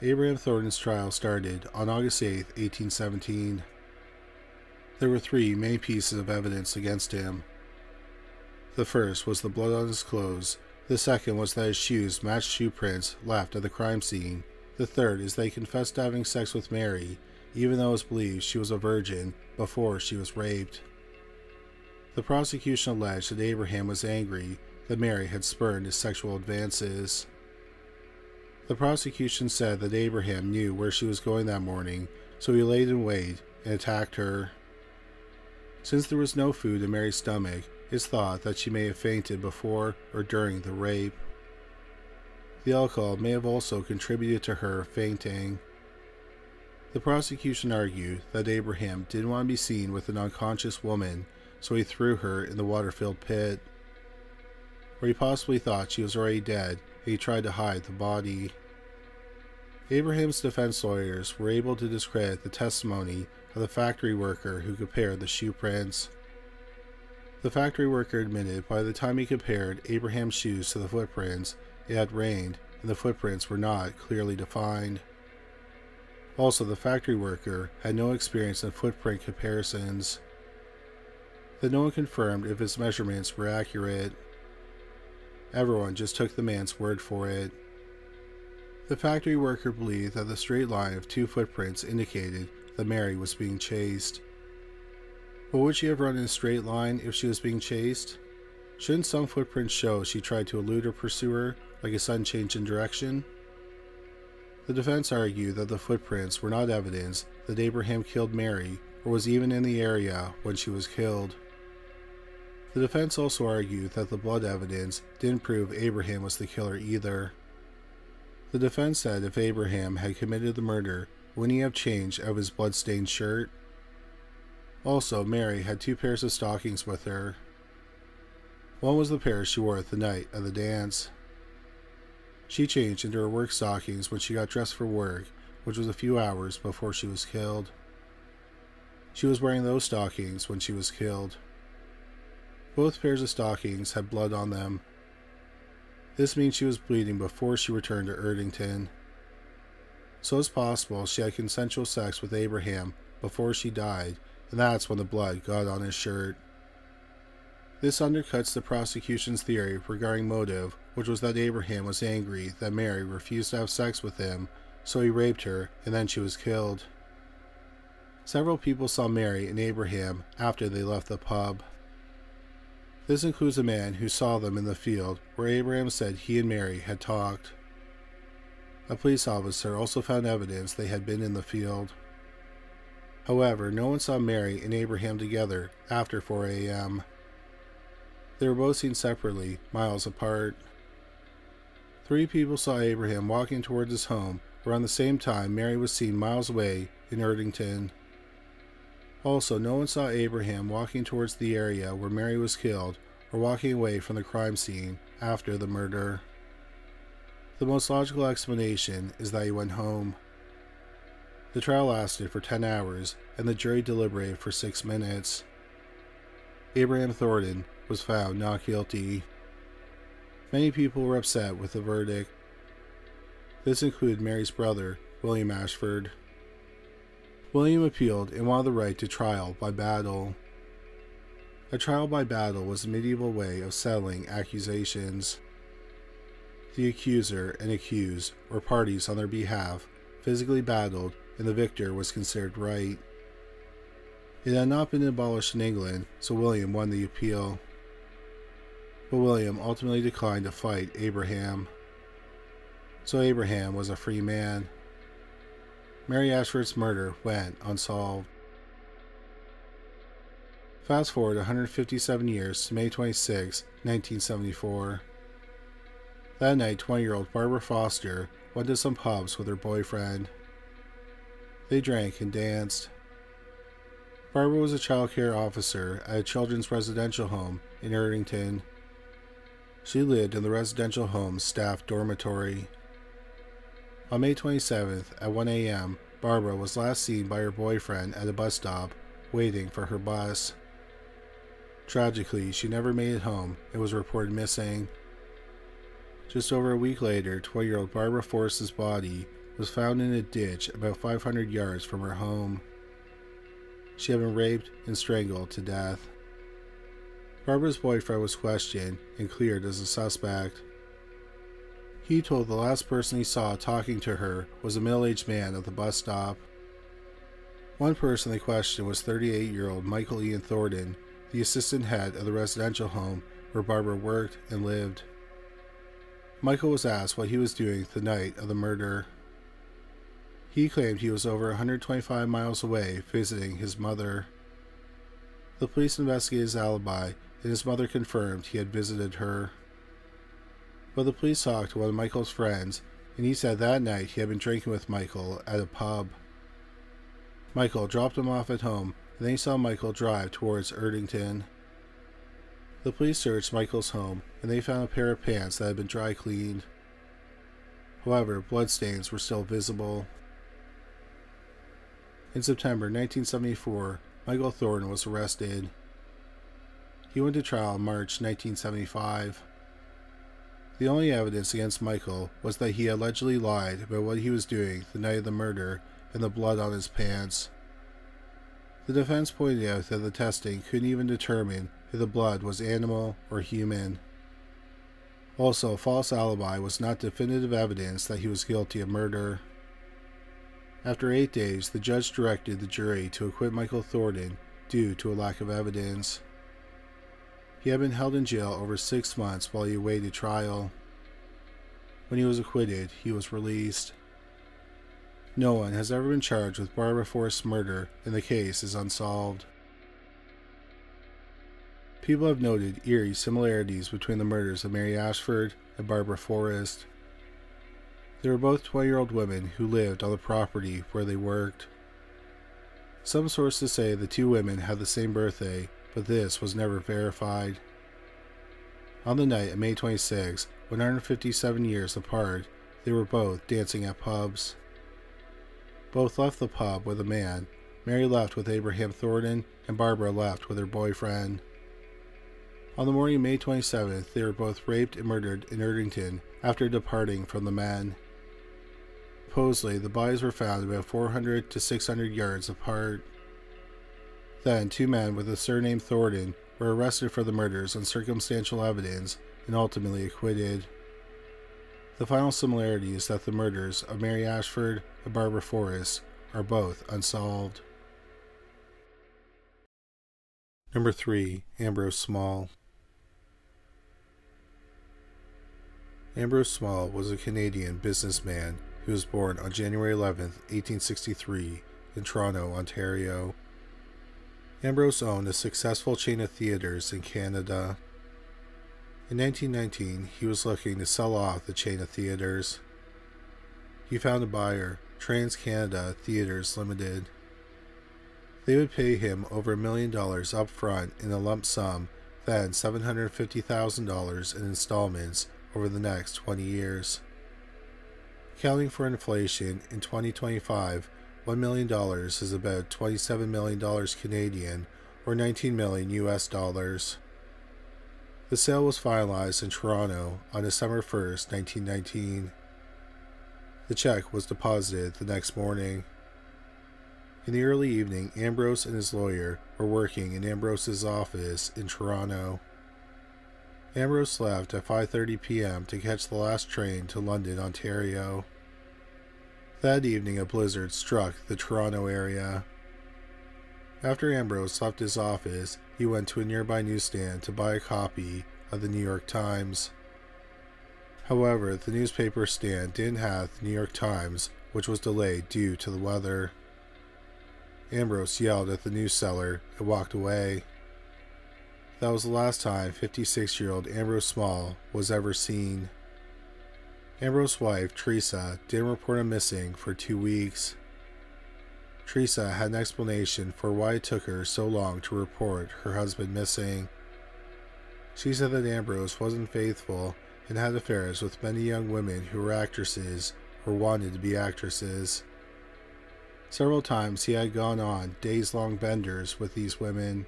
Abraham Thornton's trial started on August 8, 1817. There were three main pieces of evidence against him. The first was the blood on his clothes. The second was that his shoes matched shoe prints left at the crime scene. The third is that he confessed to having sex with Mary, even though it was believed she was a virgin before she was raped. The prosecution alleged that Abraham was angry that Mary had spurned his sexual advances. The prosecution said that Abraham knew where she was going that morning, so he laid in wait and attacked her. Since there was no food in Mary's stomach, it's thought that she may have fainted before or during the rape. The alcohol may have also contributed to her fainting. The prosecution argued that Abraham didn't want to be seen with an unconscious woman, so he threw her in the water-filled pit, where he possibly thought she was already dead, and he tried to hide the body. Abraham's defense lawyers were able to discredit the testimony of the factory worker who compared the shoe prints. The factory worker admitted by the time he compared Abraham's shoes to the footprints, it had rained and the footprints were not clearly defined. Also, the factory worker had no experience in footprint comparisons. That no one confirmed if his measurements were accurate. Everyone just took the man's word for it. The factory worker believed that the straight line of two footprints indicated that Mary was being chased. But would she have run in a straight line if she was being chased? Shouldn't some footprints show she tried to elude her pursuer, like a sudden change in direction? The defense argued that the footprints were not evidence that Abraham killed Mary or was even in the area when she was killed. The defense also argued that the blood evidence didn't prove Abraham was the killer either. The defense said if Abraham had committed the murder, wouldn't he have changed out of his blood-stained shirt? Also, Mary had two pairs of stockings with her. One was the pair she wore the night of the dance. She changed into her work stockings when she got dressed for work, which was a few hours before she was killed. She was wearing those stockings when she was killed. Both pairs of stockings had blood on them. This means she was bleeding before she returned to Erdington. So it's possible she had consensual sex with Abraham before she died, and that's when the blood got on his shirt. This undercuts the prosecution's theory regarding motive, which was that Abraham was angry that Mary refused to have sex with him, so he raped her and then she was killed. Several people saw Mary and Abraham after they left the pub. This includes a man who saw them in the field where Abraham said he and Mary had talked. A police officer also found evidence they had been in the field. However, no one saw Mary and Abraham together after 4 a.m. They were both seen separately, miles apart. 3 people saw Abraham walking towards his home, around the same time Mary was seen miles away in Erdington. Also, no one saw Abraham walking towards the area where Mary was killed or walking away from the crime scene after the murder. The most logical explanation is that he went home. The trial lasted for 10 hours and the jury deliberated for 6 minutes. Abraham Thornton was found not guilty. Many people were upset with the verdict. This included Mary's brother, William Ashford. William appealed and wanted the right to trial by battle. A trial by battle was a medieval way of settling accusations. The accuser and accused, or parties on their behalf, physically battled, and the victor was considered right. It had not been abolished in England, so William won the appeal. But William ultimately declined to fight Abraham. So Abraham was a free man. Mary Ashford's murder went unsolved. Fast forward 157 years to May 26, 1974. That night, 20-year-old Barbara Foster went to some pubs with her boyfriend. They drank and danced. Barbara was a child care officer at a children's residential home in Erdington. She lived in the residential home's staff dormitory. On May 27th at 1 a.m., Barbara was last seen by her boyfriend at a bus stop, waiting for her bus. Tragically, she never made it home and was reported missing. Just over a week later, 20-year-old Barbara Forrest's body was found in a ditch about 500 yards from her home. She had been raped and strangled to death. Barbara's boyfriend was questioned and cleared as a suspect. He told the last person he saw talking to her was a middle-aged man at the bus stop. One person they questioned was 38-year-old Michael Ian Thornton, the assistant head of the residential home where Barbara worked and lived. Michael was asked what he was doing the night of the murder. He claimed he was over 125 miles away visiting his mother. The police investigated his alibi, and his mother confirmed he had visited her. But the police talked to one of Michael's friends, and he said that night he had been drinking with Michael at a pub. Michael dropped him off at home, and then he saw Michael drive towards Erdington. The police searched Michael's home, and they found a pair of pants that had been dry cleaned. However, bloodstains were still visible. In September 1974, Michael Thornton was arrested. He went to trial in March 1975. The only evidence against Michael was that he allegedly lied about what he was doing the night of the murder and the blood on his pants. The defense pointed out that the testing couldn't even determine if the blood was animal or human. Also, a false alibi was not definitive evidence that he was guilty of murder. After 8 days, the judge directed the jury to acquit Michael Thornton due to a lack of evidence. He had been held in jail over 6 months while he awaited trial. When he was acquitted, he was released. No one has ever been charged with Barbara Forrest's murder, and the case is unsolved. People have noted eerie similarities between the murders of Mary Ashford and Barbara Forrest. They were both 20-year-old women who lived on the property where they worked. Some sources say the two women had the same birthday, but this was never verified. On the night of May 26, 157 years apart, they were both dancing at pubs. Both left the pub with a man. Mary left with Abraham Thornton, and Barbara left with her boyfriend. On the morning of May 27th, they were both raped and murdered in Erdington after departing from the men. Supposedly, the bodies were found about 400 to 600 yards apart. Then, two men with the surname Thornton were arrested for the murders on circumstantial evidence and ultimately acquitted. The final similarity is that the murders of Mary Ashford and Barbara Forrest are both unsolved. Number 3. Ambrose Small. Ambrose Small was a Canadian businessman who was born on January 11, 1863, in Toronto, Ontario. Ambrose owned a successful chain of theaters in Canada. In 1919, he was looking to sell off the chain of theaters. He found a buyer, Trans-Canada Theatres Limited. They would pay him over $1 million up front in a lump sum, then $750,000 in installments over the next 20 years. Accounting for inflation, in 2025, $1 million is about $27 million Canadian, or $19 million US dollars. The sale was finalized in Toronto on December 1, 1919. The check was deposited the next morning. In the early evening, Ambrose and his lawyer were working in Ambrose's office in Toronto. Ambrose left at 5:30 p.m. to catch the last train to London, Ontario. That evening, a blizzard struck the Toronto area. After Ambrose left his office, he went to a nearby newsstand to buy a copy of the New York Times. However, the newspaper stand didn't have the New York Times, which was delayed due to the weather. Ambrose yelled at the news seller and walked away. That was the last time 56-year-old Ambrose Small was ever seen. Ambrose's wife, Teresa, didn't report him missing for 2 weeks. Teresa had an explanation for why it took her so long to report her husband missing. She said that Ambrose wasn't faithful and had affairs with many young women who were actresses or wanted to be actresses. Several times he had gone on days-long benders with these women.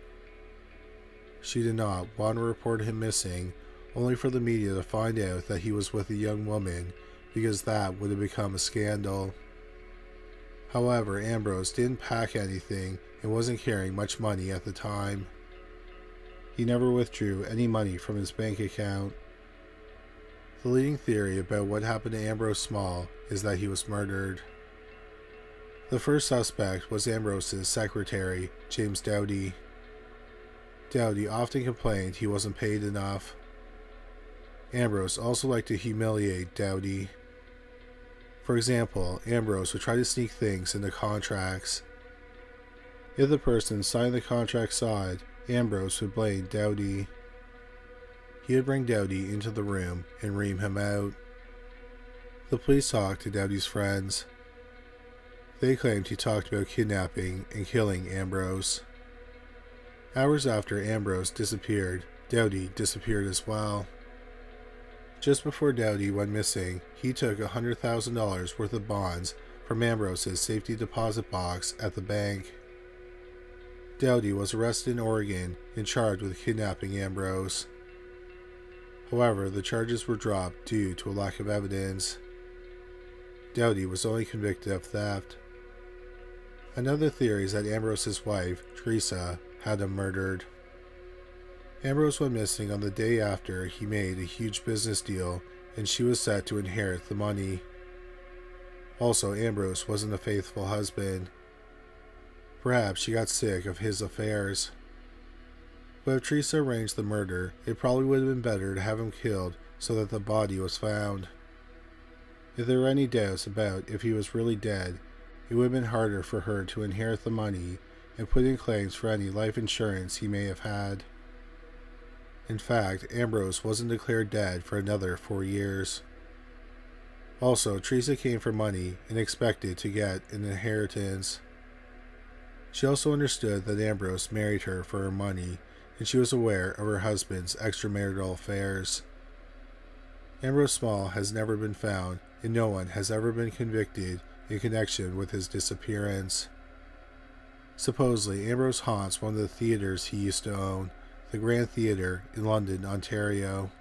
She did not want to report him missing, only for the media to find out that he was with a young woman because that would have become a scandal. However, Ambrose didn't pack anything and wasn't carrying much money at the time. He never withdrew any money from his bank account. The leading theory about what happened to Ambrose Small is that he was murdered. The first suspect was Ambrose's secretary, James Doughty. Doughty often complained he wasn't paid enough. Ambrose also liked to humiliate Doughty. For example, Ambrose would try to sneak things into contracts. If the person signing the contract saw it, Ambrose would blame Doughty. He would bring Doughty into the room and ream him out. The police talked to Doughty's friends. They claimed he talked about kidnapping and killing Ambrose. Hours after Ambrose disappeared, Doughty disappeared as well. Just before Doughty went missing, he took $100,000 worth of bonds from Ambrose's safety deposit box at the bank. Doughty was arrested in Oregon and charged with kidnapping Ambrose. However, the charges were dropped due to a lack of evidence. Doughty was only convicted of theft. Another theory is that Ambrose's wife, Teresa, had him murdered. Ambrose went missing on the day after he made a huge business deal, and she was set to inherit the money. Also, Ambrose wasn't a faithful husband. Perhaps she got sick of his affairs. But if Teresa arranged the murder, it probably would have been better to have him killed so that the body was found. If there were any doubts about if he was really dead, it would have been harder for her to inherit the money and put in claims for any life insurance he may have had. In fact, Ambrose wasn't declared dead for another 4 years. Also, Teresa came for money and expected to get an inheritance. She also understood that Ambrose married her for her money, and she was aware of her husband's extramarital affairs. Ambrose Small has never been found, and no one has ever been convicted in connection with his disappearance. Supposedly, Ambrose haunts one of the theaters he used to own, the Grand Theatre in London, Ontario.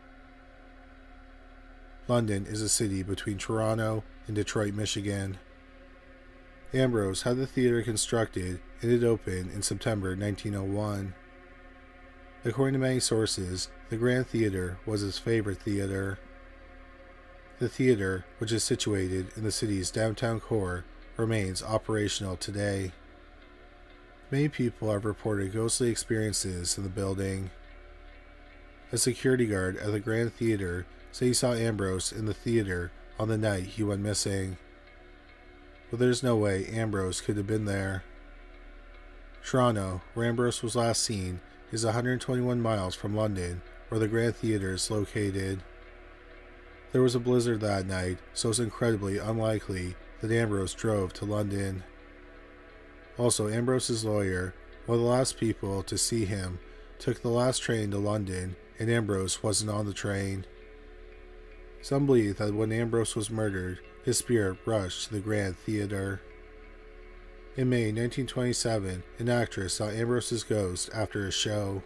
London is a city between Toronto and Detroit, Michigan. Ambrose had the theater constructed and it opened in September 1901. According to many sources, the Grand Theatre was his favorite theater. The theater, which is situated in the city's downtown core, remains operational today. Many people have reported ghostly experiences in the building. A security guard at the Grand Theatre said he saw Ambrose in the theater on the night he went missing. But there's no way Ambrose could have been there. Toronto, where Ambrose was last seen, is 121 miles from London, where the Grand Theatre is located. There was a blizzard that night, so it's incredibly unlikely that Ambrose drove to London. Also, Ambrose's lawyer, one of the last people to see him, took the last train to London, and Ambrose wasn't on the train. Some believe that when Ambrose was murdered, his spirit rushed to the Grand Theatre. In May 1927, an actress saw Ambrose's ghost after a show.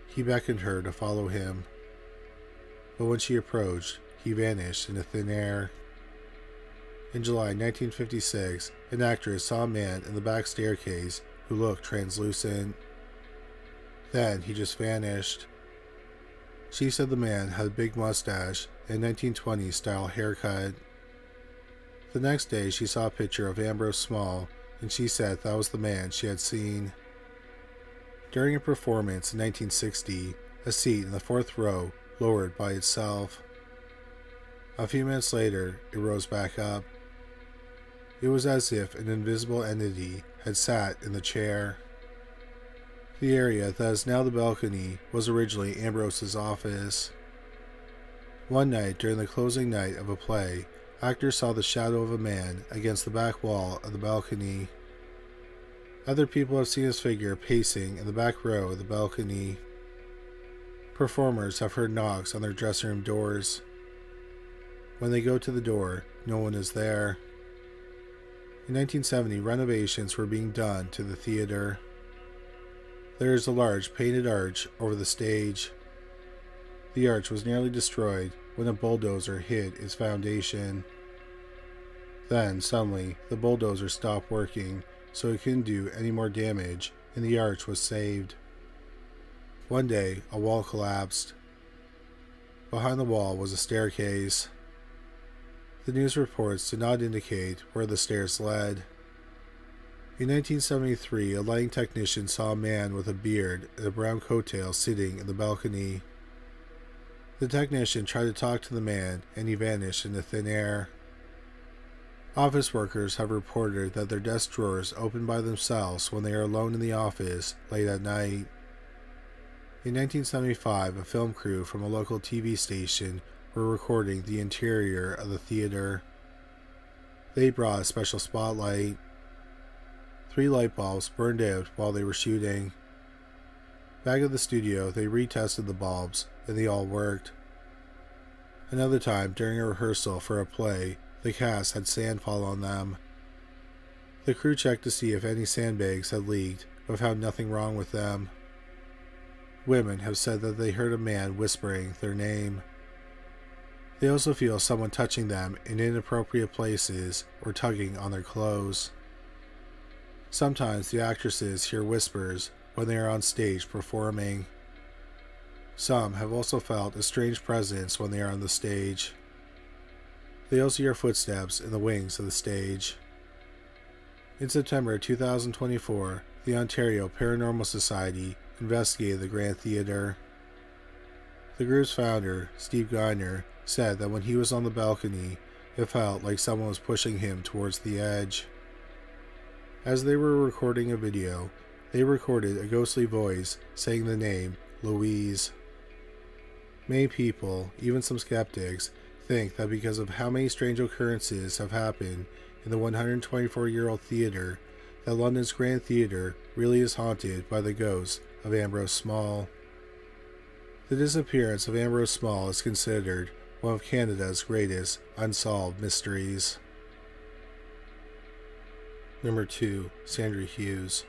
He beckoned her to follow him, but when she approached, he vanished into thin air. In July 1956, an actress saw a man in the back staircase who looked translucent. Then he just vanished. She said the man had a big mustache and 1920s style haircut. The next day she saw a picture of Ambrose Small, and she said that was the man she had seen. During a performance in 1960, a seat in the fourth row lowered by itself. A few minutes later, it rose back up. It was as if an invisible entity had sat in the chair. The area that is now the balcony was originally Ambrose's office. One night during the closing night of a play, actors saw the shadow of a man against the back wall of the balcony. Other people have seen his figure pacing in the back row of the balcony. Performers have heard knocks on their dressing room doors. When they go to the door, no one is there. In 1970, renovations were being done to the theater. There is a large painted arch over the stage. The arch was nearly destroyed when a bulldozer hit its foundation. Then, suddenly, the bulldozer stopped working, so it couldn't do any more damage, and the arch was saved. One day, a wall collapsed. Behind the wall was a staircase. The news reports did not indicate where the stairs led. In 1973, a lighting technician saw a man with a beard and a brown coattail sitting in the balcony. The technician tried to talk to the man, and he vanished into thin air. Office workers have reported that their desk drawers open by themselves when they are alone in the office late at night. In 1975, a film crew from a local TV station were recording the interior of the theater. They brought a special spotlight. 3 light bulbs burned out while they were shooting. Back at the studio, they retested the bulbs, and they all worked. Another time, during a rehearsal for a play, the cast had sand fall on them. The crew checked to see if any sandbags had leaked, but found nothing wrong with them. Women have said that they heard a man whispering their name. They also feel someone touching them in inappropriate places or tugging on their clothes. Sometimes the actresses hear whispers when they are on stage performing. Some have also felt a strange presence when they are on the stage. They also hear footsteps in the wings of the stage. In September 2024, the Ontario Paranormal Society investigated the Grand Theatre. The group's founder, Steve Geiner, said that when he was on the balcony, it felt like someone was pushing him towards the edge. As they were recording a video, they recorded a ghostly voice saying the name Louise. Many people, even some skeptics, think that because of how many strange occurrences have happened in the 124-year-old theater, that London's Grand Theatre really is haunted by the ghost of Ambrose Small. The disappearance of Ambrose Small is considered one of Canada's greatest unsolved mysteries. Number 2. Sandra Hughes.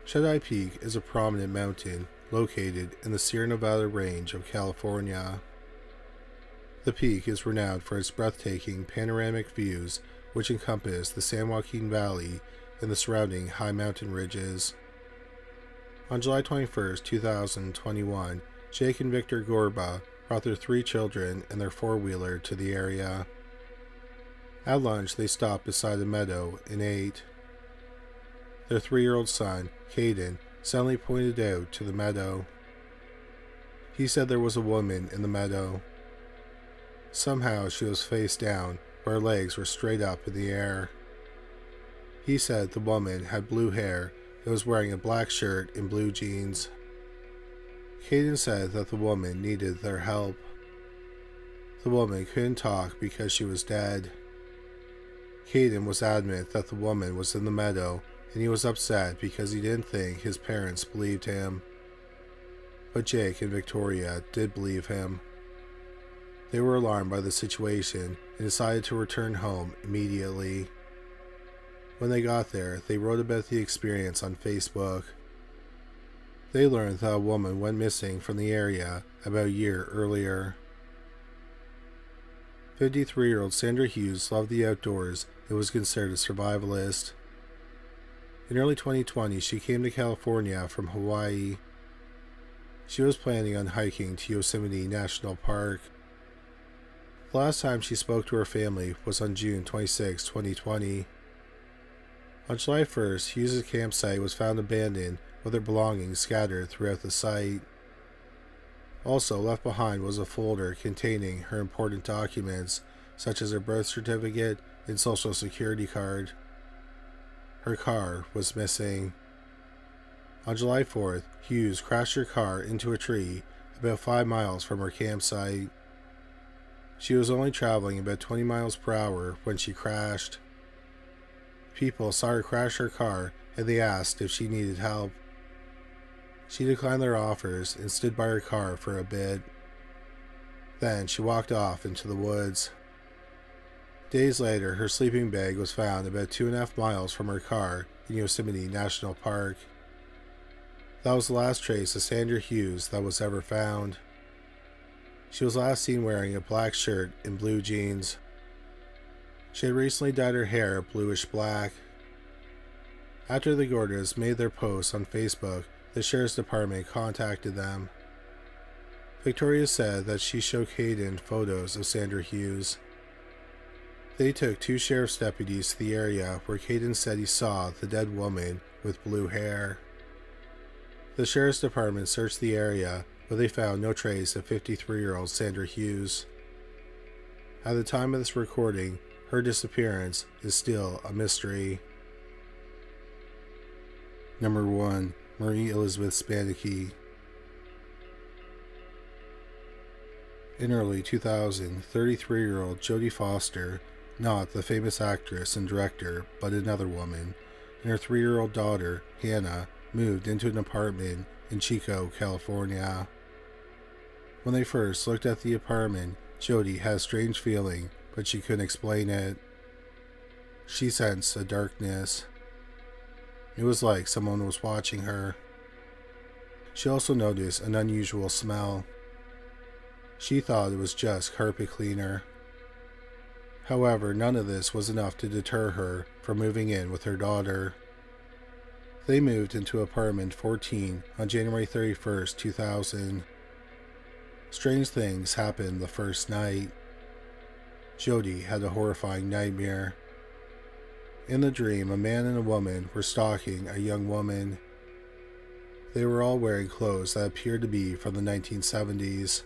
Shut-Eye Peak is a prominent mountain located in the Sierra Nevada range of California. The peak is renowned for its breathtaking panoramic views, which encompass the San Joaquin Valley and the surrounding high mountain ridges. On July 21, 2021, Jake and Victor Gorba brought their 3 children and their 4-wheeler to the area. At lunch, they stopped beside a meadow and ate. Their 3-year-old son, Caden, suddenly pointed out to the meadow. He said there was a woman in the meadow. Somehow she was face down, but her legs were straight up in the air. He said the woman had blue hair and was wearing a black shirt and blue jeans. Caden said that the woman needed their help. The woman couldn't talk because she was dead. Caden was adamant that the woman was in the meadow, and he was upset because he didn't think his parents believed him. But Jake and Victoria did believe him. They were alarmed by the situation and decided to return home immediately. When they got there, they wrote about the experience on Facebook. They learned that a woman went missing from the area about a year earlier. 53-year-old Sandra Hughes loved the outdoors and was considered a survivalist. In early 2020, she came to California from Hawaii. She was planning on hiking to Yosemite National Park. The last time she spoke to her family was on June 26, 2020. On July 1st, Hughes' campsite was found abandoned with her belongings scattered throughout the site. Also left behind was a folder containing her important documents, such as her birth certificate and social security card. Her car was missing. On July 4th, Hughes crashed her car into a tree about 5 miles from her campsite. She was only traveling about 20 miles per hour when she crashed. People saw her crash her car and they asked if she needed help. She declined their offers and stood by her car for a bit. Then she walked off into the woods. Days later, her sleeping bag was found about 2.5 miles from her car in Yosemite National Park. That was the last trace of Sandra Hughes that was ever found. She was last seen wearing a black shirt and blue jeans. She had recently dyed her hair bluish black. After the Gordas made their posts on Facebook, the sheriff's department contacted them. Victoria said that she showed Hayden photos of Sandra Hughes. They took 2 sheriff's deputies to the area where Hayden said he saw the dead woman with blue hair. The sheriff's department searched the area, but they found no trace of 53-year-old Sandra Hughes. At the time of this recording, her disappearance is still a mystery. Number 1. Marie Elizabeth Spanicki. In early 2000, 33-year-old Jodie Foster, not the famous actress and director, but another woman, and her 3-year-old daughter, Hannah, moved into an apartment in Chico, California. When they first looked at the apartment, Jodie had a strange feeling, but she couldn't explain it. She sensed a darkness. It was like someone was watching her. She also noticed an unusual smell. She thought it was just carpet cleaner. However, none of this was enough to deter her from moving in with her daughter. They moved into apartment 14 on January 31st, 2000. Strange things happened the first night. Jodie had a horrifying nightmare. In the dream, a man and a woman were stalking a young woman. They were all wearing clothes that appeared to be from the 1970s.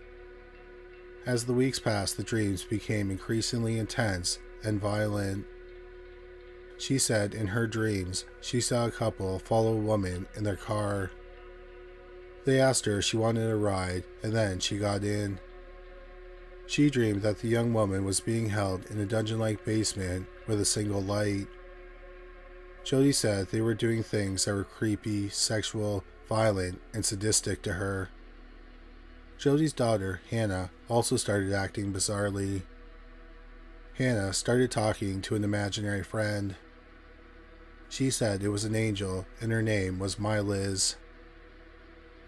As the weeks passed, the dreams became increasingly intense and violent. She said in her dreams she saw a couple follow a woman in their car. They asked her if she wanted a ride, and then she got in. She dreamed that the young woman was being held in a dungeon-like basement with a single light. Jodie said they were doing things that were creepy, sexual, violent, and sadistic to her. Jodie's daughter, Hannah, also started acting bizarrely. Hannah started talking to an imaginary friend. She said it was an angel, and her name was My Liz.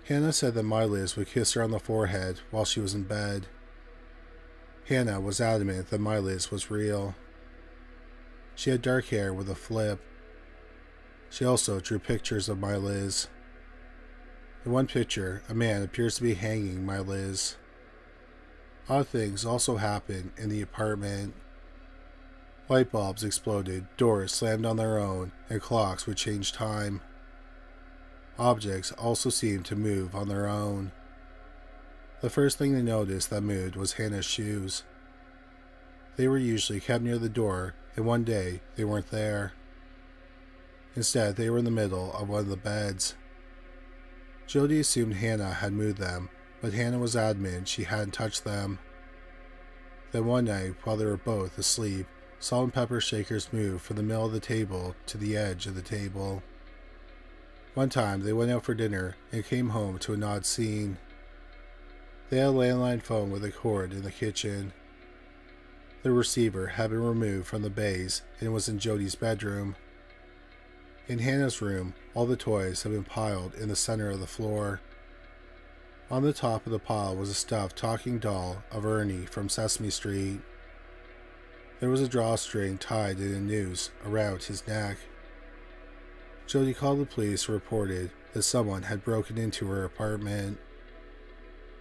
Hannah said that My Liz would kiss her on the forehead while she was in bed. Hannah was adamant that My Liz was real. She had dark hair with a flip. She also drew pictures of My Liz. In one picture, a man appears to be hanging My Liz. Odd things also happened in the apartment. Light bulbs exploded, doors slammed on their own, and clocks would change time. Objects also seemed to move on their own. The first thing they noticed that moved was Hannah's shoes. They were usually kept near the door, and one day they weren't there. Instead, they were in the middle of one of the beds. Jodie assumed Hannah had moved them, but Hannah was adamant she hadn't touched them. Then one night, while they were both asleep, salt and pepper shakers moved from the middle of the table to the edge of the table. One time, they went out for dinner and came home to an odd scene. They had a landline phone with a cord in the kitchen. The receiver had been removed from the base and was in Jodie's bedroom. In Hannah's room, all the toys had been piled in the center of the floor. On the top of the pile was a stuffed talking doll of Ernie from Sesame Street. There was a drawstring tied in a noose around his neck. Jodie called the police and reported that someone had broken into her apartment.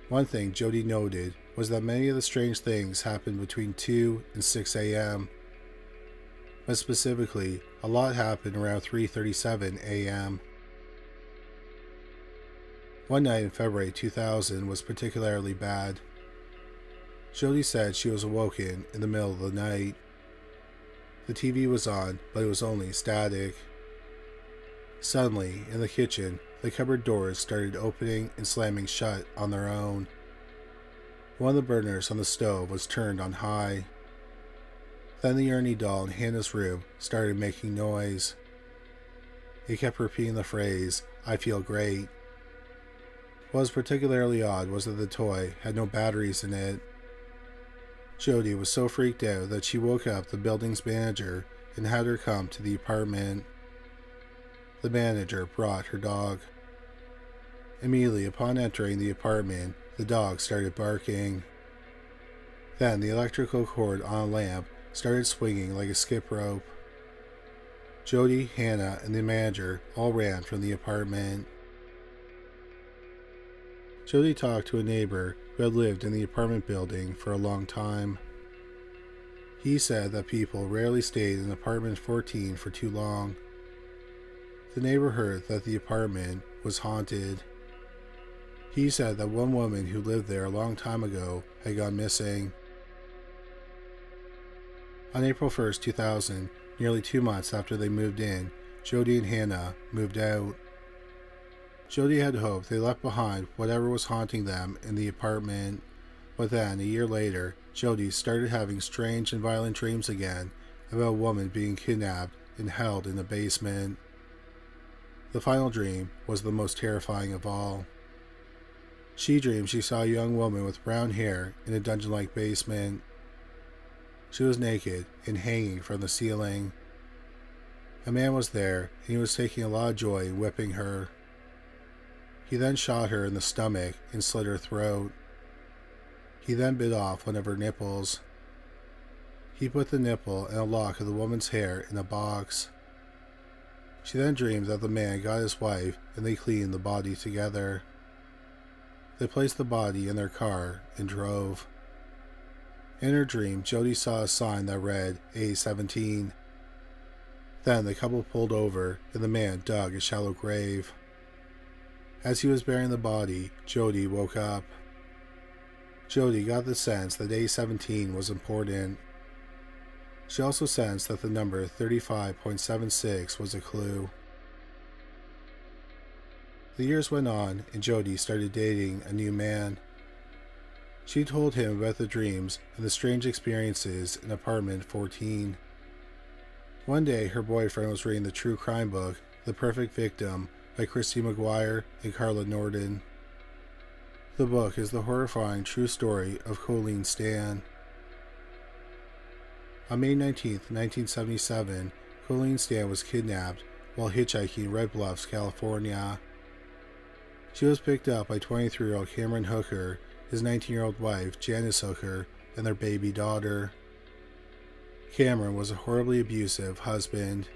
One thing Jodie noted was that many of the strange things happened between 2 and 6 a.m. But specifically, a lot happened around 3:37 a.m. One night in February 2000 was particularly bad. Jodie said she was awoken in the middle of the night. The TV was on, but it was only static. Suddenly, in the kitchen, the cupboard doors started opening and slamming shut on their own. One of the burners on the stove was turned on high. Then the Ernie doll in Hannah's room started making noise. It kept repeating the phrase, "I feel great." What was particularly odd was that the toy had no batteries in it. Jodie was so freaked out that she woke up the building's manager and had her come to the apartment. The manager brought her dog. Immediately upon entering the apartment, the dog started barking. Then the electrical cord on a lamp started swinging like a skip rope. Jody, Hannah, and the manager all ran from the apartment. Jody talked to a neighbor who had lived in the apartment building for a long time. He said that people rarely stayed in apartment 14 for too long. The neighbor heard that the apartment was haunted. He said that one woman who lived there a long time ago had gone missing. On April 1st, 2000, nearly 2 months after they moved in, Jody and Hannah moved out. Jody had hoped they left behind whatever was haunting them in the apartment, but then, a year later, Jody started having strange and violent dreams again about a woman being kidnapped and held in a basement. The final dream was the most terrifying of all. She dreamed she saw a young woman with brown hair in a dungeon-like basement. She was naked and hanging from the ceiling. A man was there, and he was taking a lot of joy in whipping her. He then shot her in the stomach and slit her throat. He then bit off one of her nipples. He put the nipple and a lock of the woman's hair in a box. She then dreamed that the man got his wife and they cleaned the body together. They placed the body in their car and drove. In her dream, Jody saw a sign that read A17. Then the couple pulled over and the man dug a shallow grave. As he was burying the body, Jody woke up. Jody got the sense that A17 was important. She also sensed that the number 35.76 was a clue. The years went on, and Jody started dating a new man. She told him about the dreams and the strange experiences in apartment 14. One day, her boyfriend was reading the true crime book, The Perfect Victim, by Christy McGuire and Carla Norden. The book is the horrifying true story of Colleen Stan. On May 19, 1977, Colleen Stan was kidnapped while hitchhiking in Red Bluffs, California. She was picked up by 23-year-old Cameron Hooker, his 19-year-old wife, Janice Hooker, and their baby daughter. Cameron was a horribly abusive husband.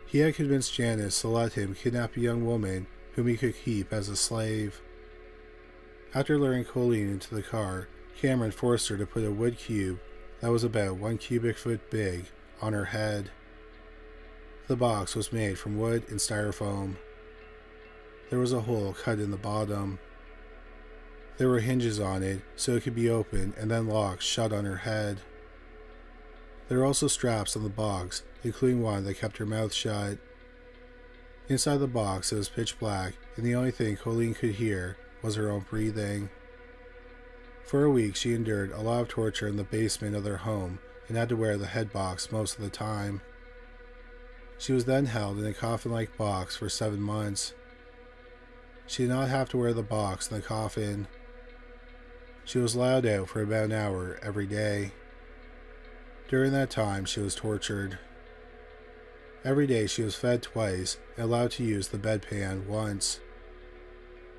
He had convinced Janice to let him kidnap a young woman whom he could keep as a slave. After luring Colleen into the car, Cameron forced her to put a wood cube that was about 1 cubic foot big on her head. The box was made from wood and styrofoam. There was a hole cut in the bottom. There were hinges on it so it could be opened and then locked shut on her head. There were also straps on the box, including one that kept her mouth shut. Inside the box it was pitch black, and the only thing Colleen could hear was her own breathing. For a week she endured a lot of torture in the basement of their home and had to wear the head box most of the time. She was then held in a coffin-like box for 7 months. She did not have to wear the box in the coffin. She was allowed out for about an hour every day. During that time, she was tortured. Every day she was fed twice and allowed to use the bedpan once.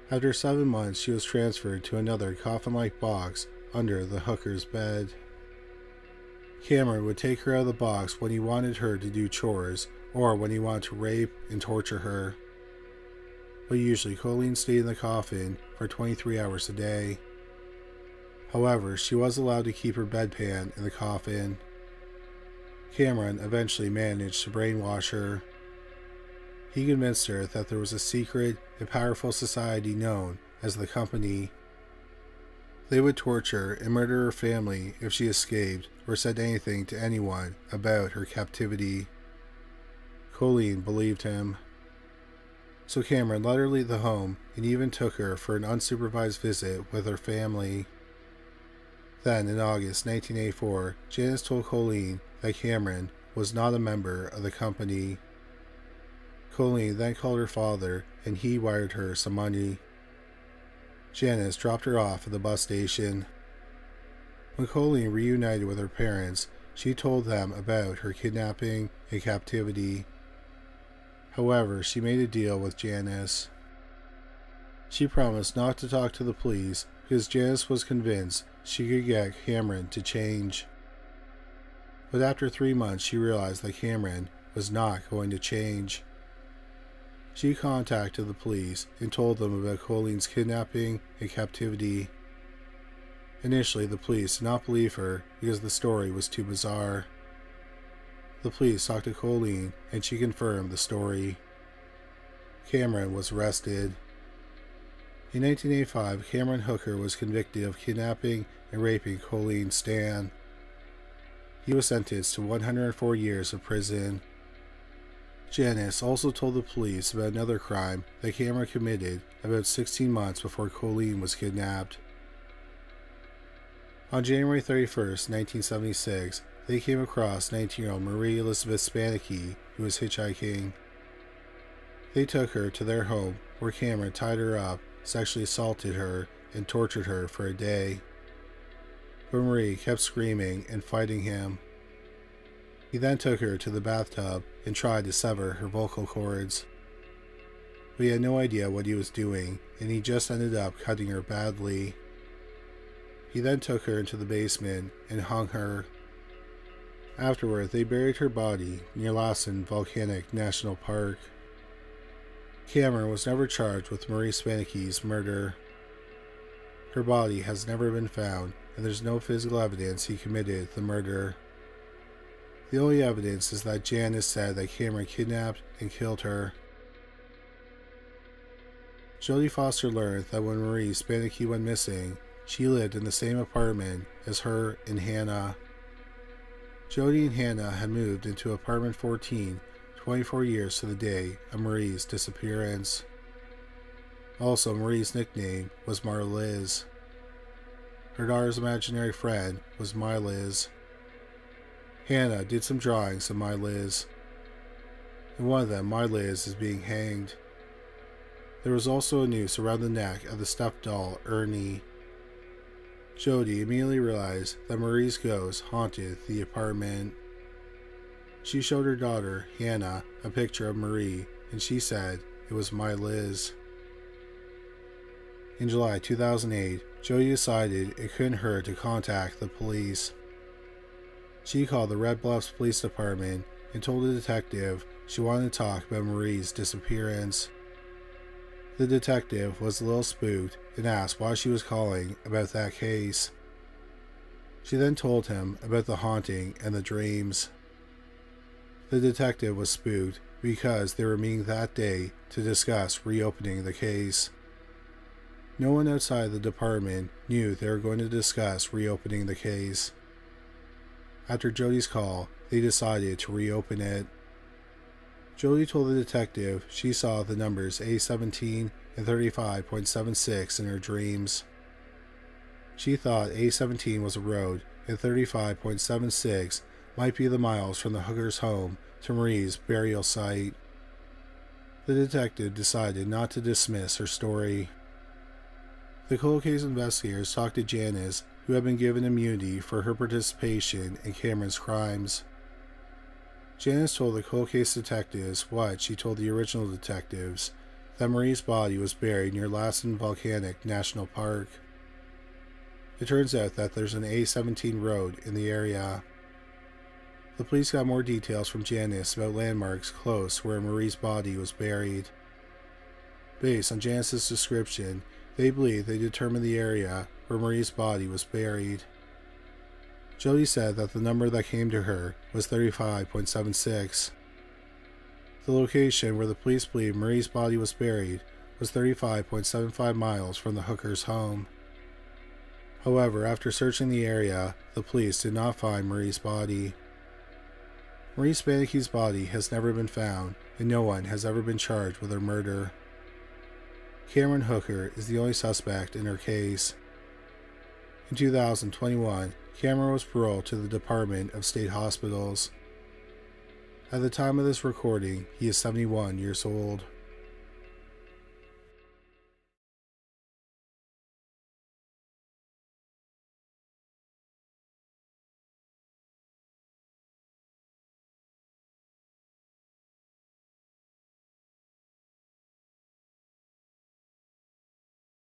After 7 months, she was transferred to another coffin-like box under the hooker's bed. Cameron would take her out of the box when he wanted her to do chores or when he wanted to rape and torture her. But usually Colleen stayed in the coffin for 23 hours a day. However, she was allowed to keep her bedpan in the coffin. Cameron eventually managed to brainwash her. He convinced her that there was a secret and powerful society known as the Company. They would torture and murder her family if she escaped or said anything to anyone about her captivity. Colleen believed him. So Cameron let her leave the home and even took her for an unsupervised visit with her family. Then, in August 1984, Janice told Colleen that Cameron was not a member of the Company. Colleen then called her father and he wired her some money. Janice dropped her off at the bus station. When Colleen reunited with her parents, she told them about her kidnapping and captivity. However, she made a deal with Janice. She promised not to talk to the police because Janice was convinced she could get Cameron to change. But after 3 months, she realized that Cameron was not going to change. She contacted the police and told them about Colleen's kidnapping and captivity. Initially, the police did not believe her because the story was too bizarre. The police talked to Colleen and she confirmed the story. Cameron was arrested. In 1985, Cameron Hooker was convicted of kidnapping and raping Colleen Stan. He was sentenced to 104 years of prison. Janice also told the police about another crime that Cameron committed about 16 months before Colleen was kidnapped. On January 31, 1976, they came across 19-year-old Marie Elizabeth Spanicky, who was hitchhiking. They took her to their home, where Cameron tied her up, sexually assaulted her, and tortured her for a day. But Marie kept screaming and fighting him. He then took her to the bathtub and tried to sever her vocal cords. But he had no idea what he was doing, and he just ended up cutting her badly. He then took her into the basement and hung her. Afterward, they buried her body near Lassen Volcanic National Park. Cameron was never charged with Marie Spanicky's murder. Her body has never been found, and there's no physical evidence he committed the murder. The only evidence is that Janice said that Cameron kidnapped and killed her. Jodie Foster learned that when Marie Spanicky went missing, she lived in the same apartment as her and Hannah. Jodie and Hannah had moved into apartment 14 24 years to the day of Marie's disappearance. Also, Marie's nickname was Marliz. Her daughter's imaginary friend was My Liz. Hannah did some drawings of My Liz. In one of them, My Liz is being hanged. There was also a noose around the neck of the stuffed doll, Ernie. Jodie immediately realized that Marie's ghost haunted the apartment. She showed her daughter, Hannah, a picture of Marie, and she said it was My Liz. In July 2008, Jodie decided it couldn't hurt to contact the police. She called the Red Bluffs Police Department and told the detective she wanted to talk about Marie's disappearance. The detective was a little spooked and asked why she was calling about that case. She then told him about the haunting and the dreams. The detective was spooked because they were meeting that day to discuss reopening the case. No one outside the department knew they were going to discuss reopening the case. After Jodie's call, they decided to reopen it. Jodie told the detective she saw the numbers A17 and 35.76 in her dreams. She thought A17 was a road and 35.76 might be the miles from the hooker's home to Marie's burial site. The detective decided not to dismiss her story. The cold case investigators talked to Janice, who had been given immunity for her participation in Cameron's crimes. Janice told the cold case detectives what she told the original detectives, that Marie's body was buried near Lassen Volcanic National Park. It turns out that there's an A17 road in the area. The police got more details from Janice about landmarks close where Marie's body was buried. Based on Janice's description, they believe they determined the area where Marie's body was buried. Jodie said that the number that came to her was 35.76. The location where the police believe Marie's body was buried was 35.75 miles from the hooker's home. However, after searching the area, the police did not find Marie's body. Marie Spanicky's body has never been found, and no one has ever been charged with her murder. Cameron Hooker is the only suspect in her case. In 2021, Cameron was paroled to the Department of State Hospitals. At the time of this recording, he is 71 years old.